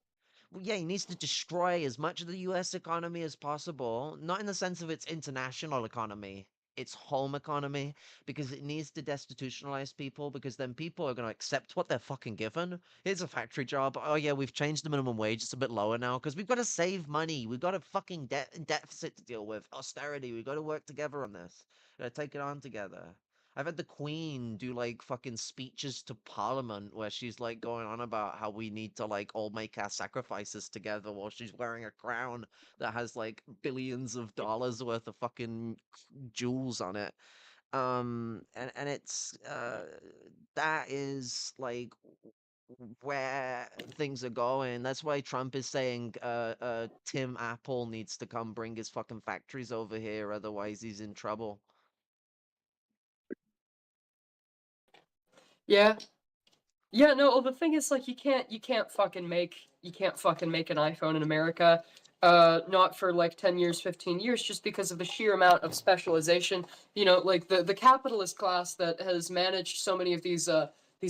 yeah, he needs to destroy as much of the US economy as possible, not in the sense of its international economy, its home economy, because it needs to destitutionalize people, because then people are going to accept what they're fucking given. Here's a factory job. Oh yeah, we've changed the minimum wage. It's a bit lower now because we've got to save money. We've got a fucking deficit to deal with. Austerity. We've got to work together on this. Gotta take it on together. I've had the Queen do like fucking speeches to Parliament where she's like going on about how we need to like all make our sacrifices together while she's wearing a crown that has like billions of dollars worth of fucking jewels on it. And it's that is like where things are going. That's why Trump is saying Tim Apple needs to come bring his fucking factories over here, otherwise he's in trouble. Yeah. Yeah, no, well, the thing is like you can't fucking make an iPhone in America. Not for like 10 years, 15 years, just because of the sheer amount of specialization. You know, like the capitalist class that has managed so many of these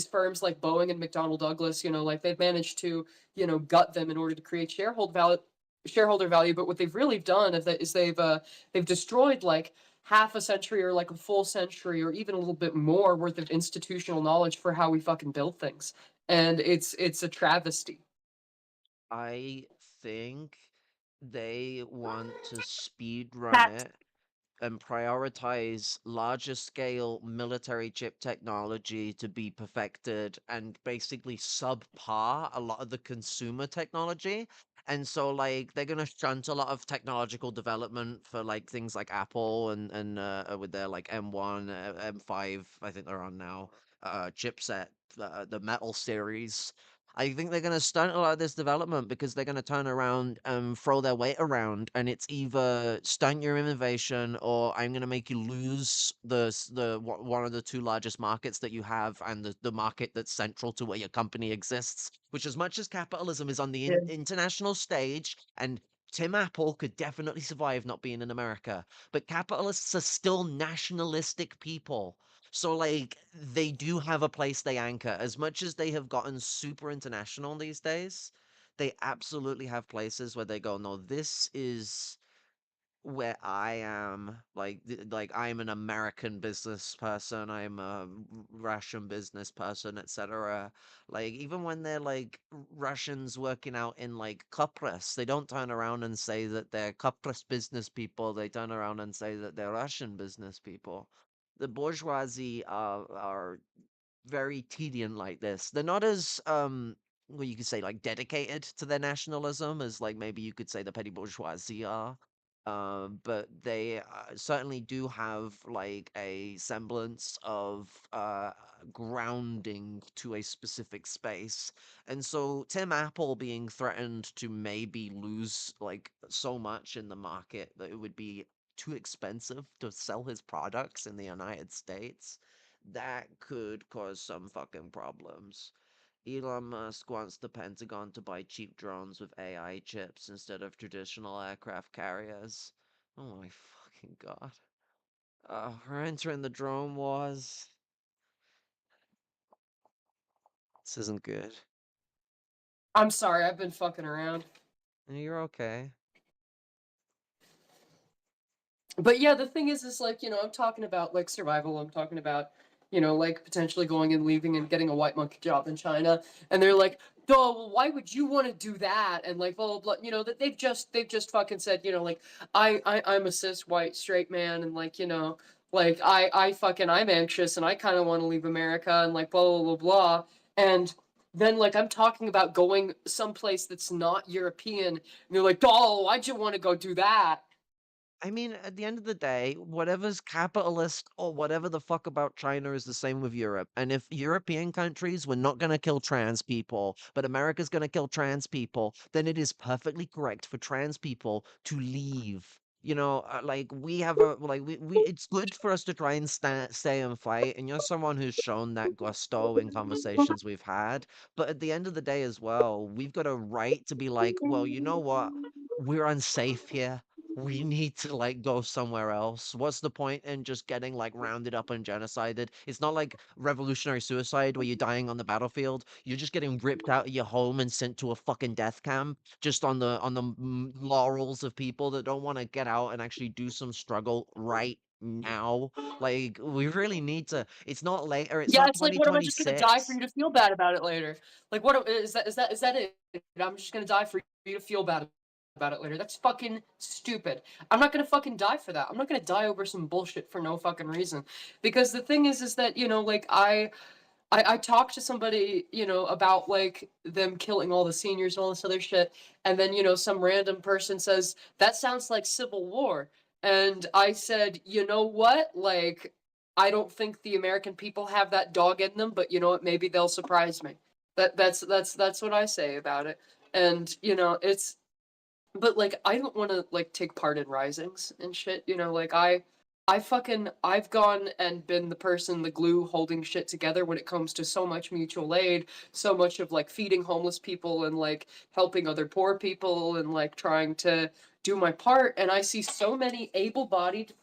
firms like Boeing and McDonnell Douglas, you know, like they've managed to, you know, gut them in order to create shareholder value, but what they've really done is they've destroyed like half a century or like a full century or even a little bit more worth of institutional knowledge for how we fucking build things. And it's a travesty. I think they want to speed run That it and prioritize larger scale military chip technology to be perfected and basically subpar a lot of the consumer technology. And so like they're gonna shunt a lot of technological development for like things like Apple and with their like M1, M5, I think they're on now, chipset, the Metal series. I think they're going to stunt a lot of this development because they're going to turn around and throw their weight around, and it's either stunt your innovation or I'm going to make you lose one of the two largest markets that you have and the market that's central to where your company exists. Which, as much as capitalism is on the yeah. international stage, and Tim Apple could definitely survive not being in America, but capitalists are still nationalistic people. So like they do have a place they anchor. As much as they have gotten super international these days, they absolutely have places where they go, no, this is where I am. Like like I'm an American business person, I'm a Russian business person, etc. Like even when they're like Russians working out in like Cyprus, they don't turn around and say that they're Cyprus business people. They turn around and say that they're Russian business people. The bourgeoisie are very tedious like this. They're not as well, you could say like dedicated to their nationalism as like maybe you could say the petty bourgeoisie are. But they certainly do have like a semblance of grounding to a specific space. And so Tim Apple being threatened to maybe lose like so much in the market that it would be too expensive to sell his products in the United States, that could cause some fucking problems. Elon Musk wants the Pentagon to buy cheap drones with AI chips instead of traditional aircraft carriers. Oh my fucking god. We're entering the drone wars. This isn't good. I'm sorry, I've been fucking around. You're okay. But yeah, the thing is like, you know, I'm talking about like survival. I'm talking about, you know, like potentially going and leaving and getting a white monkey job in China. And they're like, "Oh, well, why would you want to do that?" And like, blah blah blah. You know, that they've just fucking said, you know, like I'm a cis white straight man, and like, you know, like I'm anxious and I kind of want to leave America and like blah blah blah blah. And then like I'm talking about going someplace that's not European, and they're like, "Oh, why'd you want to go do that?" I mean, at the end of the day, whatever's capitalist or whatever the fuck about China is the same with Europe. And if European countries were not going to kill trans people, but America's going to kill trans people, then it is perfectly correct for trans people to leave. You know, like we have a like we it's good for us to try and stay and fight. And you're someone who's shown that gusto in conversations we've had. But at the end of the day as well, we've got a right to be like, well, you know what? We're unsafe here. we need to like go somewhere else. What's the point in just getting like rounded up and genocided? It's not like revolutionary suicide where you're dying on the battlefield. You're just getting ripped out of your home and sent to a fucking death camp just on the laurels of people that don't want to get out and actually do some struggle right now. Like we really need to. It's not later. It's Yeah, not it's like, what am I just gonna die for 2026. you to feel bad about it later? Like, what is that it? I'm just gonna die for you to feel bad about it later. That's fucking stupid. I'm not gonna fucking die for that. I'm not gonna die over some bullshit for no fucking reason. Because the thing is that, like I talked to somebody, about like them killing all the seniors and all this other shit, and then some random person says that sounds like civil war, and I said, you know what, like I don't think the American people have that dog in them, but you know what, maybe they'll surprise me. That's what I say about it, and it's but like I don't want to like take part in risings and shit, like I've gone and been the person, the glue holding shit together when it comes to so much mutual aid, so much of like feeding homeless people and like helping other poor people and like trying to do my part. And I see so many able-bodied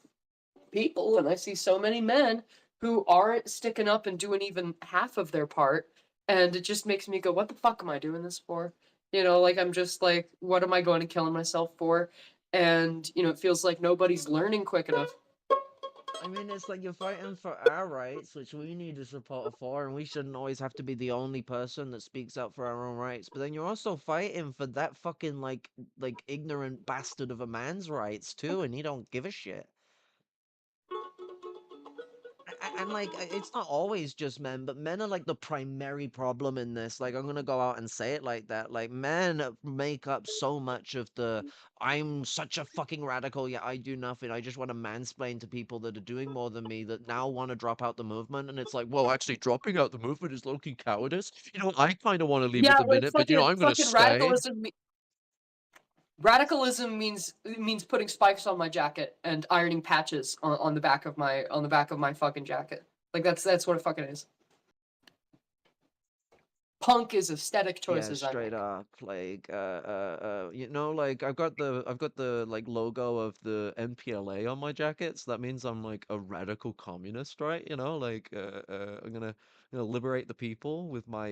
people and I see so many men who aren't sticking up and doing even half of their part. And it just makes me go, what the fuck am I doing this for? Like I'm just like, what am I going to kill myself for? And, it feels like nobody's learning quick enough. I mean, it's like you're fighting for our rights, which we need to support for, and we shouldn't always have to be the only person that speaks up for our own rights. But then you're also fighting for that fucking like ignorant bastard of a man's rights too, and you don't give a shit. And like it's not always just men, but men are like the primary problem in this. Like I'm gonna go out and say it like that. Like men make up so much of the I'm such a fucking radical, yet I do nothing. I just want to mansplain to people that are doing more than me that now want to drop out the movement. And it's like, well, actually dropping out the movement is low-key cowardice. I kind of want to leave at Yeah, the like minute, but I'm gonna fucking stay. radicalism means putting spikes on my jacket and ironing patches on the back of my fucking jacket. Like that's what it fucking is. Punk is aesthetic Yeah, choices I straight make. up. Like, like I've got the like logo of the MPLA on my jacket, so that means I'm like a radical communist, right? Like, I'm gonna liberate the people with my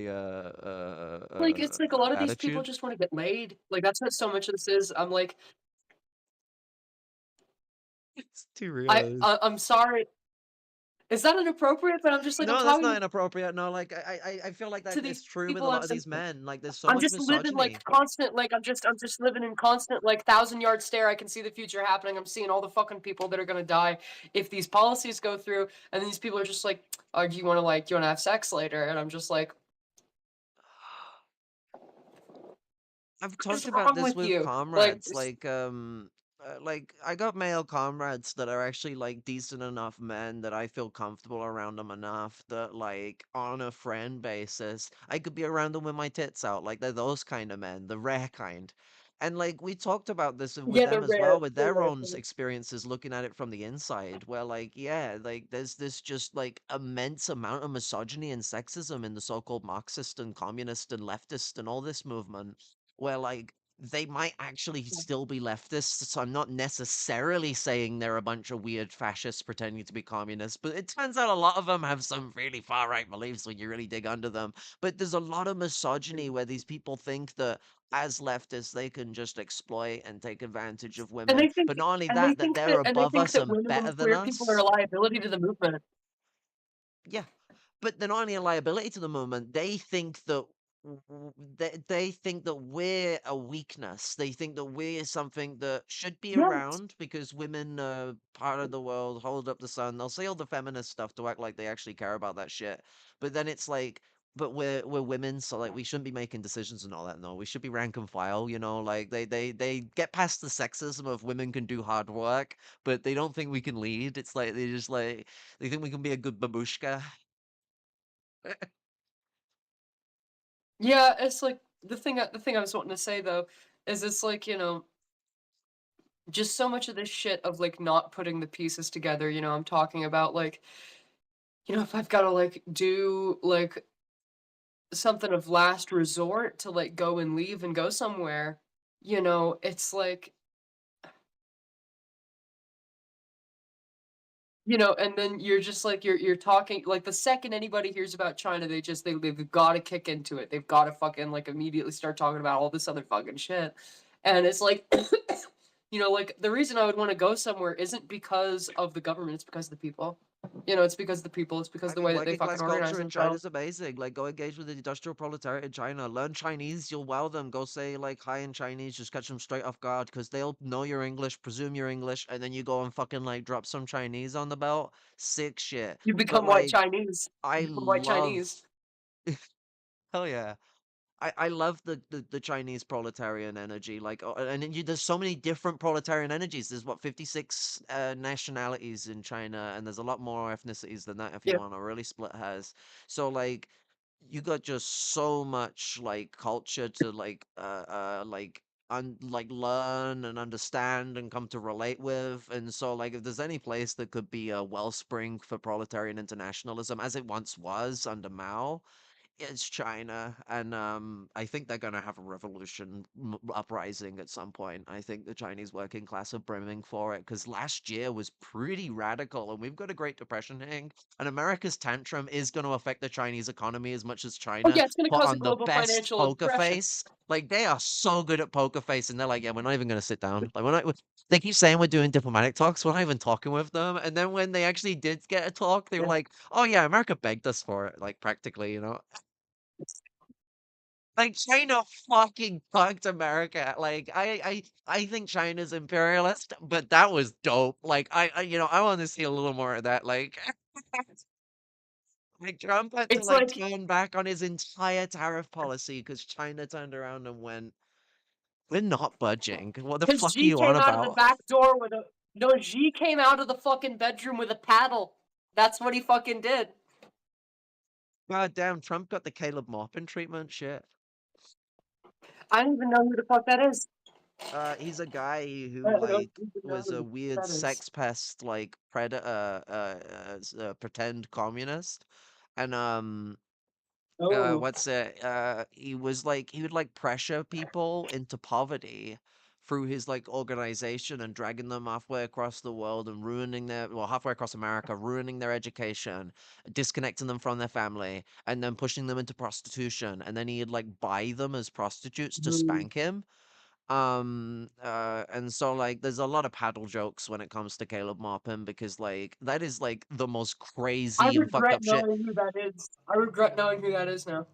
Like it's like a lot of these people attitude. just want to get laid. Like that's what so much of this is. I'm like, It's too real. I'm sorry. Is that inappropriate? But I'm just like I'm No, that's not talking inappropriate. No, like I feel like to that these is true with a people. lot of these men. Like, there's so I'm much just living like misogyny. constant, like I'm just living in constant like 1,000-yard stare. I can see the future happening. I'm seeing all the fucking people that are gonna die if these policies go through. And these people are just like, oh, do you want to have sex later? And I'm just like, I've what is talked about wrong this with with you? Like, comrades, like I got male comrades that are actually like decent enough men that I feel comfortable around them enough that like on a friend basis, I could be around them with my tits out. Like they're those kind of men, the rare kind. And like we talked about this with yeah, them they're as well, rare. with They're their rare. own experiences looking at it from the inside, where like, yeah, like there's this just like immense amount of misogyny and sexism in the so-called Marxist and communist and leftist and all this movement where like they might actually still be leftists, so I'm not necessarily saying they're a bunch of weird fascists pretending to be communists, but it turns out a lot of them have some really far right beliefs when you really dig under them. But there's a lot of misogyny where these people think that as leftists they can just exploit and take advantage of And women. they think But not only and they that, that think they're that and they above think us that and women better and than queer people are a us. liability to the movement. Yeah, but they're not only a liability to the movement, they think that they think that we're a weakness. They think that we're something that should be Yes. around because women are part of the world, hold up the sun. They'll say all the feminist stuff to act like they actually care about that shit. But then it's like, but we're women, so like we shouldn't be making decisions and all that. No, we should be rank and file, like they get past the sexism of women can do hard work, but they don't think we can lead. It's like they just like they think we can be a good babushka. Yeah, it's like the thing I was wanting to say though is it's like, just so much of this shit of like not putting the pieces together, I'm talking about like, if I've got to like do like something of last resort to like go and leave and go somewhere, it's like And then you're just like you're talking like the second anybody hears about China, they've got to kick into it. They've got to fucking like immediately start talking about all this other fucking shit. And it's like like the reason I would want to go somewhere isn't because of the government, it's because of the people. It's because of the people, it's because I of the mean, way that they working fucking class organize culture in themselves. China's amazing. Like, go engage with the industrial proletariat in China. Learn Chinese, you'll wow them. Go say, like, hi in Chinese, just catch them straight off guard, because they'll know your English, presume your English, and then you go and fucking, like, drop some Chinese on the belt. Sick shit. You But, become white like, Chinese. You I become white love, Chinese. hell yeah. I love the Chinese proletarian energy. Like, and then there's so many different proletarian energies. There's what 56 nationalities in China, and there's a lot more ethnicities than that if you Yeah. want to really split hairs. So like, you got just so much like culture to like learn and understand and come to relate with. And so like, if there's any place that could be a wellspring for proletarian internationalism, as it once was under Mao, it's China, and I think they're gonna have a revolution uprising at some point. I think the Chinese working class are brimming for it because last year was pretty radical, and we've got a Great Depression hitting. And America's tantrum is going to affect the Chinese economy as much as Oh China yeah, it's gonna put cause a on the global best financial poker depression. face. Like they are so good at poker face, and they're like, yeah, we're not even going to sit down. Like we're not. They keep saying we're doing diplomatic talks. We're not even talking with them. And then when they actually did get a talk, they were Yeah. like, oh yeah, America begged us for it. Like practically, you know. Like China fucking fucked America. Like I think China's imperialist, but that was dope. Like I want to see a little more of that. Like Trump had to It's like like turn back on his entire tariff policy because China turned around and went, "We're not budging. What the because fuck are G you on came out of the about?" back door with a no, G came out of the fucking bedroom with a paddle. That's what he fucking did. God damn, Trump got the Caleb Maupin treatment. Shit. I don't even know who the fuck that is. He's a guy who I don't like even know was who a the fuck weird that is. sex pest, like predator, pretend communist, and Oh. what's it? He was like he would like pressure people into poverty through his like organization and dragging them halfway across the world and ruining their well halfway across America, ruining their education, disconnecting them from their family, and then pushing them into prostitution. And then he'd like buy them as prostitutes to Hmm. spank him. And so like there's a lot of paddle jokes when it comes to Caleb Maupin because like that is like the most I crazy and fucked regret up shit. knowing who that is. I regret knowing who that is now.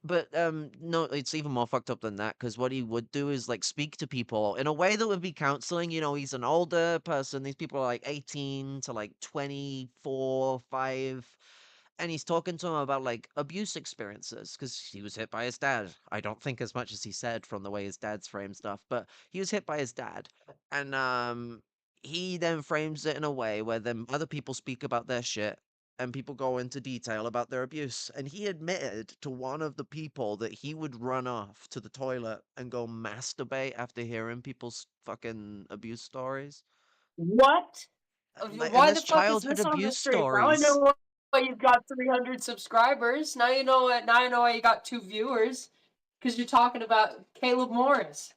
But no, it's even more fucked up than that because what he would do is like speak to people in a way that would be counseling. You know, he's an older person. These people are like 18 to like 24, 5. And he's talking to him about like abuse experiences because he was hit by his dad. I don't think as much as he said from the way his dad's framed stuff, but he was hit by his dad. And he then frames it in a way where then other people speak about their shit and people go into detail about their abuse. And he admitted to one of the people that he would run off to the toilet and go masturbate after hearing people's fucking abuse stories. What? And Why the that's fuck is childhood this on the abuse stream? Now I stories. know why you've got 300 subscribers. Now you know it. Now I know why you got 2 viewers. Because you're talking about Caleb Morris.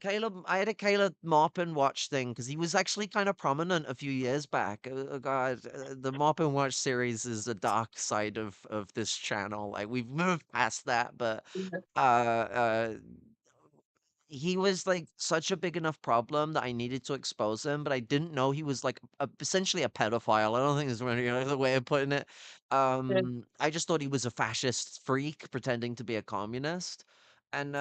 Caleb, I had a Caleb Maupin Watch thing because he was actually kind of prominent a few years back. God, the Maupin Watch series is a dark side of this channel. Like we've moved past that, but uh, uh, he was like such a big enough problem that I needed to expose him, but I didn't know he was like essentially a pedophile. I don't think there's any other way of putting it. Yeah. I just thought he was a fascist freak pretending to be a communist. And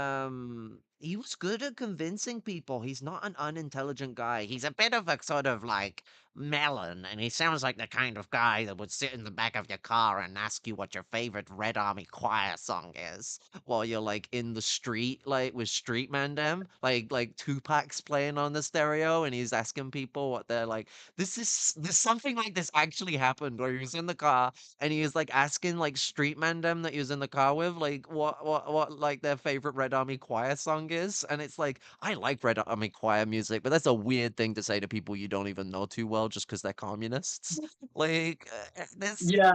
he was good at convincing people. He's not an unintelligent guy. He's a bit of a sort of like melon, and he sounds like the kind of guy that would sit in the back of your car and ask you what your favorite Red Army Choir song is while you're like in the street, like with Street Mandem, like Tupac's playing on the stereo, and he's asking people what they're like. This something like this actually happened where he was in the car and he was like asking like Street Mandem that he was in the car with, like what like their favorite Red Army Choir song is, and it's like I like Red Army Choir music, but that's a weird thing to say to people you don't even know too well just because they're communists. Like this Yeah.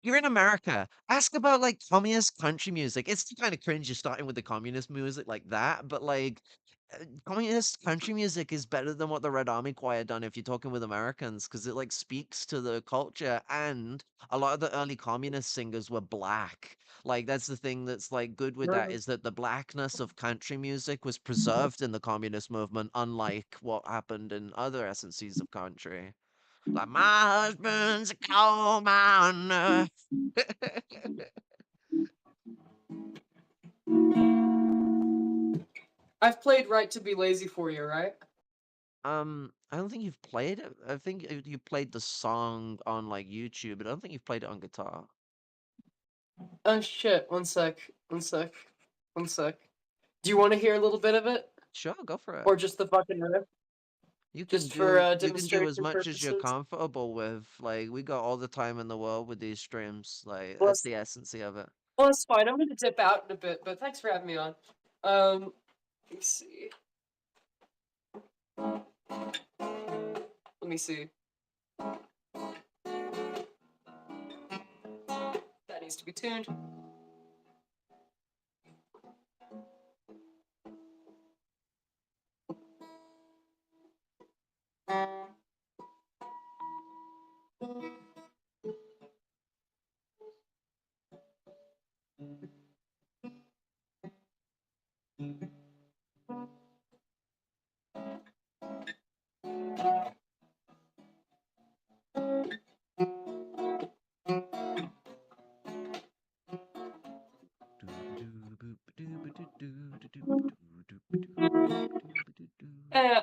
You're in America. Ask about like communist country music. It's kind of cringe you're starting with the communist music like that, but like communist country music is better than what the Red Army Choir done if you're talking with Americans because it like speaks to the culture, and a lot of the early communist singers were black. Like that's the thing that's like good with that Really? is that the blackness of country music was preserved in the communist movement, unlike what happened in other essences of country. Like my husband's a coal miner. I've played Right to Be Lazy for you, right? I don't think you've played it. I think you played the song on like YouTube, but I don't think you've played it on guitar. Oh shit, one sec, one sec, one sec. Do you want to hear a little bit of it? Sure, go for it. Or just the fucking riff? Just for You can do as demonstration much as you're purposes? comfortable with. Like we got all the time in the world with these streams. Like Well, that's it's, the essence of it. well, it's fine. I'm gonna dip out in a bit, but thanks for having me on. Let me see. Let me see. That needs to be tuned.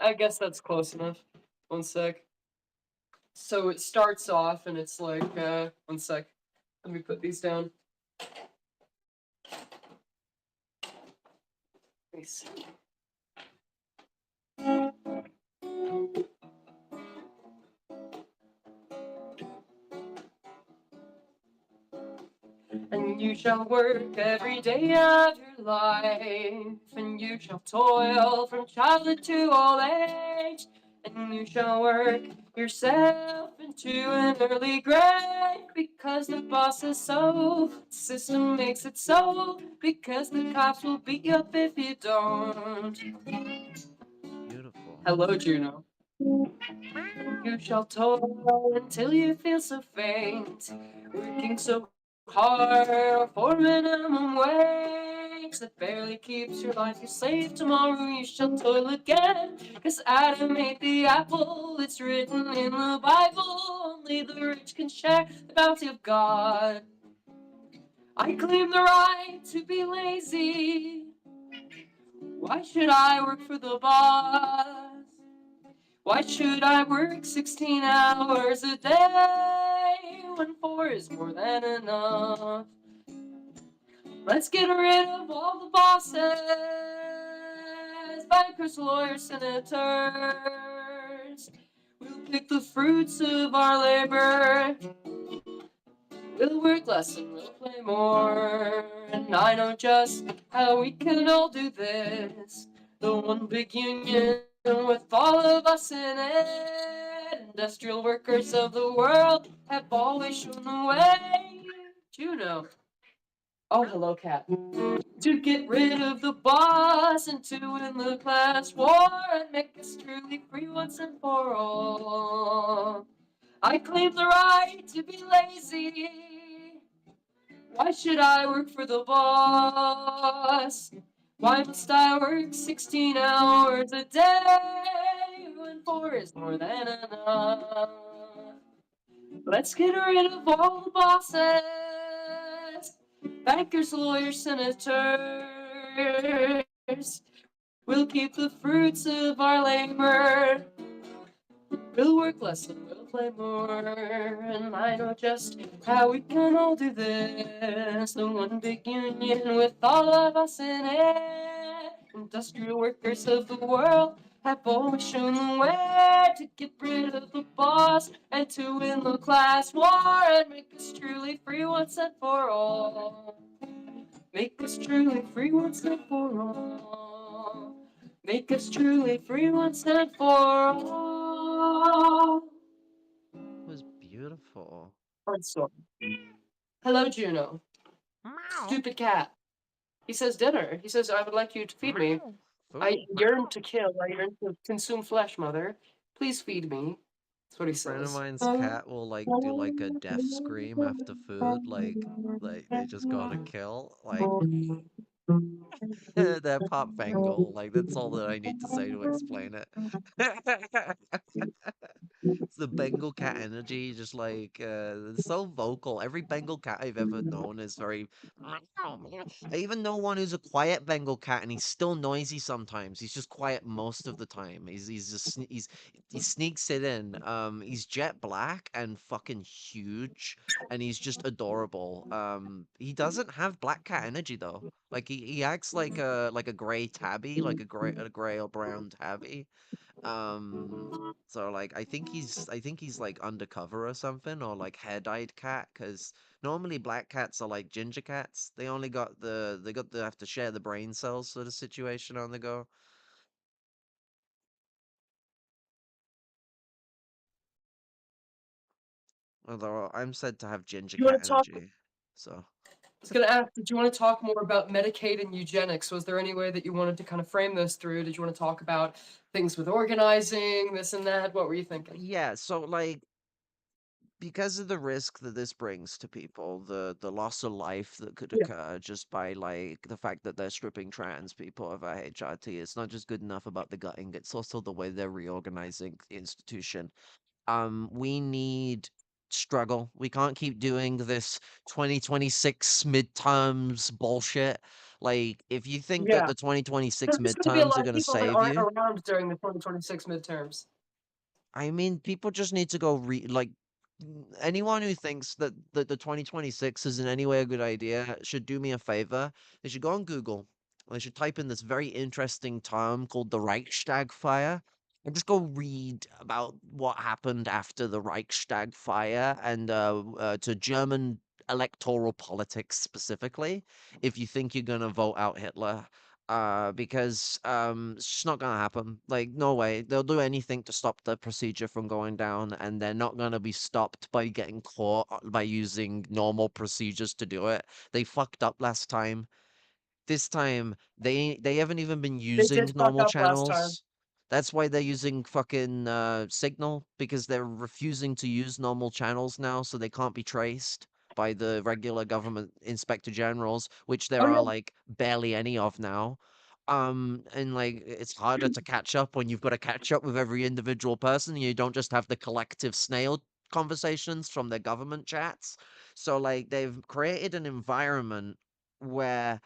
I guess that's close enough. One sec. So it starts off and it's like, one sec. Let me put these down. Let me see. And you shall work every day of your life, and you shall toil from childhood to old age, and you shall work yourself into an early grave, because the boss says so, the system makes it so, because the cops will beat you up if you don't. Beautiful. Hello, Juno. You shall toil until you feel so faint, working so hard for minimum wage that barely keeps your life. Your slave tomorrow you shall toil again, 'cause Adam ate the apple. It's written in the Bible, only the rich can share the bounty of God. I claim the right to be lazy. Why should I work for the boss? Why should I work 16 hours a day when 4 is more than enough? Let's get rid of all the bosses, bankers, lawyers, senators. We'll pick the fruits of our labor. We'll work less and we'll play more. And I know just how we can all do this. The one big union with all of us in it. Industrial workers of the world have always shown the way. Juno. Oh, hello, Cat. To get rid of the boss and to win the class war and make us truly free once and for all. I claim the right to be lazy. Why should I work for the boss? Why must I work 16 hours a day when 4 is more than enough? Let's get rid of all the bosses, bankers, lawyers, senators. We'll keep the fruits of our labor. We'll work less and we'll play more. And I know just how we can all do this. The one big union with all of us in it. Industrial workers of the world have always shown the way to get rid of the boss and to win the class war and make us truly free once and for all. Make us truly free once and for all. Make us truly free once and for all. It was beautiful. I'm sorry. Hello, Juno. Stupid cat. He says dinner. He says, I would like you to feed me. I Food. yearn to kill. I yearn to consume flesh, mother. Please feed me. That's what he A friend of says. mine's cat will like do like a death scream after food, like they just got to kill. Like they're part Bengal. Like that's all that I need to say to explain it. It's the Bengal cat energy, just like it's so vocal. Every Bengal cat I've ever known is very. I even know one who's a quiet Bengal cat, and he's still noisy sometimes. He's just quiet most of the time. He's just he sneaks it in. He's jet black and fucking huge, and he's just adorable. He doesn't have black cat energy though. Like he acts like a gray tabby, like a gray or brown tabby. So like I think he's like undercover or something or like hair-dyed cat because normally black cats are like ginger cats. They only got they got the have to share the brain cells sort of situation on the go. Although I'm said to have ginger You want cat to talk? I energy. So was going to ask, did you want to talk more about Medicaid and eugenics? Was there any way that you wanted to kind of frame this through? Did you want to talk about things with organizing, this and that? What were you thinking? yeah, so like because of the risk that this brings to people, the loss of life that could Yeah. occur just by like the fact that they're stripping trans people of our HRT, it's not just good enough about the gutting, it's also the way they're reorganizing the institution. We need struggle. We can't keep doing this 2026 midterms bullshit. Like, if you think that Yeah. the 2026 There's going to be a midterms are lot of gonna people that save aren't you, around during the 2026 midterms. I mean, people just need to go like anyone who thinks that the 2026 is in any way a good idea should do me a favor. They should go on Google. They should type in this very interesting term called the Reichstag fire and just go read about what happened after the Reichstag fire and to German electoral politics specifically. If you think you're gonna vote out Hitler, because it's just not gonna happen. Like, no way. They'll do anything to stop the procedure from going down, and they're not gonna be stopped by getting caught by using normal procedures to do it. They fucked up last time. This time, they haven't even been They did using fuck normal up last time. channels. That's why they're using fucking Signal, because they're refusing to use normal channels now, so they can't be traced by the regular government inspector generals, which there Oh, are yeah. like barely any of now. And like it's harder to catch up when you've got to catch up with every individual person. You don't just have the collective snail conversations from their government chats. So like they've created an environment where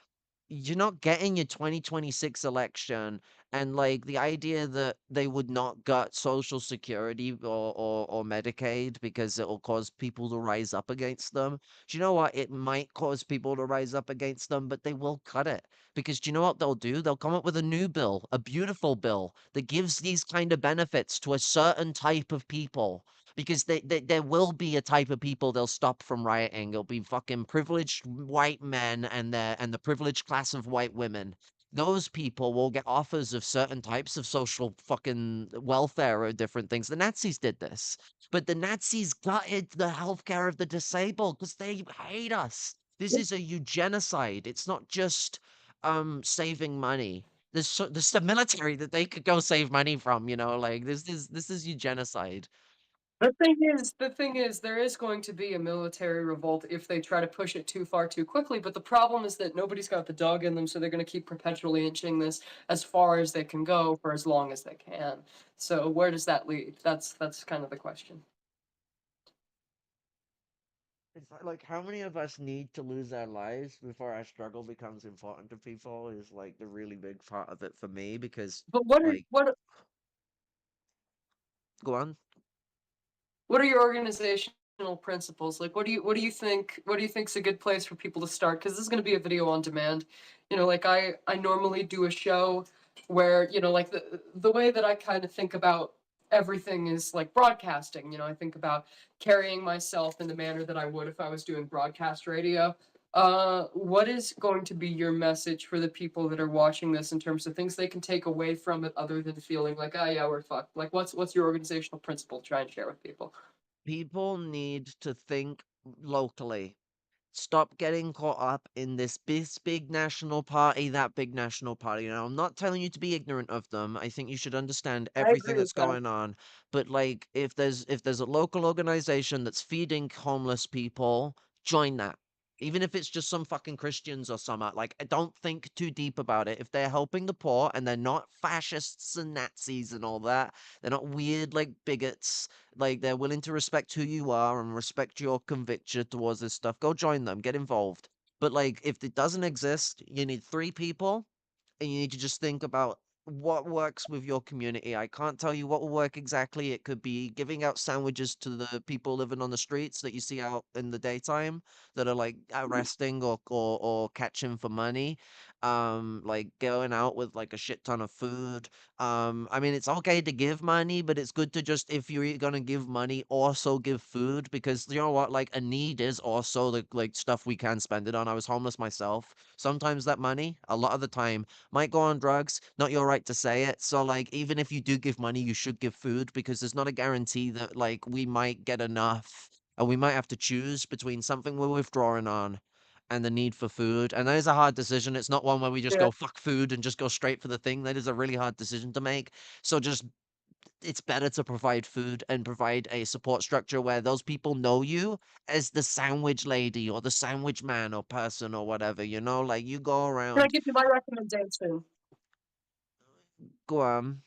you're not getting your 2026 election and like the idea that they would not gut social security or Medicaid because it will cause people to rise up against them. Do you know what? It might cause people to rise up against them, but they will cut it because do you know what they'll do? They'll come up with a new bill, a beautiful bill that gives these kind of benefits to a certain type of people because there will be a type of people they'll stop from rioting. It'll be fucking privileged white men and the privileged class of white women. Those people will get offers of certain types of social fucking welfare or different things. The Nazis did this, but the Nazis gutted the healthcare of the disabled because they hate us. This is a eugenicide. It's not just saving money. There's the military that they could go save money from, you know, like this is eugenicide. The thing is, there is going to be a military revolt if they try to push it too far too quickly. But the problem is that nobody's got the dog in them, so they're going to keep perpetually inching this as far as they can go for as long as they can. So where does that lead? That's kind of the question. It's like how many of us need to lose our lives before our struggle becomes important to people is like the really big part of it for me because But what are like what go on. what are your organizational principles? Like, what do you think's a good place for people to start? Because this is going to be a video on demand. Like I normally do a show where like the way that I kind of think about everything is like broadcasting. I think about carrying myself in the manner that I would if I was doing broadcast radio. What is going to be your message for the people that are watching this in terms of things they can take away from it other than feeling like, oh yeah, we're fucked? Like, what's your organizational principle to try and share with people? People need to think locally. Stop getting caught up in this big national party, that big national party. Now, I'm not telling you to be ignorant of them. I think you should understand I everything agree that's with that. going on. But like, if there's a local organization that's feeding homeless people, join that. Even if it's just some fucking Christians or some, like, I don't think too deep about it. If they're helping the poor and they're not fascists and Nazis and all that, they're not weird like bigots, like they're willing to respect who you are and respect your conviction towards this stuff, go join them, get involved. But like if it doesn't exist, you need three people and you need to just think about what works with your community. I can't tell you what will work exactly. It could be giving out sandwiches to the people living on the streets that you see out in the daytime that are like arresting or catching for money. Like going out with like a shit ton of food. I mean, it's okay to give money, but it's good to just, if you're gonna give money, also give food because you know what? Like a need is also like stuff we can spend it on. I was homeless myself. Sometimes that money, a lot of the time, might go on drugs. Not your right to say it. So like, even if you do give money, you should give food because there's not a guarantee that like we might get enough, and we might have to choose between something we're withdrawing on and the need for food. And that is a hard decision. It's not one where we just Yeah. go fuck food and just go straight for the thing. That is a really hard decision to make. So just it's better to provide food and provide a support structure where those people know you as the sandwich lady or the sandwich man or person or whatever, like you go Can I around, give you my recommendation? go on.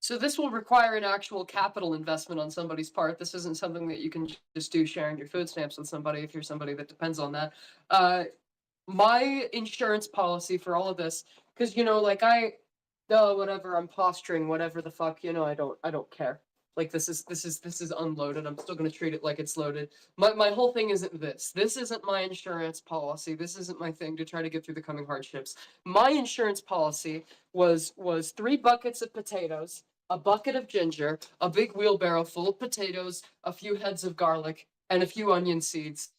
So this will require an actual capital investment on somebody's part. This isn't something that you can just do sharing your food stamps with somebody if you're somebody that depends on that. Uh, my insurance policy for all of this, because like whatever, I'm posturing, whatever the fuck, I don't care. Like this is unloaded. I'm still gonna treat it like it's loaded. My whole thing isn't this. This isn't my insurance policy. This isn't my thing to try to get through the coming hardships. My insurance policy was 3 buckets of potatoes, a bucket of ginger, a big wheelbarrow full of potatoes, a few heads of garlic, and a few onion seeds,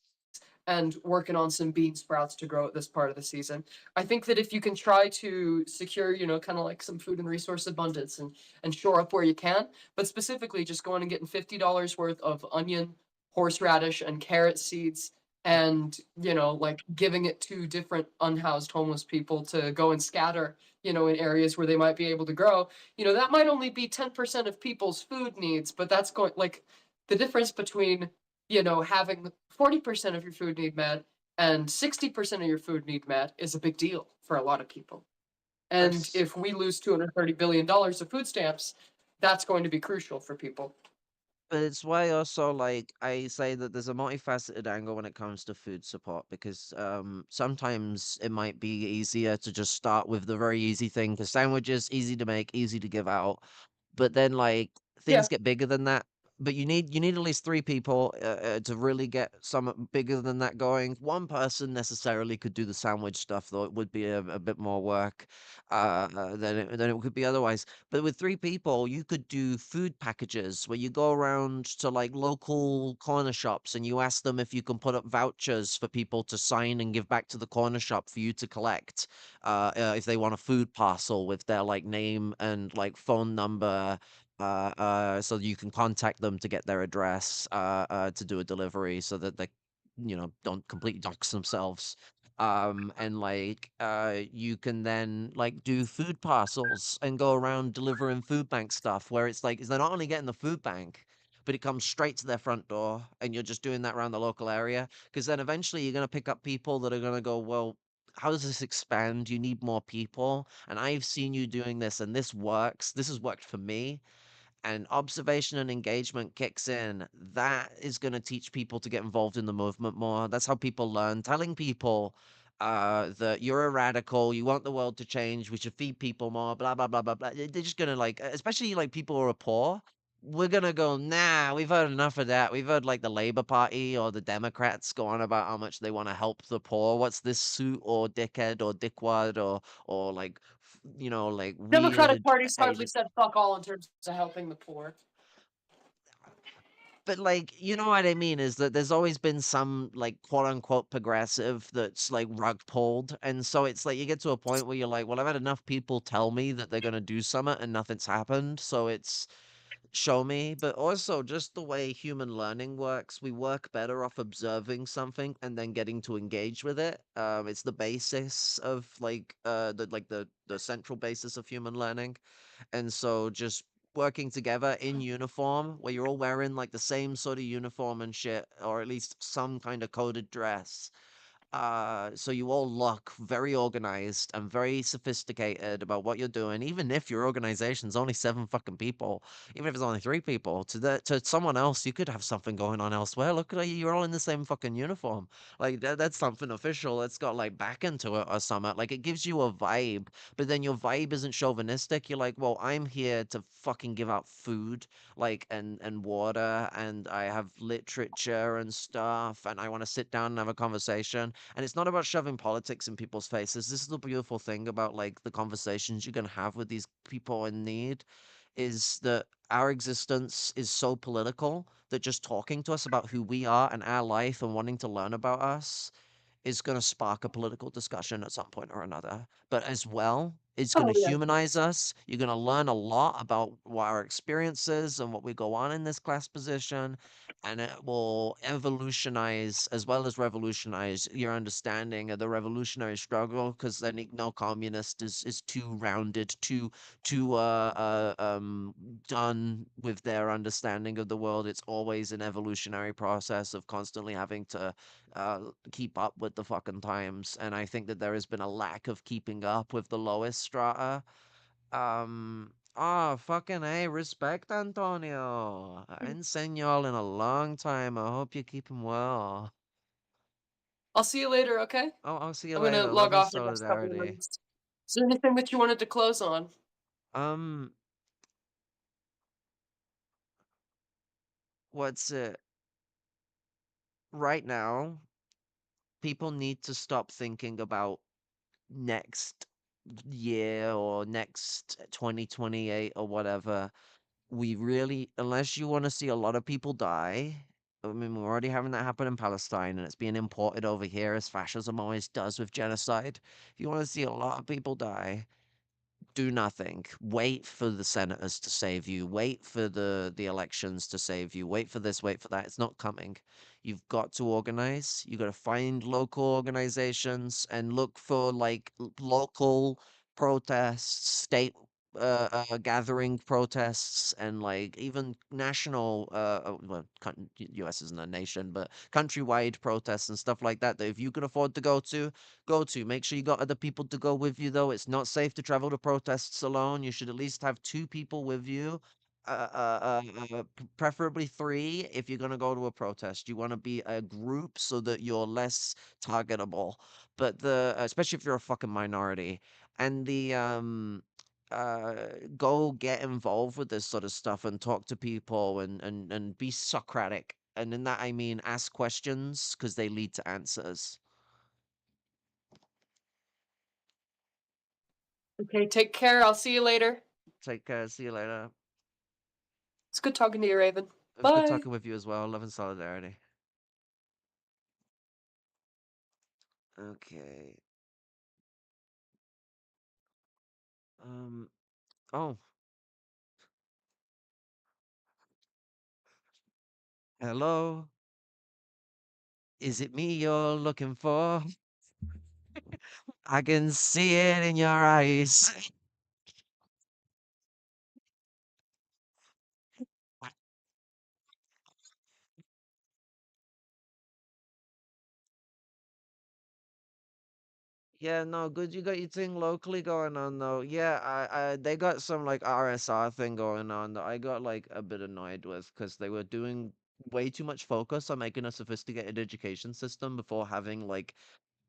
and working on some bean sprouts to grow at this part of the season. I think that if you can try to secure, kind of like some food and resource abundance and shore up where you can, but specifically just going and getting $50 worth of onion, horseradish, and carrot seeds, and like giving it to different unhoused homeless people to go and scatter, in areas where they might be able to grow, that might only be 10% of people's food needs, but that's going like the difference between having 40% of your food need met and 60% of your food need met is a big deal for a lot of people. And That's if we lose $230 billion of food stamps, that's going to be crucial for people. But it's why also like I say that there's a multifaceted angle when it comes to food support because sometimes it might be easier to just start with the very easy thing because sandwiches easy to make, easy to give out. But then like Yeah. things get bigger than that. But you need at least three people to really get some bigger than that going. One person necessarily could do the sandwich stuff, though it would be a bit more work than it could be otherwise. But with three people, you could do food packages where you go around to like local corner shops and you ask them if you can put up vouchers for people to sign and give back to the corner shop for you to collect if they want a food parcel with their like name and like phone number. So you can contact them to get their address to do a delivery so that they don't completely dox themselves. And like you can then like do food parcels and go around delivering food bank stuff where it's like they're not only getting the food bank, but it comes straight to their front door and you're just doing that around the local area because then eventually you're going to pick up people that are going to go, well, how does this expand? You need more people, and I've seen you doing this and this works. This has worked for me, and observation and engagement kicks in. That is going to teach people to get involved in the movement more. That's how people learn. Telling people that you're a radical, you want the world to change, we should feed people more, blah blah blah blah blah. They're just gonna like, especially like people who are poor. We're gonna go, nah, we've heard enough of that. We've heard like the Labour Party or the Democrats go on about how much they want to help the poor. What's this suit or dickhead or dickwad or like like Democratic weird Party's hardly said fuck all in terms of helping the poor. but like you know what I mean is that there's always been some like quote unquote progressive that's like rug pulled, and so it's like you get to a point where you're like, well, I've had enough people tell me that they're gonna do something and nothing's happened, so show me, but also just the way human learning works. We work better off observing something and then getting to engage with it. It's the basis of the central basis of human learning. And so just working together in uniform, where you're all wearing like the same sort of uniform and shit, or at least some kind of coded dress, so you all look very organized and very sophisticated about what you're doing, even if your organization's only 7 fucking people, even if it's only 3 people. To someone else, you could have something going on elsewhere. Look at you, you're all in the same fucking uniform. Like that's something official. It's got like back into it or something. Like it gives you a vibe, but then your vibe isn't chauvinistic. You're like, well, I'm here to fucking give out food, like and water, and I have literature and stuff, and I want to sit down and have a conversation. And it's not about shoving politics in people's faces. This is the beautiful thing about like the conversations you're gonna have with these people in need, is that our existence is so political that just talking to us about who we are and our life and wanting to learn about us is going to spark a political discussion at some point or another. But as well, it's going Oh to yeah. humanize us. You're going to learn a lot about what our experiences and what we go on in this class position. And it will evolutionize as well as revolutionize your understanding of the revolutionary struggle. Because then no communist is too rounded, too done with their understanding of the world. It's always an evolutionary process of constantly having to uh, keep up with the fucking times. And I think that there has been a lack of keeping up with the lowest strata. Fucking A, respect, Antonio. I ain't seen y'all in a long time. I hope you're keeping well. I'll see you later, okay? Oh, I'll see you I'm gonna later. log Love and off in the next couple of solidarity. minutes. Is there anything that you wanted to close on? Um, what's it? Right now, people need to stop thinking about next year or next 2028 or whatever. We really, unless you want to see a lot of people die, I mean, we're already having that happen in Palestine and it's being imported over here as fascism always does with genocide. If you want to see a lot of people die, do nothing. Wait for the senators to save you. Wait for the elections to save you. Wait for this, wait for that. It's not coming. You've got to organize. You got to find local organizations and look for like local protests, state gathering protests, and like even national US isn't a nation, but countrywide protests and stuff like that, that if you can afford to go to. Make sure you got other people to go with you, though. It's not safe to travel to protests alone. You should at least have 2 people with you. Preferably 3 if you're gonna go to a protest. You want to be a group so that you're less targetable. But especially if you're a fucking minority, and uh go get involved with this sort of stuff and talk to people and be Socratic. And in that I mean ask questions because they lead to answers. Okay, take care. I'll see you later. Take care. See you later. It's good talking to you, Raven. It was good Bye. talking with you as well. Love and solidarity. Okay. Um. Oh, hello. Is it me you're looking for? I can see it in your eyes. Yeah, no, good. You got your thing locally going on though. Yeah, they got some like RSR thing going on that I got like a bit annoyed with because they were doing way too much focus on making a sophisticated education system before having like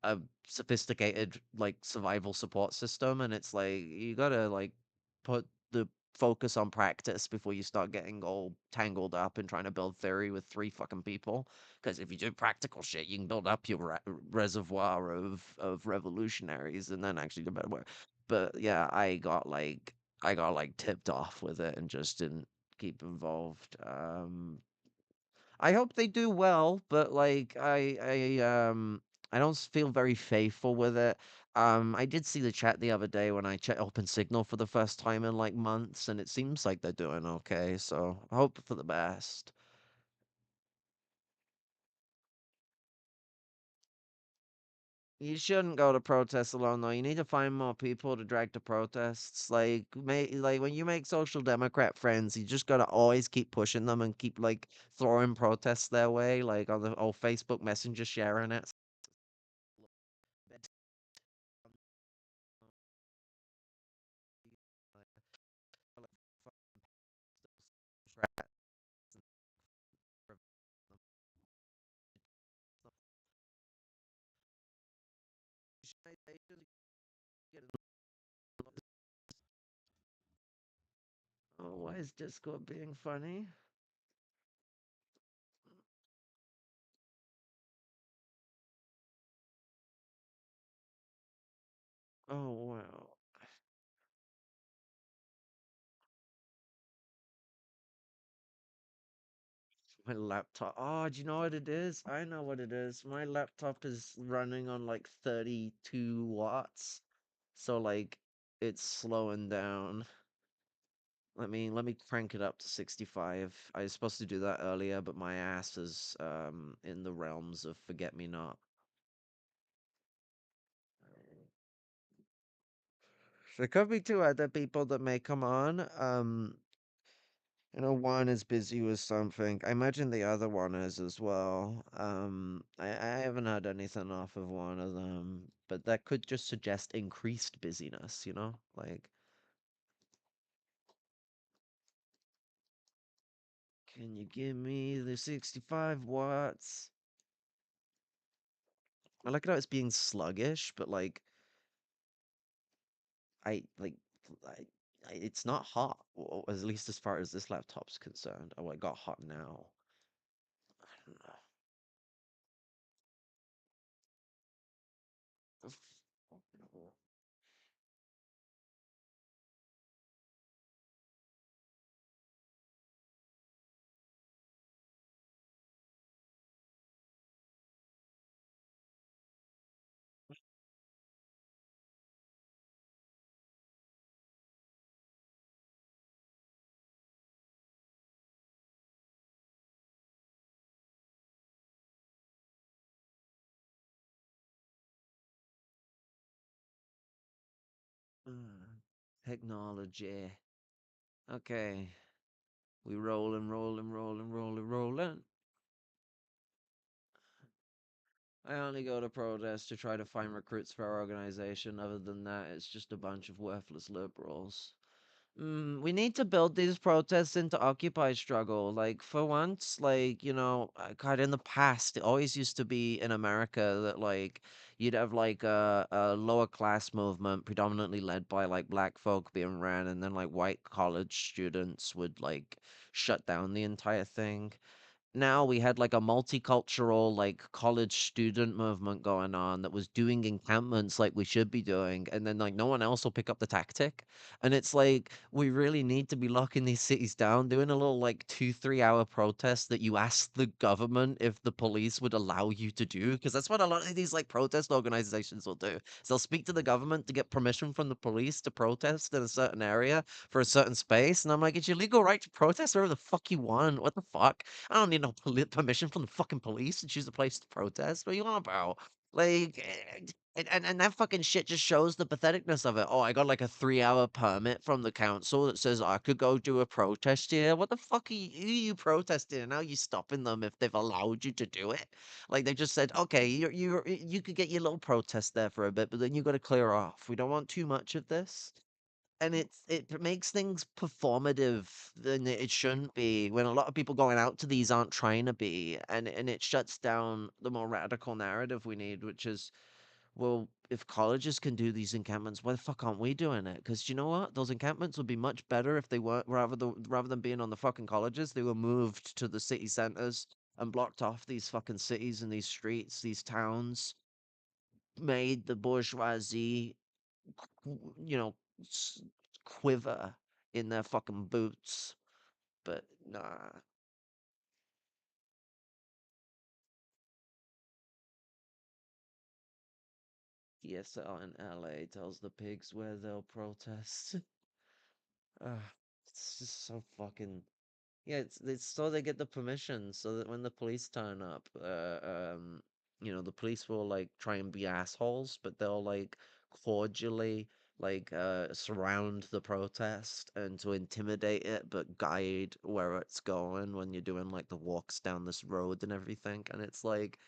a sophisticated like survival support system, and it's like you gotta like put the focus on practice before you start getting all tangled up and trying to build theory with 3 fucking people. Because if you do practical shit, you can build up your reservoir of revolutionaries and then actually do better work. But yeah, I got like tipped off with it and just didn't keep involved. I hope they do well, but like I don't feel very faithful with it. I did see the chat the other day when I checked Open Signal for the first time in like months, and it seems like they're doing okay. So I hope for the best. You shouldn't go to protests alone, though. You need to find more people to drag to protests. Like when you make social democrat friends, you just gotta always keep pushing them and keep like throwing protests their way, like on the old Facebook Messenger sharing it. Oh, why is Discord being funny? Oh, wow. My laptop. Oh, do you know what it is? I know what it is. My laptop is running on like 32 watts. So like it's slowing down. Let me crank it up to 65. I was supposed to do that earlier, but my ass is in the realms of forget me not. There could be two other people that may come on. One is busy with something. I imagine the other one is as well. I haven't had anything off of one of them, but that could just suggest increased busyness, Like, can you give me the 65 watts? I like how it's being sluggish, but like, I like, I, it's not hot, at least as far as this laptop's concerned. Oh, it got hot now. I don't know. Technology. Okay. We rolling, rolling, rolling, rolling, rolling. I only go to protests to try to find recruits for our organization. Other than that, it's just a bunch of worthless liberals. We need to build these protests into Occupy struggle. Like, for once, like, God, in the past, it always used to be in America that, like, you'd have, like, a lower class movement, predominantly led by, like, black folk being ran, and then, like, white college students would, like, shut down the entire thing. Now we had like a multicultural like college student movement going on that was doing encampments like we should be doing, and then like no one else will pick up the tactic. And it's like we really need to be locking these cities down, doing a little like 2 3 hour protest that you ask the government if the police would allow you to do, because that's what a lot of these like protest organizations will do. So they'll speak to the government to get permission from the police to protest in a certain area for a certain space, and I'm like, it's your legal right to protest wherever the fuck you want. What the fuck? I don't need no permission from the fucking police to choose a place to protest. What are you on about? Like, and that fucking shit just shows the patheticness of it. Oh, I got like a 3 hour permit from the council that says I could go do a protest here. What the fuck who are you protesting? And how are you stopping them if they've allowed you to do it? Like they just said, okay, you could get your little protest there for a bit, but then you got to clear off. We don't want too much of this. And it makes things performative than it shouldn't be when a lot of people going out to these aren't trying to be, and it shuts down the more radical narrative we need, which is, well, if colleges can do these encampments, why the fuck aren't we doing it? Because you know what, those encampments would be much better if they weren't, rather than being on the fucking colleges, they were moved to the city centers and blocked off these fucking cities and these streets, these towns, made the bourgeoisie you know, s- quiver in their fucking boots. But nah. ESL in LA tells the pigs where they'll protest. It's just so fucking yeah. It's so they get the permission so that when the police turn up, the police will like try and be assholes, but they'll like cordially like surround the protest and to intimidate it, but guide where it's going when you're doing like the walks down this road and everything. And it's like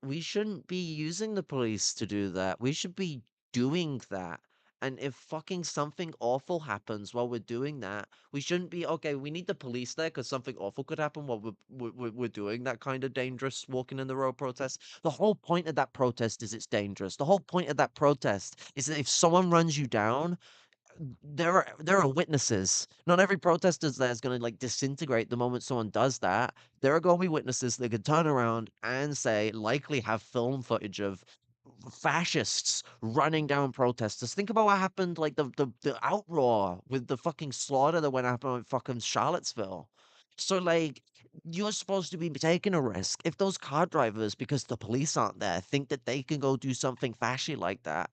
we shouldn't be using the police to do that. We should be doing that. And if fucking something awful happens while we're doing that, we shouldn't be okay. We need the police there because something awful could happen while we're doing that kind of dangerous walking in the road protest. The whole point of that protest is it's dangerous. The whole point of that protest is that if someone runs you down, there are witnesses. Not every protester there is going to like disintegrate the moment someone does that. There are going to be witnesses that could turn around and say, likely have film footage of fascists running down protesters. Think about what happened, like the outroar with the fucking slaughter that went up in fucking Charlottesville. So like you're supposed to be taking a risk. If those car drivers, because the police aren't there, think that they can go do something fashy like that,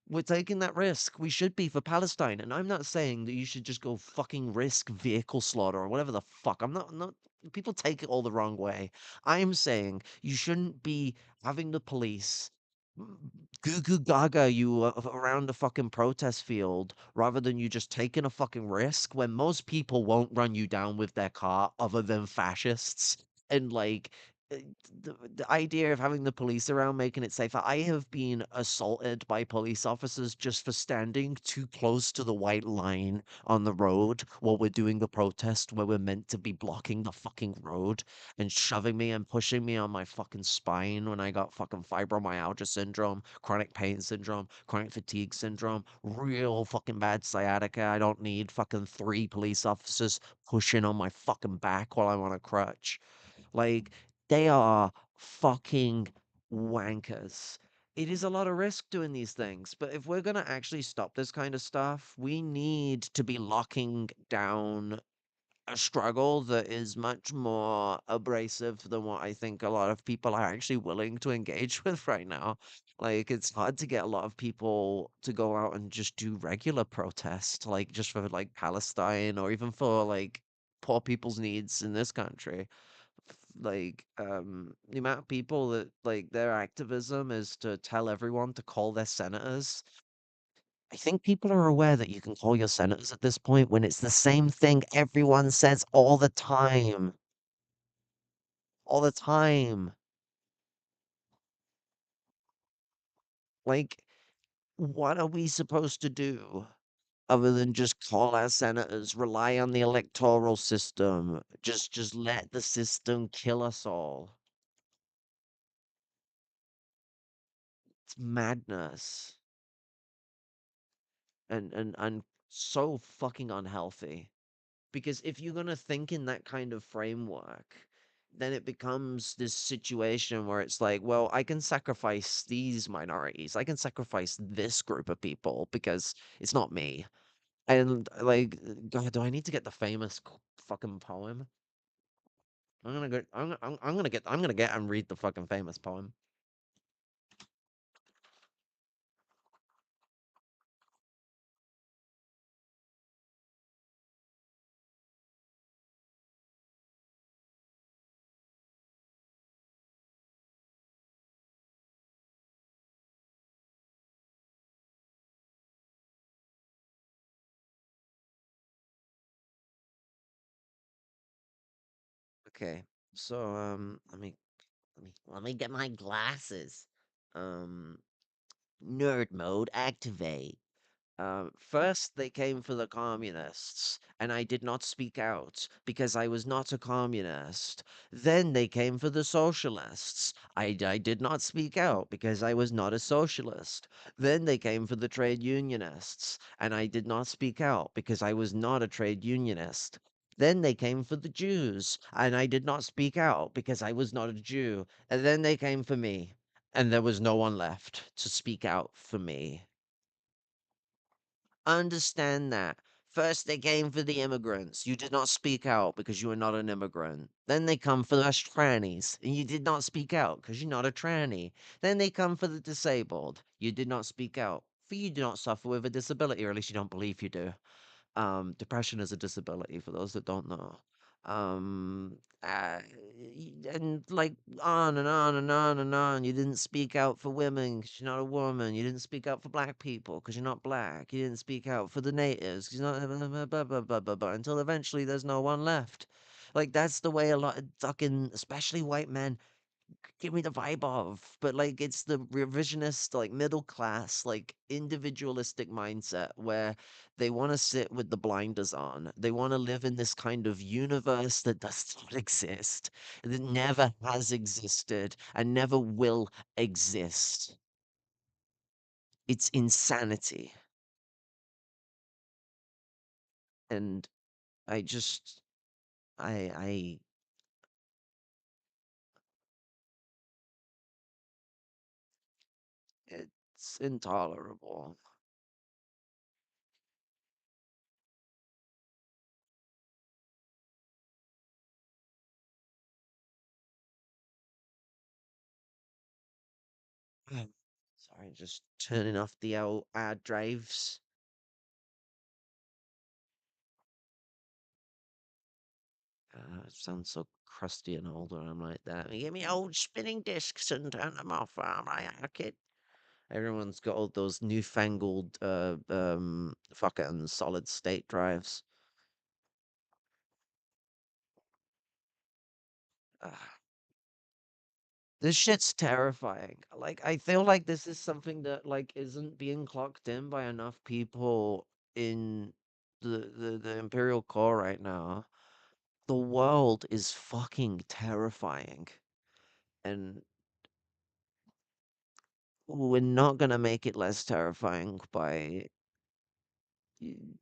we're taking that risk. We should be for Palestine. And I'm not saying that you should just go fucking risk vehicle slaughter or whatever the fuck. I'm not people take it all the wrong way. I'm saying you shouldn't be having the police goo goo gaga you around the fucking protest field rather than you just taking a fucking risk when most people won't run you down with their car other than fascists. And like uh, the idea of having the police around making it safer. I have been assaulted by police officers just for standing too close to the white line on the road while we're doing the protest where we're meant to be blocking the fucking road and shoving me and pushing me on my fucking spine when I got fucking fibromyalgia syndrome, chronic pain syndrome, chronic fatigue syndrome, real fucking bad sciatica. I don't need fucking 3 police officers pushing on my fucking back while I'm on a crutch. Like, they are fucking wankers. It is a lot of risk doing these things, but if we're gonna actually stop this kind of stuff, we need to be locking down a struggle that is much more abrasive than what I think a lot of people are actually willing to engage with right now. Like, it's hard to get a lot of people to go out and just do regular protest, like just for like Palestine or even for like poor people's needs in this country. Like, the amount of people that like their activism is to tell everyone to call their senators. I think people are aware that you can call your senators at this point when it's the same thing everyone says all the time. All the time. Like, what are we supposed to do other than just call our senators, rely on the electoral system, just let the system kill us all? It's madness and so fucking unhealthy. Because if you're gonna think in that kind of framework, then it becomes this situation where it's like, well, I can sacrifice these minorities. I can sacrifice this group of people because it's not me. And like, God, do I need to get the famous fucking poem? I'm gonna go. I'm gonna get. I'm gonna get and read the fucking famous poem. Okay, so let me get my glasses. Um, nerd mode activate. First, they came for the communists, and I did not speak out because I was not a communist. Then they came for the socialists. I did not speak out because I was not a socialist. Then they came for the trade unionists, and I did not speak out because I was not a trade unionist. Then they came for the Jews, and I did not speak out because I was not a Jew. And then they came for me, and there was no one left to speak out for me. Understand that. First, they came for the immigrants. You did not speak out because you are not an immigrant. Then they come for us trannies, and you did not speak out because you're not a tranny. Then they come for the disabled. You did not speak out. For you do not suffer with a disability, or at least you don't believe you do. Depression is a disability for those that don't know. And like on and on and on and on. You didn't speak out for women because you're not a woman. You didn't speak out for black people because you're not black. You didn't speak out for the natives because you're not blah, blah, blah, blah, blah, blah, until eventually there's no one left. Like that's the way a lot of fucking, especially white men, give me the vibe of, but like it's the revisionist, like middle class, like individualistic mindset where they want to sit with the blinders on. They want to live in this kind of universe that does not exist, that never has existed and never will exist. It's insanity. And I just, I, it's intolerable. Sorry, just turning off the old ad drives. It sounds so crusty and old when I'm like that. Give me old spinning discs and turn them off. I like it. Everyone's got all those newfangled fucking solid state drives. Ah, this shit's terrifying. Like I feel like this is something that like isn't being clocked in by enough people in the Imperial Core right now. The world is fucking terrifying. And we're not gonna make it less terrifying by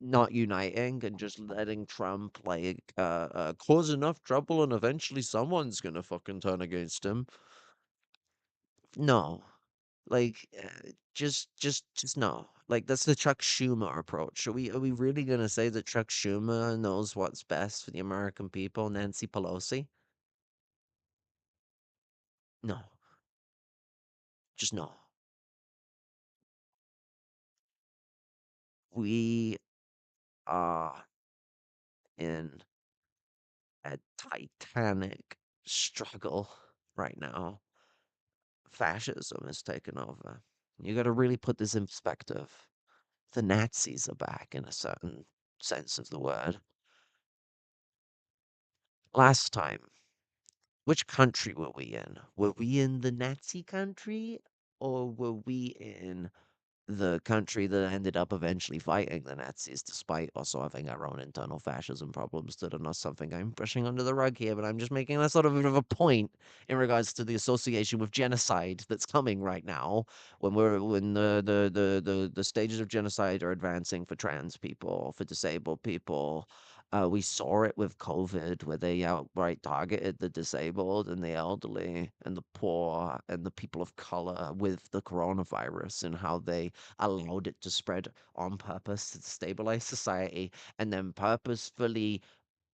not uniting and just letting Trump like cause enough trouble and eventually someone's gonna fucking turn against him. No, like just no. Like that's the Chuck Schumer approach. Are we really gonna say that Chuck Schumer knows what's best for the American people? Nancy Pelosi? No, just no. We are in a titanic struggle right now. Fascism has taken over. You got to really put this in perspective. The Nazis are back in a certain sense of the word. Last time, which country were we in? Were we in the Nazi country or were we in the country that ended up eventually fighting the Nazis, despite also having our own internal fascism problems that are not something I'm brushing under the rug here, but I'm just making a sort of bit of a point in regards to the association with genocide that's coming right now, when the stages of genocide are advancing for trans people, for disabled people. We saw it with COVID, where they outright targeted the disabled and the elderly and the poor and the people of color with the coronavirus, and how they allowed it to spread on purpose to stabilize society, and then purposefully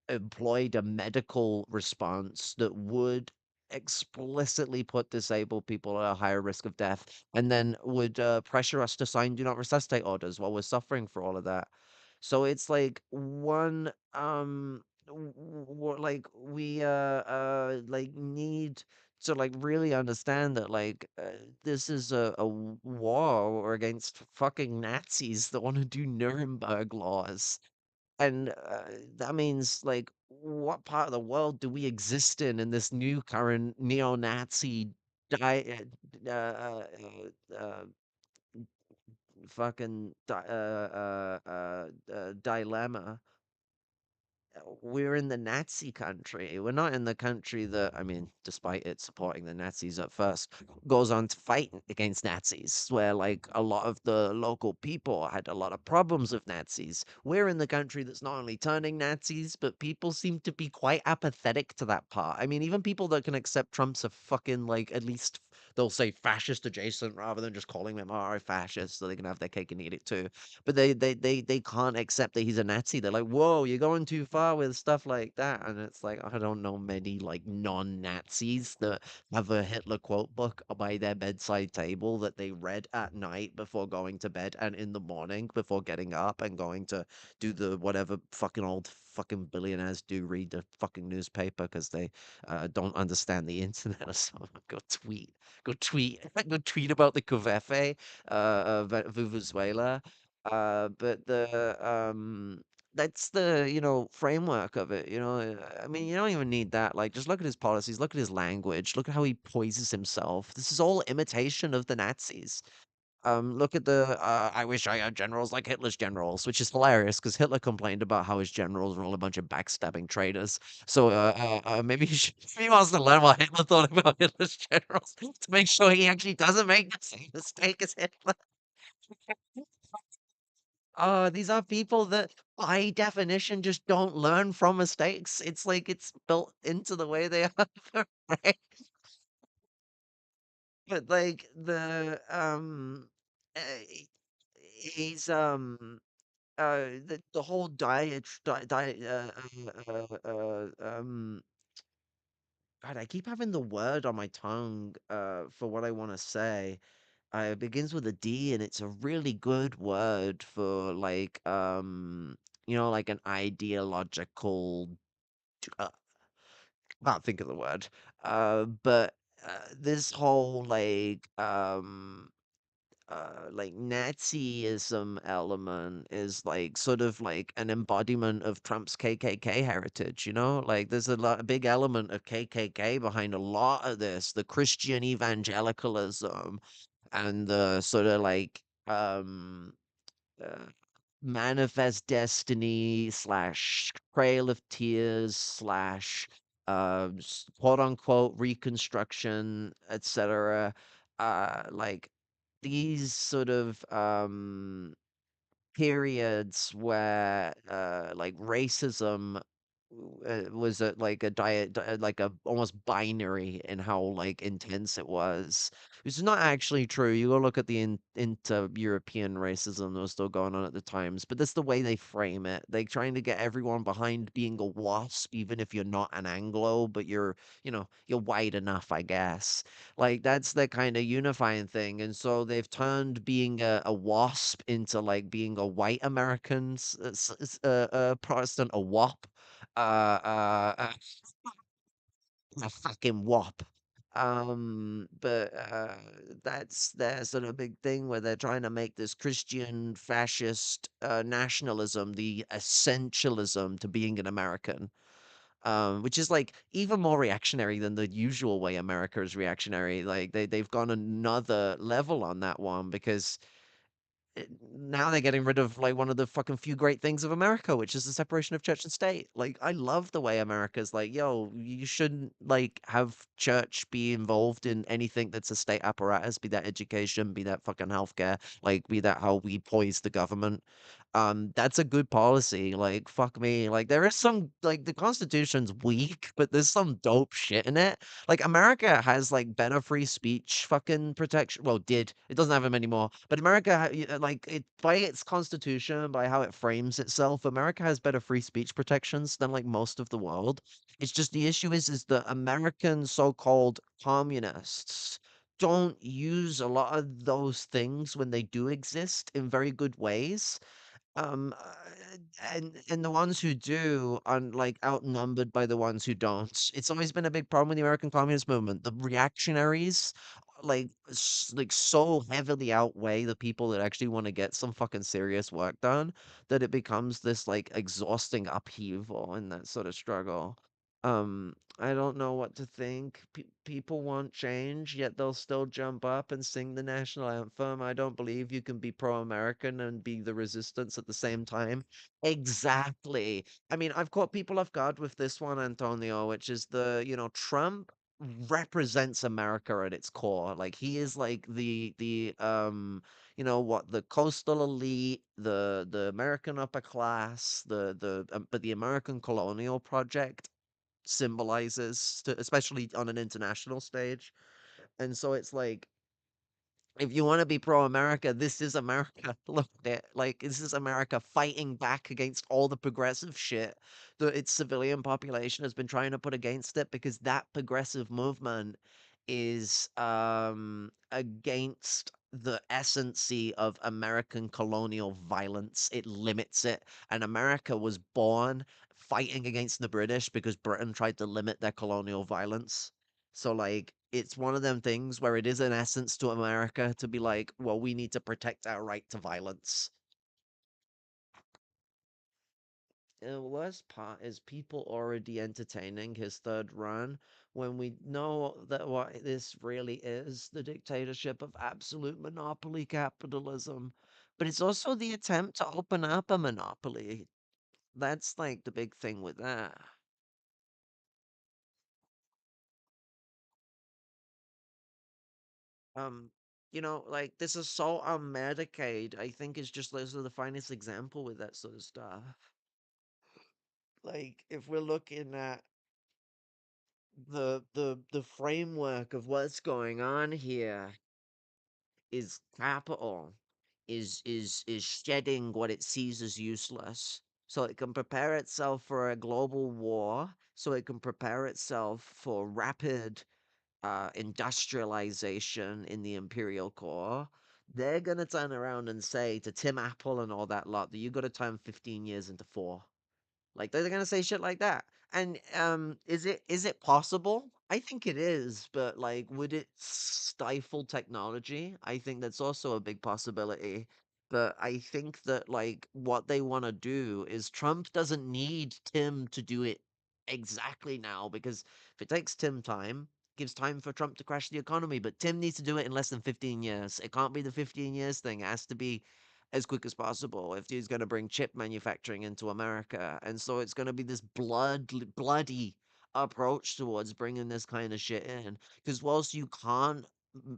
employed a medical response that would explicitly put disabled people at a higher risk of death, and then would pressure us to sign do not resuscitate orders while we're suffering for all of that. So it's like one like we like need to like really understand that like this is a war against fucking Nazis that want to do Nuremberg laws. And that means, like, what part of the world do we exist in this new current neo-Nazi uh, uh, uh, fucking dilemma? We're in the Nazi country. We're not in the country that, I mean, despite it supporting the Nazis at first, goes on to fight against Nazis, where like a lot of the local people had a lot of problems with Nazis. We're in the country that's not only turning Nazis, but people seem to be quite apathetic to that part. I mean, even people that can accept Trump's a fucking like at least they'll say fascist adjacent rather than just calling them outright fascist, so they can have their cake and eat it too. But they can't accept that he's a Nazi. They're like, whoa, you're going too far with stuff like that. And it's like, I don't know many like non-Nazis that have a Hitler quote book by their bedside table that they read at night before going to bed and in the morning before getting up and going to do the whatever fucking old fucking billionaires do, read the fucking newspaper because they don't understand the internet or something. Go tweet, go tweet about the Covfefe, Venezuela. But that's the, framework of it, I mean, you don't even need that. Like, just look at his policies, look at his language, look at how he poises himself. This is all imitation of the Nazis. Look at the I wish I had generals like Hitler's generals, which is hilarious because Hitler complained about how his generals were all a bunch of backstabbing traitors. So maybe he wants to learn what Hitler thought about Hitler's generals to make sure he actually doesn't make the same mistake as Hitler. These are people that, by definition, just don't learn from mistakes. It's like it's built into the way they are, right? But like uh, he's the whole God, I keep having the word on my tongue for what I want to say. It begins with a D, and it's a really good word for like like an ideological. Uh, can't think of the word. But this whole like Nazism element is like sort of like an embodiment of Trump's KKK heritage, Like there's a big element of KKK behind a lot of this, the Christian evangelicalism and the sort of like uh, manifest destiny slash trail of tears slash quote unquote reconstruction, etc. Like these sort of periods where like racism was like a like a almost binary in how like intense it was, which is not actually true. You go look at the inter-European racism that was still going on at the times, but that's the way they frame it. They trying to get everyone behind being a wasp, even if you're not an Anglo, but you're white enough, I guess. Like that's the kind of unifying thing, and so they've turned being a wasp into like being a white American Protestant, a WAP, a fucking WAP. But that's their sort of big thing where they're trying to make this Christian fascist nationalism the essentialism to being an American, which is like even more reactionary than the usual way America is reactionary. Like they've gone another level on that one because now they're getting rid of like one of the fucking few great things of America, which is the separation of church and state. Like I love the way America's like, yo, you shouldn't like have church be involved in anything that's a state apparatus, be that education, be that fucking healthcare, like be that how we poise the government. That's a good policy. Like fuck me. Like there is some like the Constitution's weak, but there's some dope shit in it. Like America has like better free speech fucking protection. Well, did it doesn't have them anymore. But America, like it by its constitution, by how it frames itself, America has better free speech protections than like most of the world. It's just the issue is the American so-called communists don't use a lot of those things when they do exist in very good ways. And the ones who do are like outnumbered by the ones who don't. It's always been a big problem with the American Communist movement. The reactionaries like like so heavily outweigh the people that actually want to get some fucking serious work done that it becomes this like exhausting upheaval in that sort of struggle. I don't know what to think. People want change, yet they'll still jump up and sing the national anthem. I don't believe you can be pro-American and be the resistance at the same time. Exactly. I mean, I've caught people off guard with this one, Antonio, which is Trump represents America at its core. Like he is like the coastal elite, the American upper class, but the American colonial project symbolizes, especially on an international stage. And so it's like, if you want to be pro America, this is America. Look at it. Like, this is America fighting back against all the progressive shit that its civilian population has been trying to put against it, because that progressive movement is against the essency of American colonial violence. It limits it. And America was born fighting against the British because Britain tried to limit their colonial violence. So like it's one of them things where it is an essence to America to be like, well, we need to protect our right to violence. The worst part is people already entertaining his third run when we know that what this really is the dictatorship of absolute monopoly capitalism. But it's also the attempt to open up a monopoly. That's like the big thing with that. Um, like this assault on Medicaid, I think is just this is the finest example with that sort of stuff. Like if we're looking at the framework of what's going on here, is capital is shedding what it sees as useless so it can prepare itself for a global war, so it can prepare itself for rapid industrialization in the imperial core. They're gonna turn around and say to Tim Apple and all that lot that you got to turn 15 years into 4. Like they're gonna say shit like that. And is it possible? I think it is, but like would it stifle technology? I think that's also a big possibility. But I think that like what they want to do is Trump doesn't need Tim to do it exactly now, because if it takes Tim time, gives time for Trump to crash the economy, but Tim needs to do it in less than 15 years. It can't be the 15 years thing. It has to be as quick as possible if he's going to bring chip manufacturing into America. And so it's going to be this bloody approach towards bringing this kind of shit in. Because whilst you can't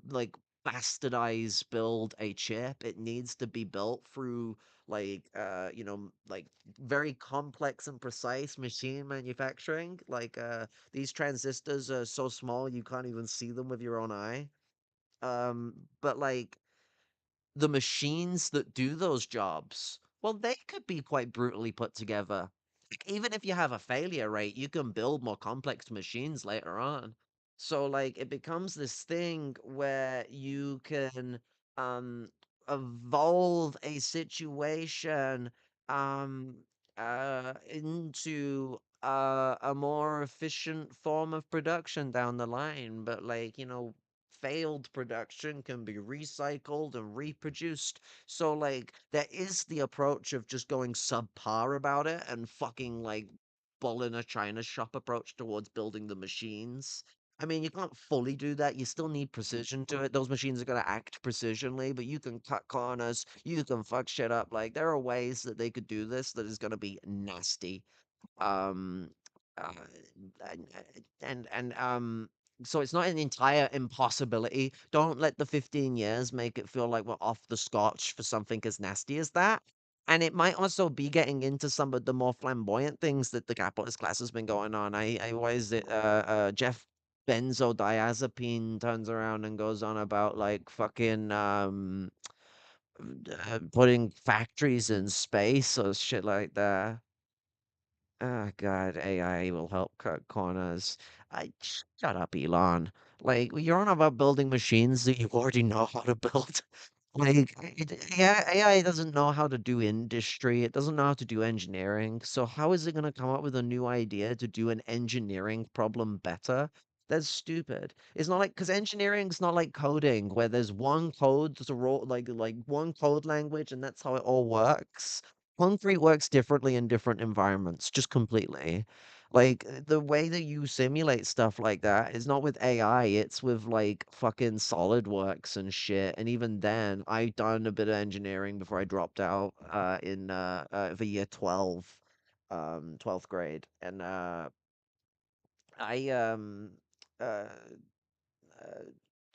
like bastardize build a chip, it needs to be built through like like very complex and precise machine manufacturing. Like these transistors are so small you can't even see them with your own eye. But like the machines that do those jobs, well, they could be quite brutally put together. Like, even if you have a failure rate, you can build more complex machines later on. So, like, it becomes this thing where you can um evolve a situation um into a more efficient form of production down the line. But like, failed production can be recycled and reproduced. So like there is the approach of just going subpar about it and fucking like bull in a china shop approach towards building the machines. I mean, you can't fully do that. You still need precision to it. Those machines are going to act precisionally, but you can cut corners. You can fuck shit up. Like, there are ways that they could do this that is going to be nasty. Um, uh, and so it's not an entire impossibility. Don't let the 15 years make it feel like we're off the scotch for something as nasty as that. And it might also be getting into some of the more flamboyant things that the capitalist class has been going on. Why is it, Jeff benzodiazepine turns around and goes on about like fucking, putting factories in space or shit like that. Oh God, AI will help cut corners. Shut up, Elon. Like you're on about building machines that you already know how to build. Like yeah, AI doesn't know how to do industry. It doesn't know how to do engineering. So how is it going to come up with a new idea to do an engineering problem better? That's stupid. It's not like because engineering's not like coding where there's one code to roll like one code language and that's how it all works. Concrete works differently in different environments, just completely. Like the way that you simulate stuff like that is not with AI, it's with like fucking SolidWorks and shit. And even then, I done a bit of engineering before I dropped out in the year 12, 12th grade. And I uh uh,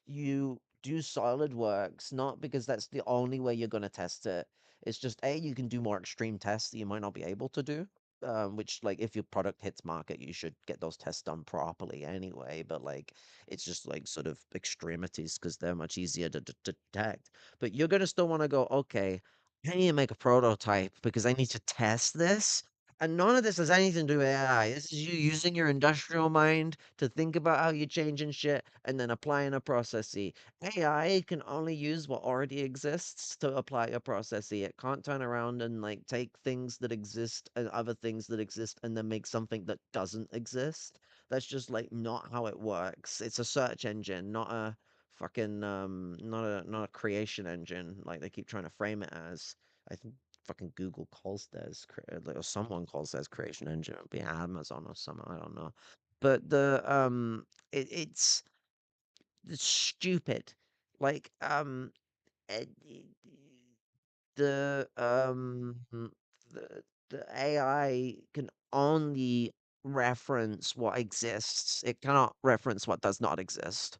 you do SolidWorks not because that's the only way you're going to test it. It's just A, you can do more extreme tests that you might not be able to do. which like if your product hits market, you should get those tests done properly anyway. But like it's just like sort of extremities because they're much easier to detect. But you're gonna still want to go, okay, I need to make a prototype because I need to test this. And none of this has anything to do with AI. This is you using your industrial mind to think about how you're changing shit and then applying a processy. AI can only use what already exists to apply a processy. It can't turn around and like take things that exist and other things that exist and then make something that doesn't exist. That's just like not how it works. It's a search engine, not a fucking not a creation engine like they keep trying to frame it as. I think fucking Google calls theirs or someone calls theirs creation engine. It'd be Amazon or something. I don't know. But it's stupid. Like, eh, the the AI can only reference what exists. It cannot reference what does not exist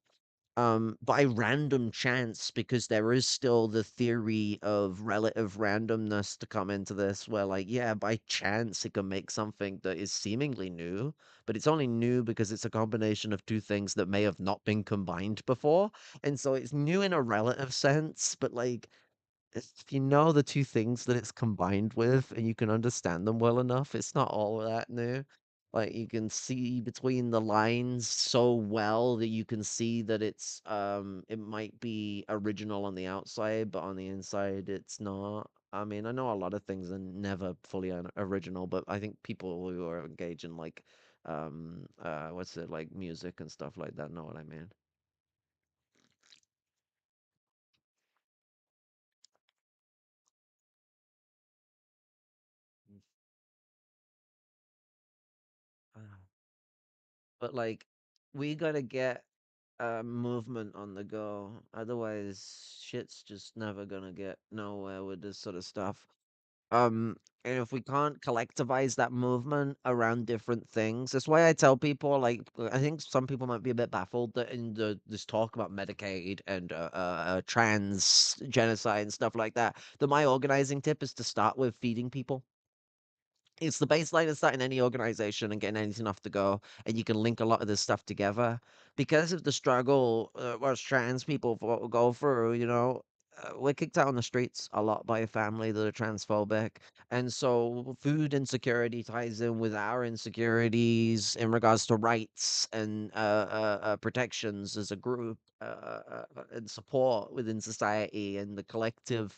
by random chance, because there is still the theory of relative randomness to come into this, where like, yeah, by chance it can make something that is seemingly new, but it's only new because it's a combination of two things that may have not been combined before. And so it's new in a relative sense, but like if you know the two things that it's combined with and you can understand them well enough, it's not all that new. Like you can see between the lines so well that you can see that it might be original on the outside, but on the inside it's not. I mean, I know a lot of things are never fully original, but I think people who are engaged in like what's it, like music and stuff like that know what I mean. But like we gotta get a movement on the go. Otherwise, shit's just never gonna get nowhere with this sort of stuff. And if we can't collectivize that movement around different things, that's why I tell people, like, I think some people might be a bit baffled that in this talk about Medicaid and trans genocide and stuff like that, that my organizing tip is to start with feeding people. It's the baseline of starting any organization and getting anything off the go, and you can link a lot of this stuff together. Because of the struggle us trans people go through, we're kicked out on the streets a lot by a family that are transphobic. And so food insecurity ties in with our insecurities in regards to rights and protections as a group, and support within society and the collective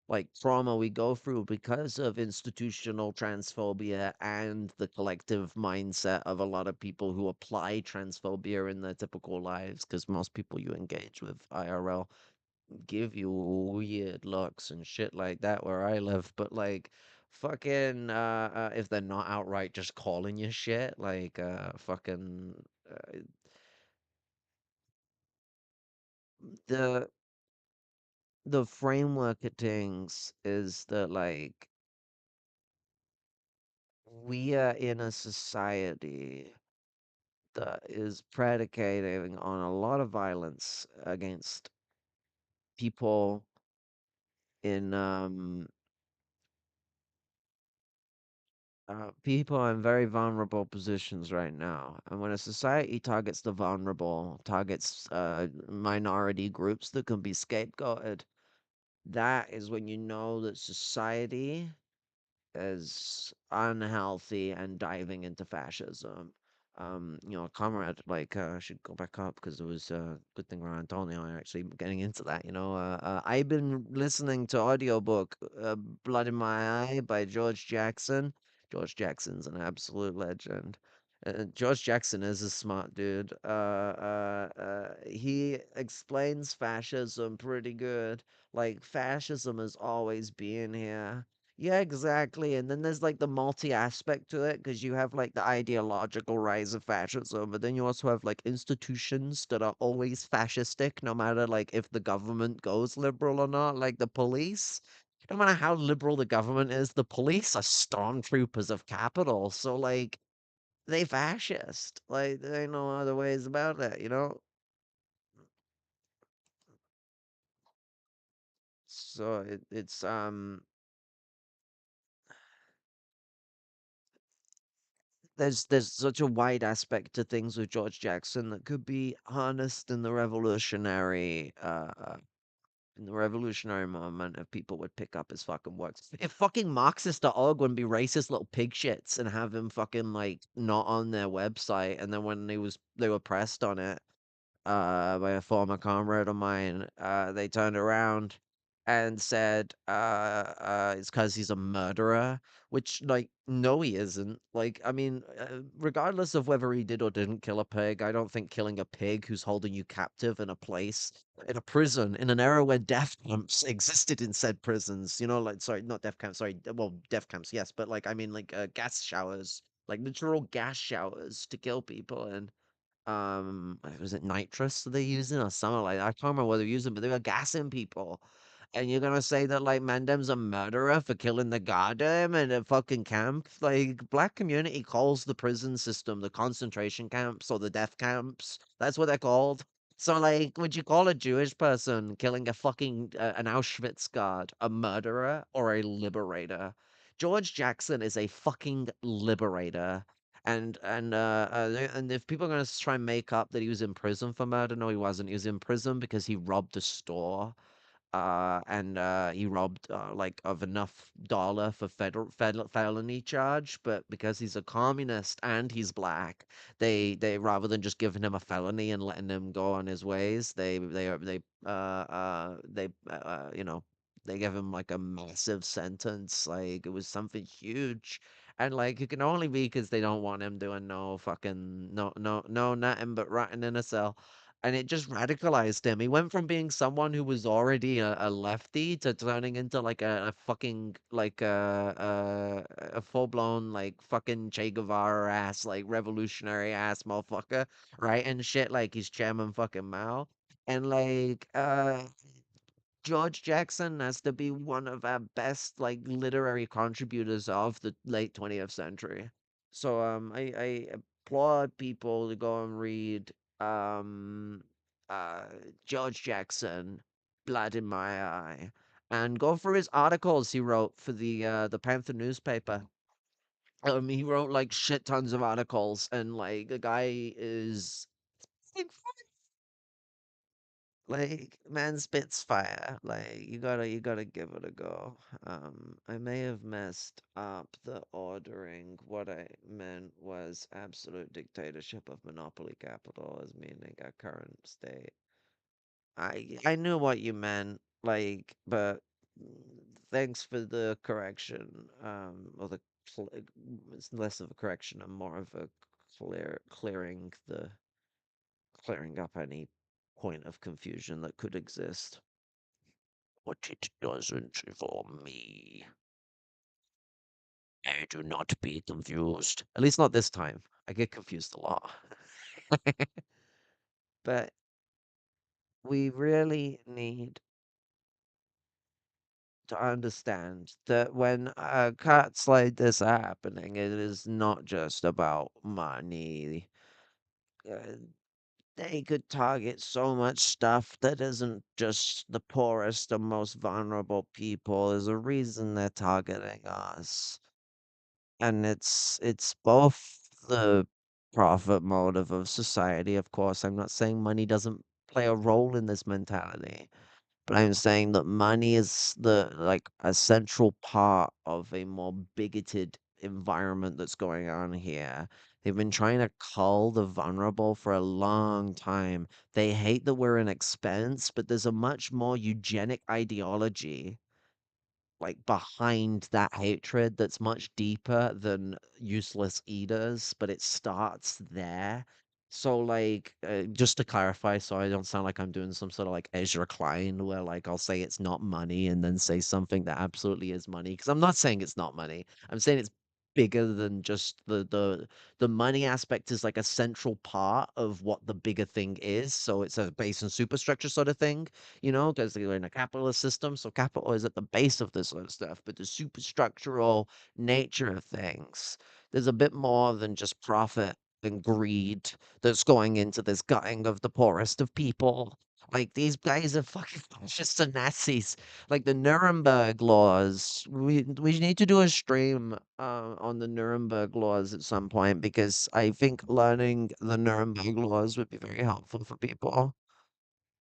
like trauma we go through because of institutional transphobia and the collective mindset of a lot of people who apply transphobia in their typical lives, because most people you engage with IRL give you weird looks and shit like that where I live. But like fucking if they're not outright just calling you shit, like fucking uh, the the framework of things is that like we are in a society that is predicating on a lot of violence against people in people in very vulnerable positions right now. And when a society targets the vulnerable, targets minority groups that can be scapegoated, that is when you know that society as unhealthy and diving into fascism. Comrade, like, should go back up because it was a good thing we're Antonio actually getting into that. I've been listening to audiobook Blood in My Eye by George Jackson. George Jackson's an absolute legend. George Jackson is a smart dude. He explains fascism pretty good. Like, fascism has always been here. Yeah, exactly. And then there's like the multi aspect to it because you have like the ideological rise of fascism, but then you also have like institutions that are always fascistic, no matter like if the government goes liberal or not, like the police. No matter how liberal the government is, the police are stormtroopers of capital. So like they fascist. Like there ain't no other ways about it. So it's there's such a wide aspect to things with George Jackson that could be harnessed in the revolutionary moment if people would pick up his fucking works. If fucking Marxist.org would be racist little pig shits and have him fucking like not on their website, and then when they were pressed on it, by a former comrade of mine. They turned around and said, it's because he's a murderer, which, like, no, he isn't. Like, I mean, regardless of whether he did or didn't kill a pig, I don't think killing a pig who's holding you captive in a place, in a prison, in an era where death camps existed in said prisons, like, sorry, not death camps, sorry, well, death camps, yes, but, like, I mean, like, gas showers, like, literal gas showers to kill people in. Was it nitrous they using or something like that? I can't remember what they're using, but they were gassing people. And you're gonna say that like Mandem's a murderer for killing the goddamn in a fucking camp? Like black community calls the prison system the concentration camps or the death camps. That's what they're called. So like, would you call a Jewish person killing a fucking an Auschwitz guard a murderer or a liberator? George Jackson is a fucking liberator. And if people are gonna try and make up that he was in prison for murder, no, he wasn't. He was in prison because he robbed a store and he robbed like of enough dollar for federal felony charge, but because he's a communist and he's black, they rather than just giving him a felony and letting him go on his ways, they gave him like a massive sentence, like it was something huge. And like it can only be because they don't want him doing no nothing but rotting in a cell, and it just radicalized him. He went from being someone who was already a lefty to turning into like a fucking like a full blown like fucking Che Guevara ass like revolutionary ass motherfucker, right? And shit like he's Chairman fucking Mao. And like George Jackson has to be one of our best like literary contributors of the late 20th century. So I applaud people to go and read um uh George Jackson, Blood in My Eye, and go through his articles he wrote for the Panther newspaper. He wrote like shit tons of articles, and like the guy is like, man spits fire. Like, you gotta give it a go. I may have messed up the ordering. What I meant was absolute dictatorship of monopoly capital as meaning a current state. I knew what you meant, like, but thanks for the correction. Or it's less of a correction and more of a clearing up any point of confusion that could exist. But it doesn't for me. I do not be confused. At least not this time. I get confused a lot. But we really need to understand that when cuts like this are happening, it is not just about money. Uh, they could target so much stuff that isn't just the poorest and most vulnerable people. There's a reason they're targeting us. And it's both the profit motive of society, of course. I'm not saying money doesn't play a role in this mentality, but I'm saying that money is the like a central part of a more bigoted environment that's going on here. They've been trying to cull the vulnerable for a long time. They hate that we're an expense, but there's a much more eugenic ideology like behind that hatred that's much deeper than useless eaters, but it starts there. So like just to clarify, so I don't sound like I'm doing some sort of like Ezra Klein where like I'll say it's not money and then say something that absolutely is money, because I'm not saying it's not money. I'm saying it's bigger than just the money aspect is like a central part of what the bigger thing is. So it's a base and superstructure sort of thing, because we're in a capitalist system. So capital is at the base of this sort of stuff. But the superstructural nature of things, there's a bit more than just profit and greed that's going into this gutting of the poorest of people. Like these guys are fucking fascists and Nazis. Like the Nuremberg laws. We need to do a stream on the Nuremberg laws at some point because I think learning the Nuremberg laws would be very helpful for people.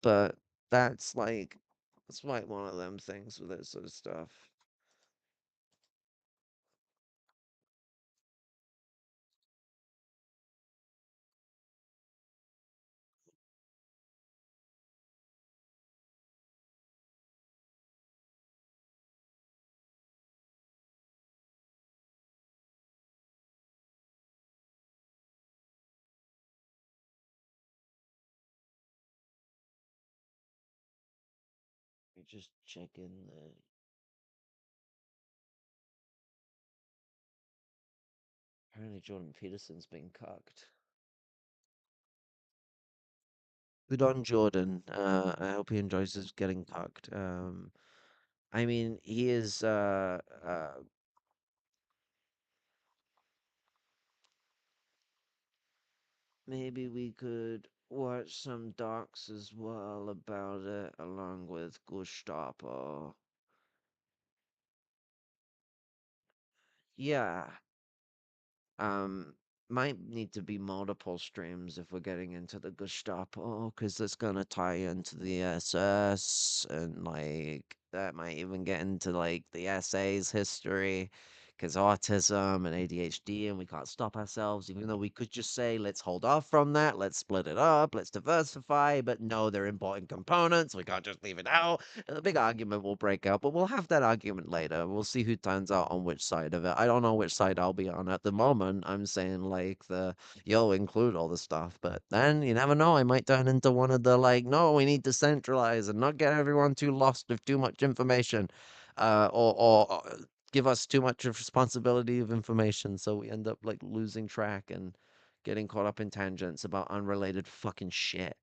But that's like it's like one of them things with this sort of stuff. You just check in the apparently Jordan Peterson's been cucked. Good on Jordan. I hope he enjoys his getting cucked. I mean, he is maybe we could watch some docs as well about it along with Gestapo. Yeah. Um, might need to be multiple streams if we're getting into the Gestapo, because it's gonna tie into the SS and like that might even get into like the SA's history, because autism and ADHD, and we can't stop ourselves, even though we could just say, let's hold off from that, let's split it up, let's diversify, but no, they're important components, we can't just leave it out. And the big argument will break out, but we'll have that argument later. We'll see who turns out on which side of it. I don't know which side I'll be on at the moment. I'm saying like the yo include all the stuff, but then you never know. I might turn into one of the like, no, we need to centralize and not get everyone too lost with too much information, or give us too much of responsibility of information, so we end up like losing track and getting caught up in tangents about unrelated fucking shit.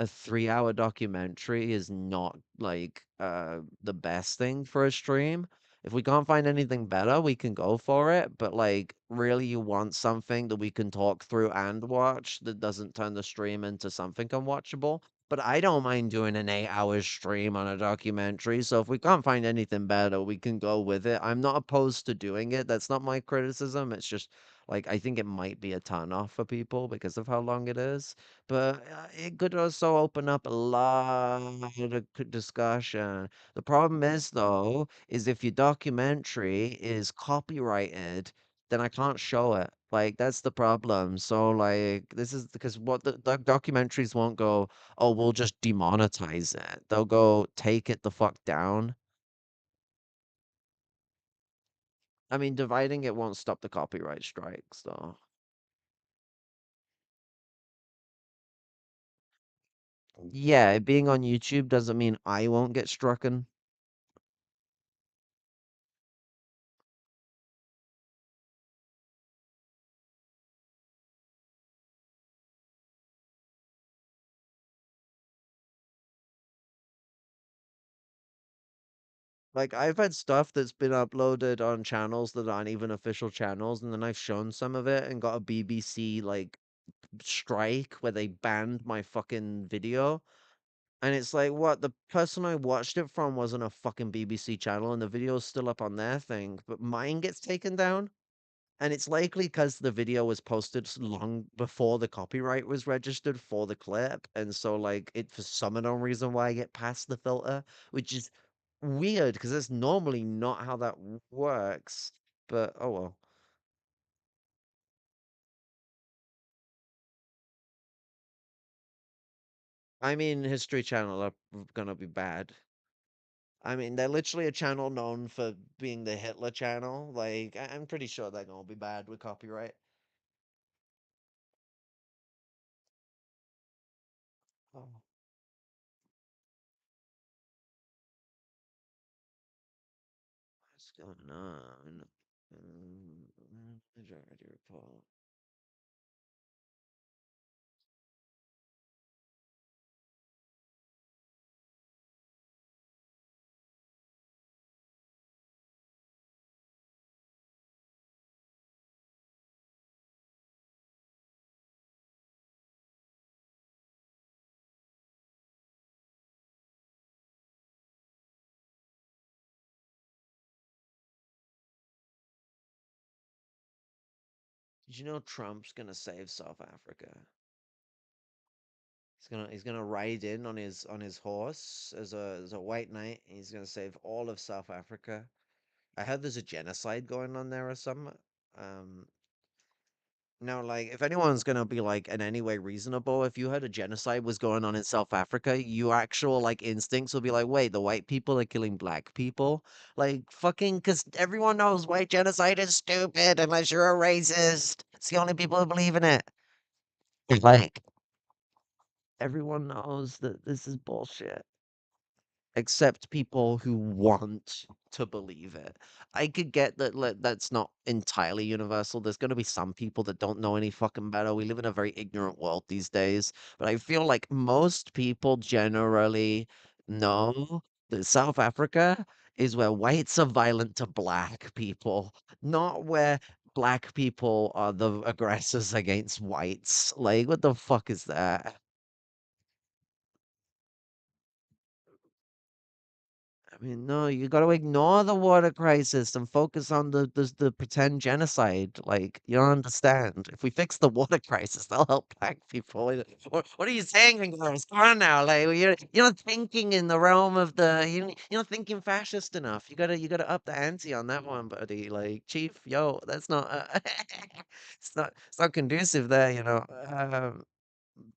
A 3-hour documentary is not like the best thing for a stream. If we can't find anything better, we can go for it. But like, really, you want something that we can talk through and watch that doesn't turn the stream into something unwatchable. But I don't mind doing an 8-hour stream on a documentary. So if we can't find anything better, we can go with it. I'm not opposed to doing it. That's not my criticism. It's just like I think it might be a turn off for people because of how long it is. But it could also open up a lot of discussion. The problem is, though, is if your documentary is copyrighted, then I can't show it. Like, that's the problem. So, like, this is because what the documentaries won't go, oh, we'll just demonetize it. They'll go, take it the fuck down. I mean, dividing it won't stop the copyright strikes, though. Yeah, it being on YouTube doesn't mean I won't get strucken. Like, I've had stuff that's been uploaded on channels that aren't even official channels, and then I've shown some of it and got a BBC, like, strike where they banned my fucking video. And it's like, what? The person I watched it from wasn't a fucking BBC channel, and the video's still up on their thing, but mine gets taken down? And it's likely because the video was posted long before the copyright was registered for the clip, and so, like, it for some unknown reason why I get past the filter, which is weird because that's normally not how that works. But oh well. I mean, History Channel are gonna be bad. I mean, they're literally a channel known for being the Hitler channel. Like, I'm pretty sure they're gonna be bad with copyright. Oh, what's going on? Majority report. Did you know Trump's gonna save South Africa? He's gonna ride in on his horse as a white knight. And he's gonna save all of South Africa. I heard there's a genocide going on there or something. Um, Now, like, if anyone's gonna be like in any way reasonable, if you heard a genocide was going on in South Africa, your actual like instincts will be like, wait, the white people are killing black people, like fucking, because everyone knows white genocide is stupid unless you're a racist. It's the only people who believe in it. Like, everyone knows that this is bullshit. Except people who want to believe it. I could get that that's not entirely universal. There's going to be some people that don't know any fucking better. We live in a very ignorant world these days, but I feel like most people generally know that South Africa is where whites are violent to black people, not where black people are the aggressors against whites. Like, what the fuck is that? I mean, no, you got to ignore the water crisis and focus on the pretend genocide. Like, you don't understand. If we fix the water crisis, they'll help black people. What are you saying, Inglourious? Come on now, like you're not thinking in the realm of you're not thinking fascist enough. You gotta up the ante on that one, buddy. Like, Chief, yo, that's not it's not conducive there, you know.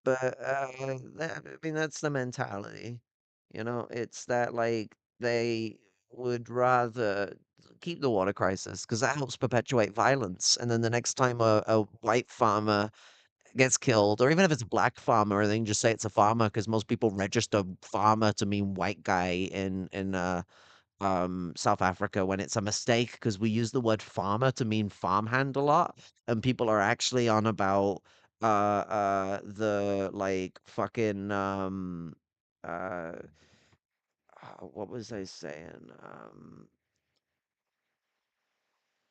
But I mean, that's the mentality. You know, it's that like they would rather keep the water crisis because that helps perpetuate violence. And then the next time a white farmer gets killed, or even if it's a black farmer, they can just say it's a farmer because most people register farmer to mean white guy in South Africa when it's a mistake because we use the word farmer to mean farmhand a lot, and people are actually on about the like fucking uh what was I saying?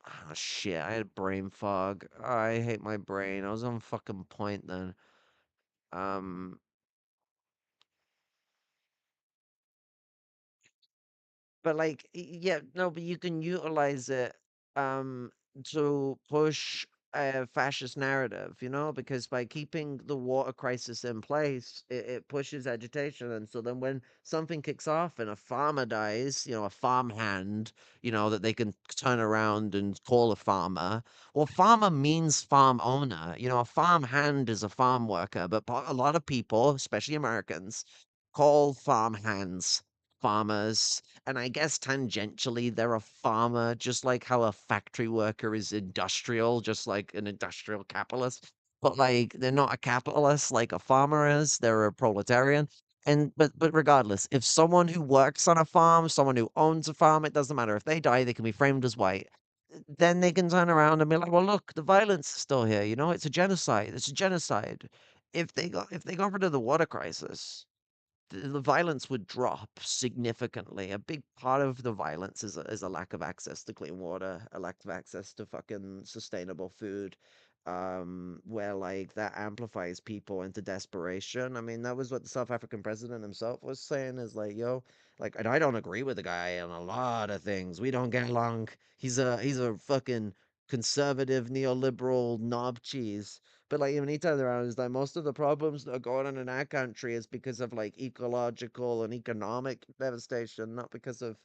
Oh shit, I had brain fog. I hate my brain. I was on fucking point then. Um But like, yeah, no, but you can utilize it um to push a fascist narrative, you know, because by keeping the water crisis in place, it pushes agitation. And so then when something kicks off and a farmer dies, you know, a farmhand, you know, that they can turn around and call a farmer. Well, farmer means farm owner. You know, a farmhand is a farm worker, but a lot of people, especially Americans, call farmhands farmers, and I guess tangentially they're a farmer, just like how a factory worker is industrial, just like an industrial capitalist. But like they're not a capitalist like a farmer is. They're a proletarian. And but regardless, if someone who works on a farm, someone who owns a farm, it doesn't matter. If they die, they can be framed as white. Then they can turn around and be like, well, look, the violence is still here, you know, it's a genocide. It's a genocide. If they got rid of the water crisis, the violence would drop significantly. A big part of the violence is a lack of access to clean water, a lack of access to fucking sustainable food, where like that amplifies people into desperation. I mean, that was what the South African president himself was saying is like, yo, like, and I don't agree with the guy on a lot of things. We don't get along. He's a fucking conservative neoliberal knob cheese. But like when he turned around, is like most of the problems that are going on in our country is because of like ecological and economic devastation, not because of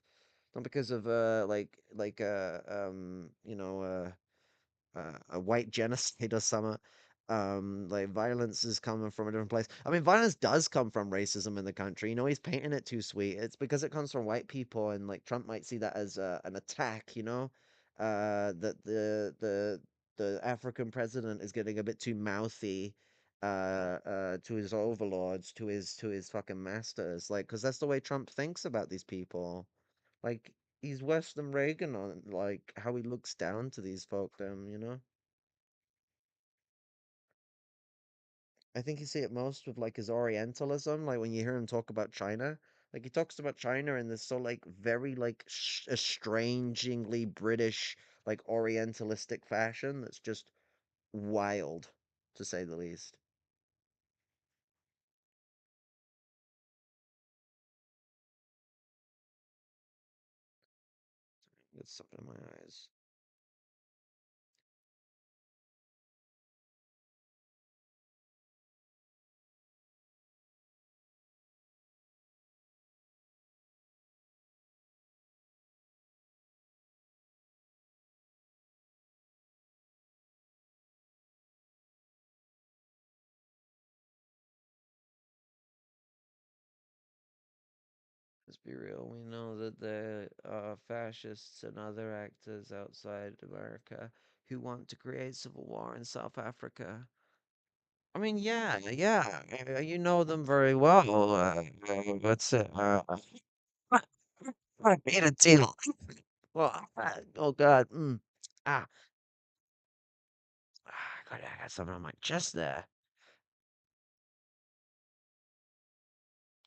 a white genocide or something. Like violence is coming from a different place. I mean, violence does come from racism in the country. You know, he's painting it too sweet. It's because it comes from white people, and like Trump might see that as an attack. You know, that the African president is getting a bit too mouthy, to his overlords, to his fucking masters. Like, because that's the way Trump thinks about these people. Like, he's worse than Reagan on like how he looks down to these folk. You know. I think you see it most with like his Orientalism, like when you hear him talk about China. Like he talks about China in this so like very like estrangingly British, like Orientalistic fashion that's just wild, to say the least. It's something in my eyes. Let's be real. We know that there are fascists and other actors outside America who want to create civil war in South Africa. I mean, yeah, yeah, you know them very well. What's it? Peter Thiel. Well, oh God. Ah, I got something on my chest there.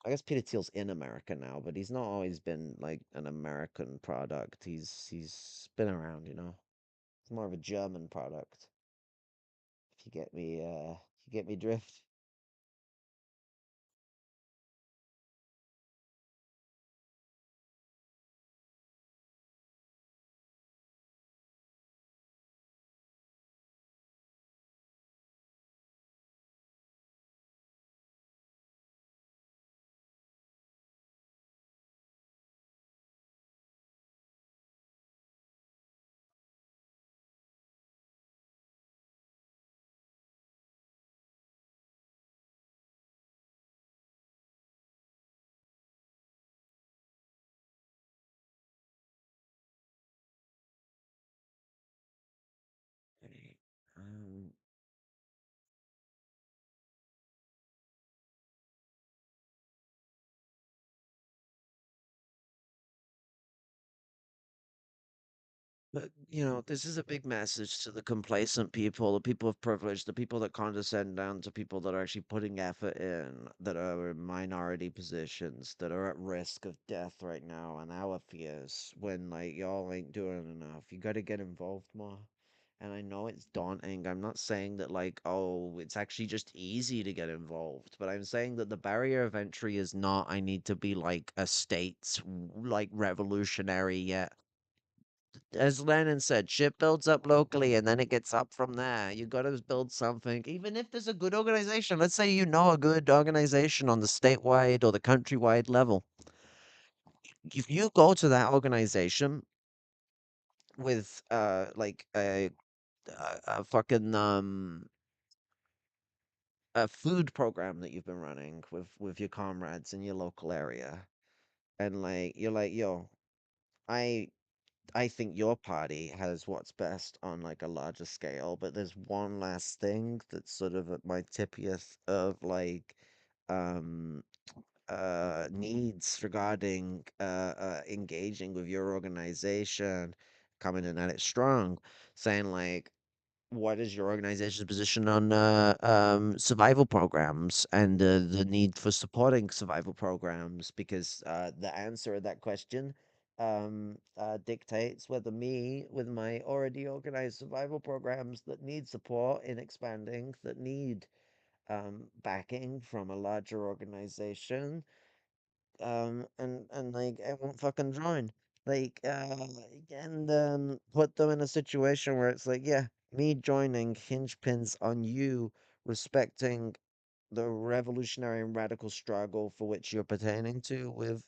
I guess Peter Thiel's in America now, but he's not always been like an American product. He's been around, you know. He's more of a German product. If you get me drift. Right. Um, but you know, this is a big message to the complacent people, the people of privilege, the people that condescend down to people that are actually putting effort in, that are in minority positions, that are at risk of death right now, and our fears when like y'all ain't doing enough. You got to get involved more. And I know it's daunting. I'm not saying that like, oh, it's actually just easy to get involved, but I'm saying that the barrier of entry is not I need to be like a like revolutionary yet. As Lennon said, shit builds up locally and then it gets up from there. You got to build something, even if there's a good organization. Let's say you know a good organization on the statewide or the countrywide level. If you go to that organization with like a fucking a food program that you've been running with your comrades in your local area, and like you're like, yo, I I think your party has what's best on like a larger scale, but there's one last thing that's sort of at my tippiest of like um needs regarding engaging with your organization, coming in at it strong, saying like what is your organization's position on survival programs and the need for supporting survival programs? Because the answer to that question dictates whether me, with my already organized survival programs that need support in expanding, that need backing from a larger organization, and like I won't fucking join. Like and put them in a situation where it's like, yeah, me joining hinge pins on you respecting the revolutionary and radical struggle for which you're pertaining to with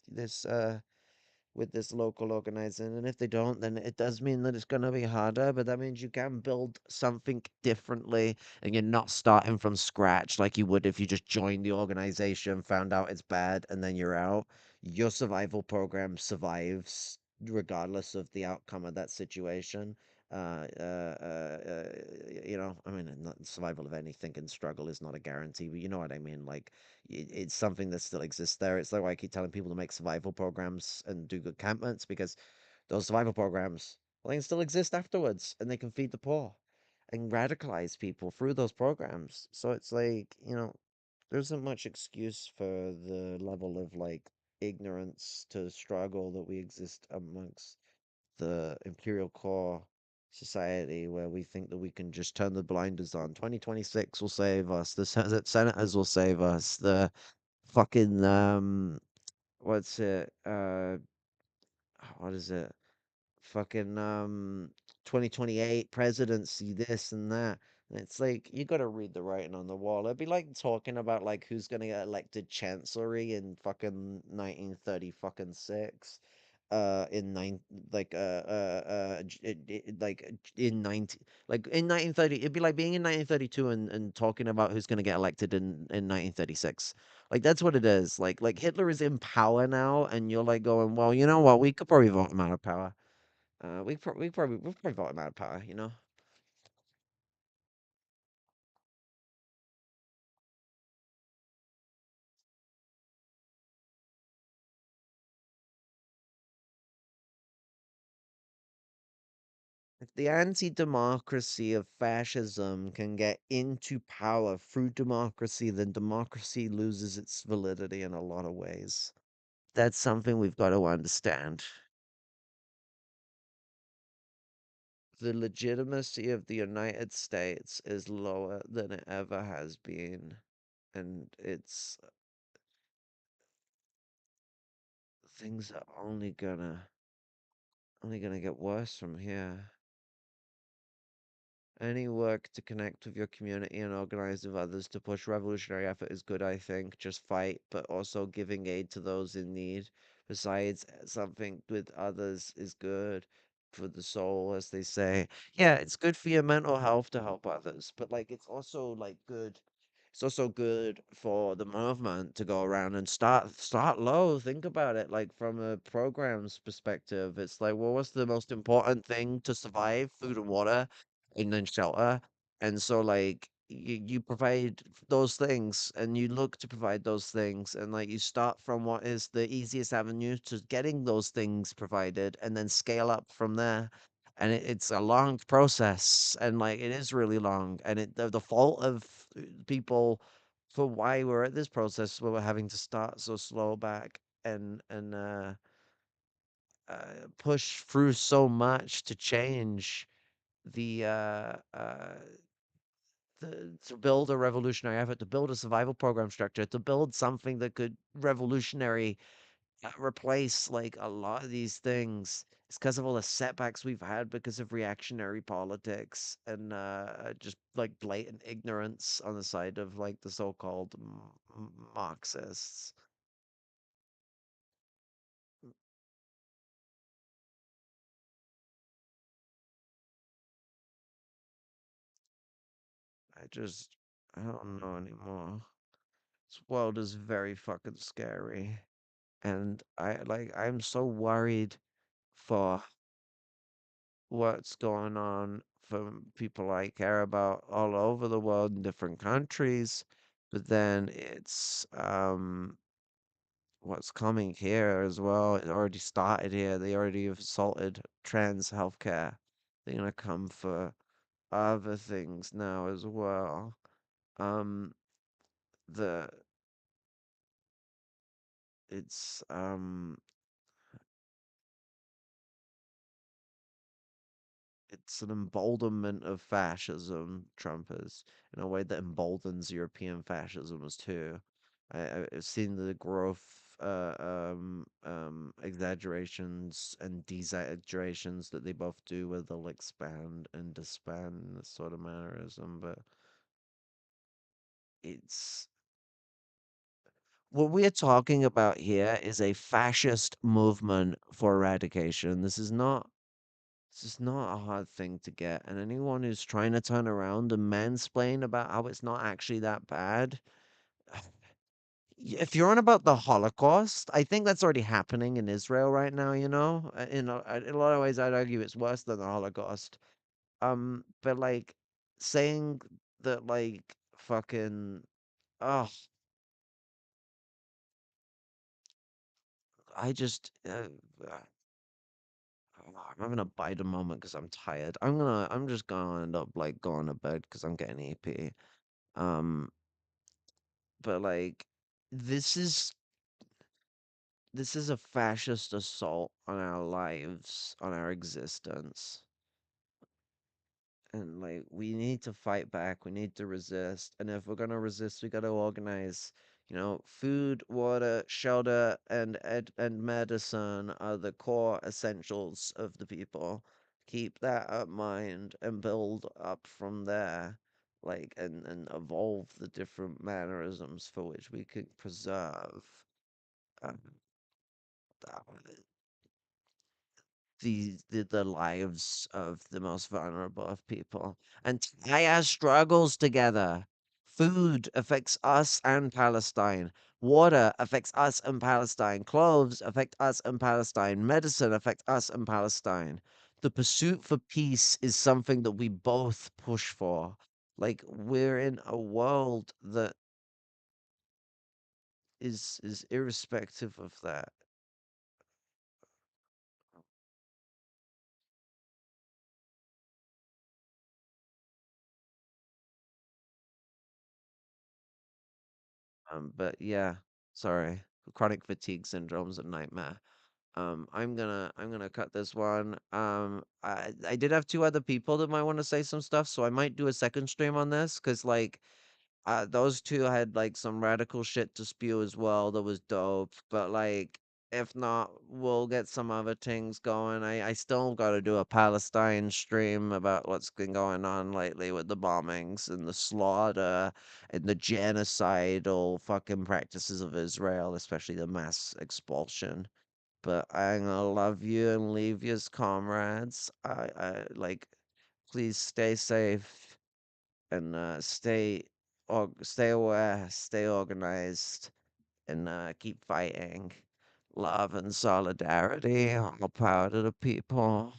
this local organizing. And if they don't, then it does mean that it's going to be harder, but that means you can build something differently and you're not starting from scratch like you would if you just joined the organization, found out it's bad, and then you're out. Your survival program survives regardless of the outcome of that situation. You know, I mean, not survival of anything and struggle is not a guarantee, but you know what I mean. Like, it's something that still exists there. It's like why I keep telling people to make survival programs and do good campments because those survival programs, well, they can still exist afterwards and they can feed the poor and radicalize people through those programs. So it's like, you know, there isn't much excuse for the level of like ignorance to struggle that we exist amongst the imperial core society where we think that we can just turn the blinders on. 2026 will save us. The senators will save us. The fucking what's it? What is it? Fucking 2028 presidency, this and that. And it's like you got to read the writing on the wall. It'd be like talking about like who's gonna get elected chancellery in fucking 1930 fucking six. in nine like j- I- like in 19 like in 1930. It'd be like being in 1932 and talking about who's going to get elected in 1936. Like that's what it is. Like Hitler is in power now, and you're like going, well, you know what, we could probably vote him out of power. We probably vote him out of power, you know. If the anti-democracy of fascism can get into power through democracy, then democracy loses its validity in a lot of ways. That's something we've got to understand. The legitimacy of the United States is lower than it ever has been, and it's things are only gonna get worse from here. Any work to connect with your community and organize with others to push revolutionary effort is good, I think. Just fight, but also giving aid to those in need. Besides, something with others is good for the soul, as they say. Yeah, it's good for your mental health to help others, but like it's also good for the movement to go around and start low. Think about it, like from a program's perspective. It's like, well, what's the most important thing to survive? Food and water, and then shelter. And so, like, you provide those things, and you look to provide those things, and like you start from what is the easiest avenue to getting those things provided, and then scale up from there. And it's a long process, and like it is really long, and the fault of people for why we're at this process where we're having to start so slow back and push through so much to change the to build a revolutionary effort, to build a survival program structure, to build something that could revolutionary replace like a lot of these things. It's because of all the setbacks we've had because of reactionary politics and just like blatant ignorance on the side of like the so-called Marxists. I don't know anymore. This world is very fucking scary. And I'm so worried for what's going on for people I care about all over the world in different countries. But then it's what's coming here as well. It already started here. They already have assaulted trans healthcare. They're gonna come for other things now as well. Um the it's It's an emboldenment of fascism, Trump is, in a way that emboldens European fascisms too. I've seen the growth, exaggerations and desexaggerations that they both do, where they'll expand and disband in this sort of mannerism. But it's what we're talking about here is a fascist movement for eradication. This is not a hard thing to get, and anyone who's trying to turn around and mansplain about how it's not actually that bad, if you're on about the Holocaust, I think that's already happening in Israel right now, you know? In a lot of ways, I'd argue it's worse than the Holocaust. But like saying that, like, fucking, oh, I just, I'm having a Biden moment because I'm tired. I'm just gonna end up like going to bed because I'm getting EP. Um, but like this is this is a fascist assault on our lives, on our existence. And like we need to fight back, we need to resist. And if we're gonna resist, we gotta organize. Food, water, shelter, and medicine are the core essentials of the people. Keep that up mind and build up from there. Like and evolve the different mannerisms for which we could preserve. Um, that the lives of the most vulnerable of people and tie our struggles together. Food affects us and Palestine. Water affects us and Palestine. Clothes affect us and Palestine. Medicine affects us and Palestine. The pursuit for peace is something that we both push for. Like we're in a world that is irrespective of that. But yeah, sorry. Chronic fatigue syndrome's a nightmare. I'm gonna cut this one. I did have two other people that might want to say some stuff, so I might do a second stream on this, cause like those two had like some radical shit to spew as well that was dope. But like, if not, we'll get some other things going. I still got to do a Palestine stream about what's been going on lately with the bombings and the slaughter and the genocidal fucking practices of Israel, especially the mass expulsion. But I'm gonna love you and leave you as comrades. I like, please stay safe and stay aware, stay organized, and keep fighting. Love and solidarity, all power to the people.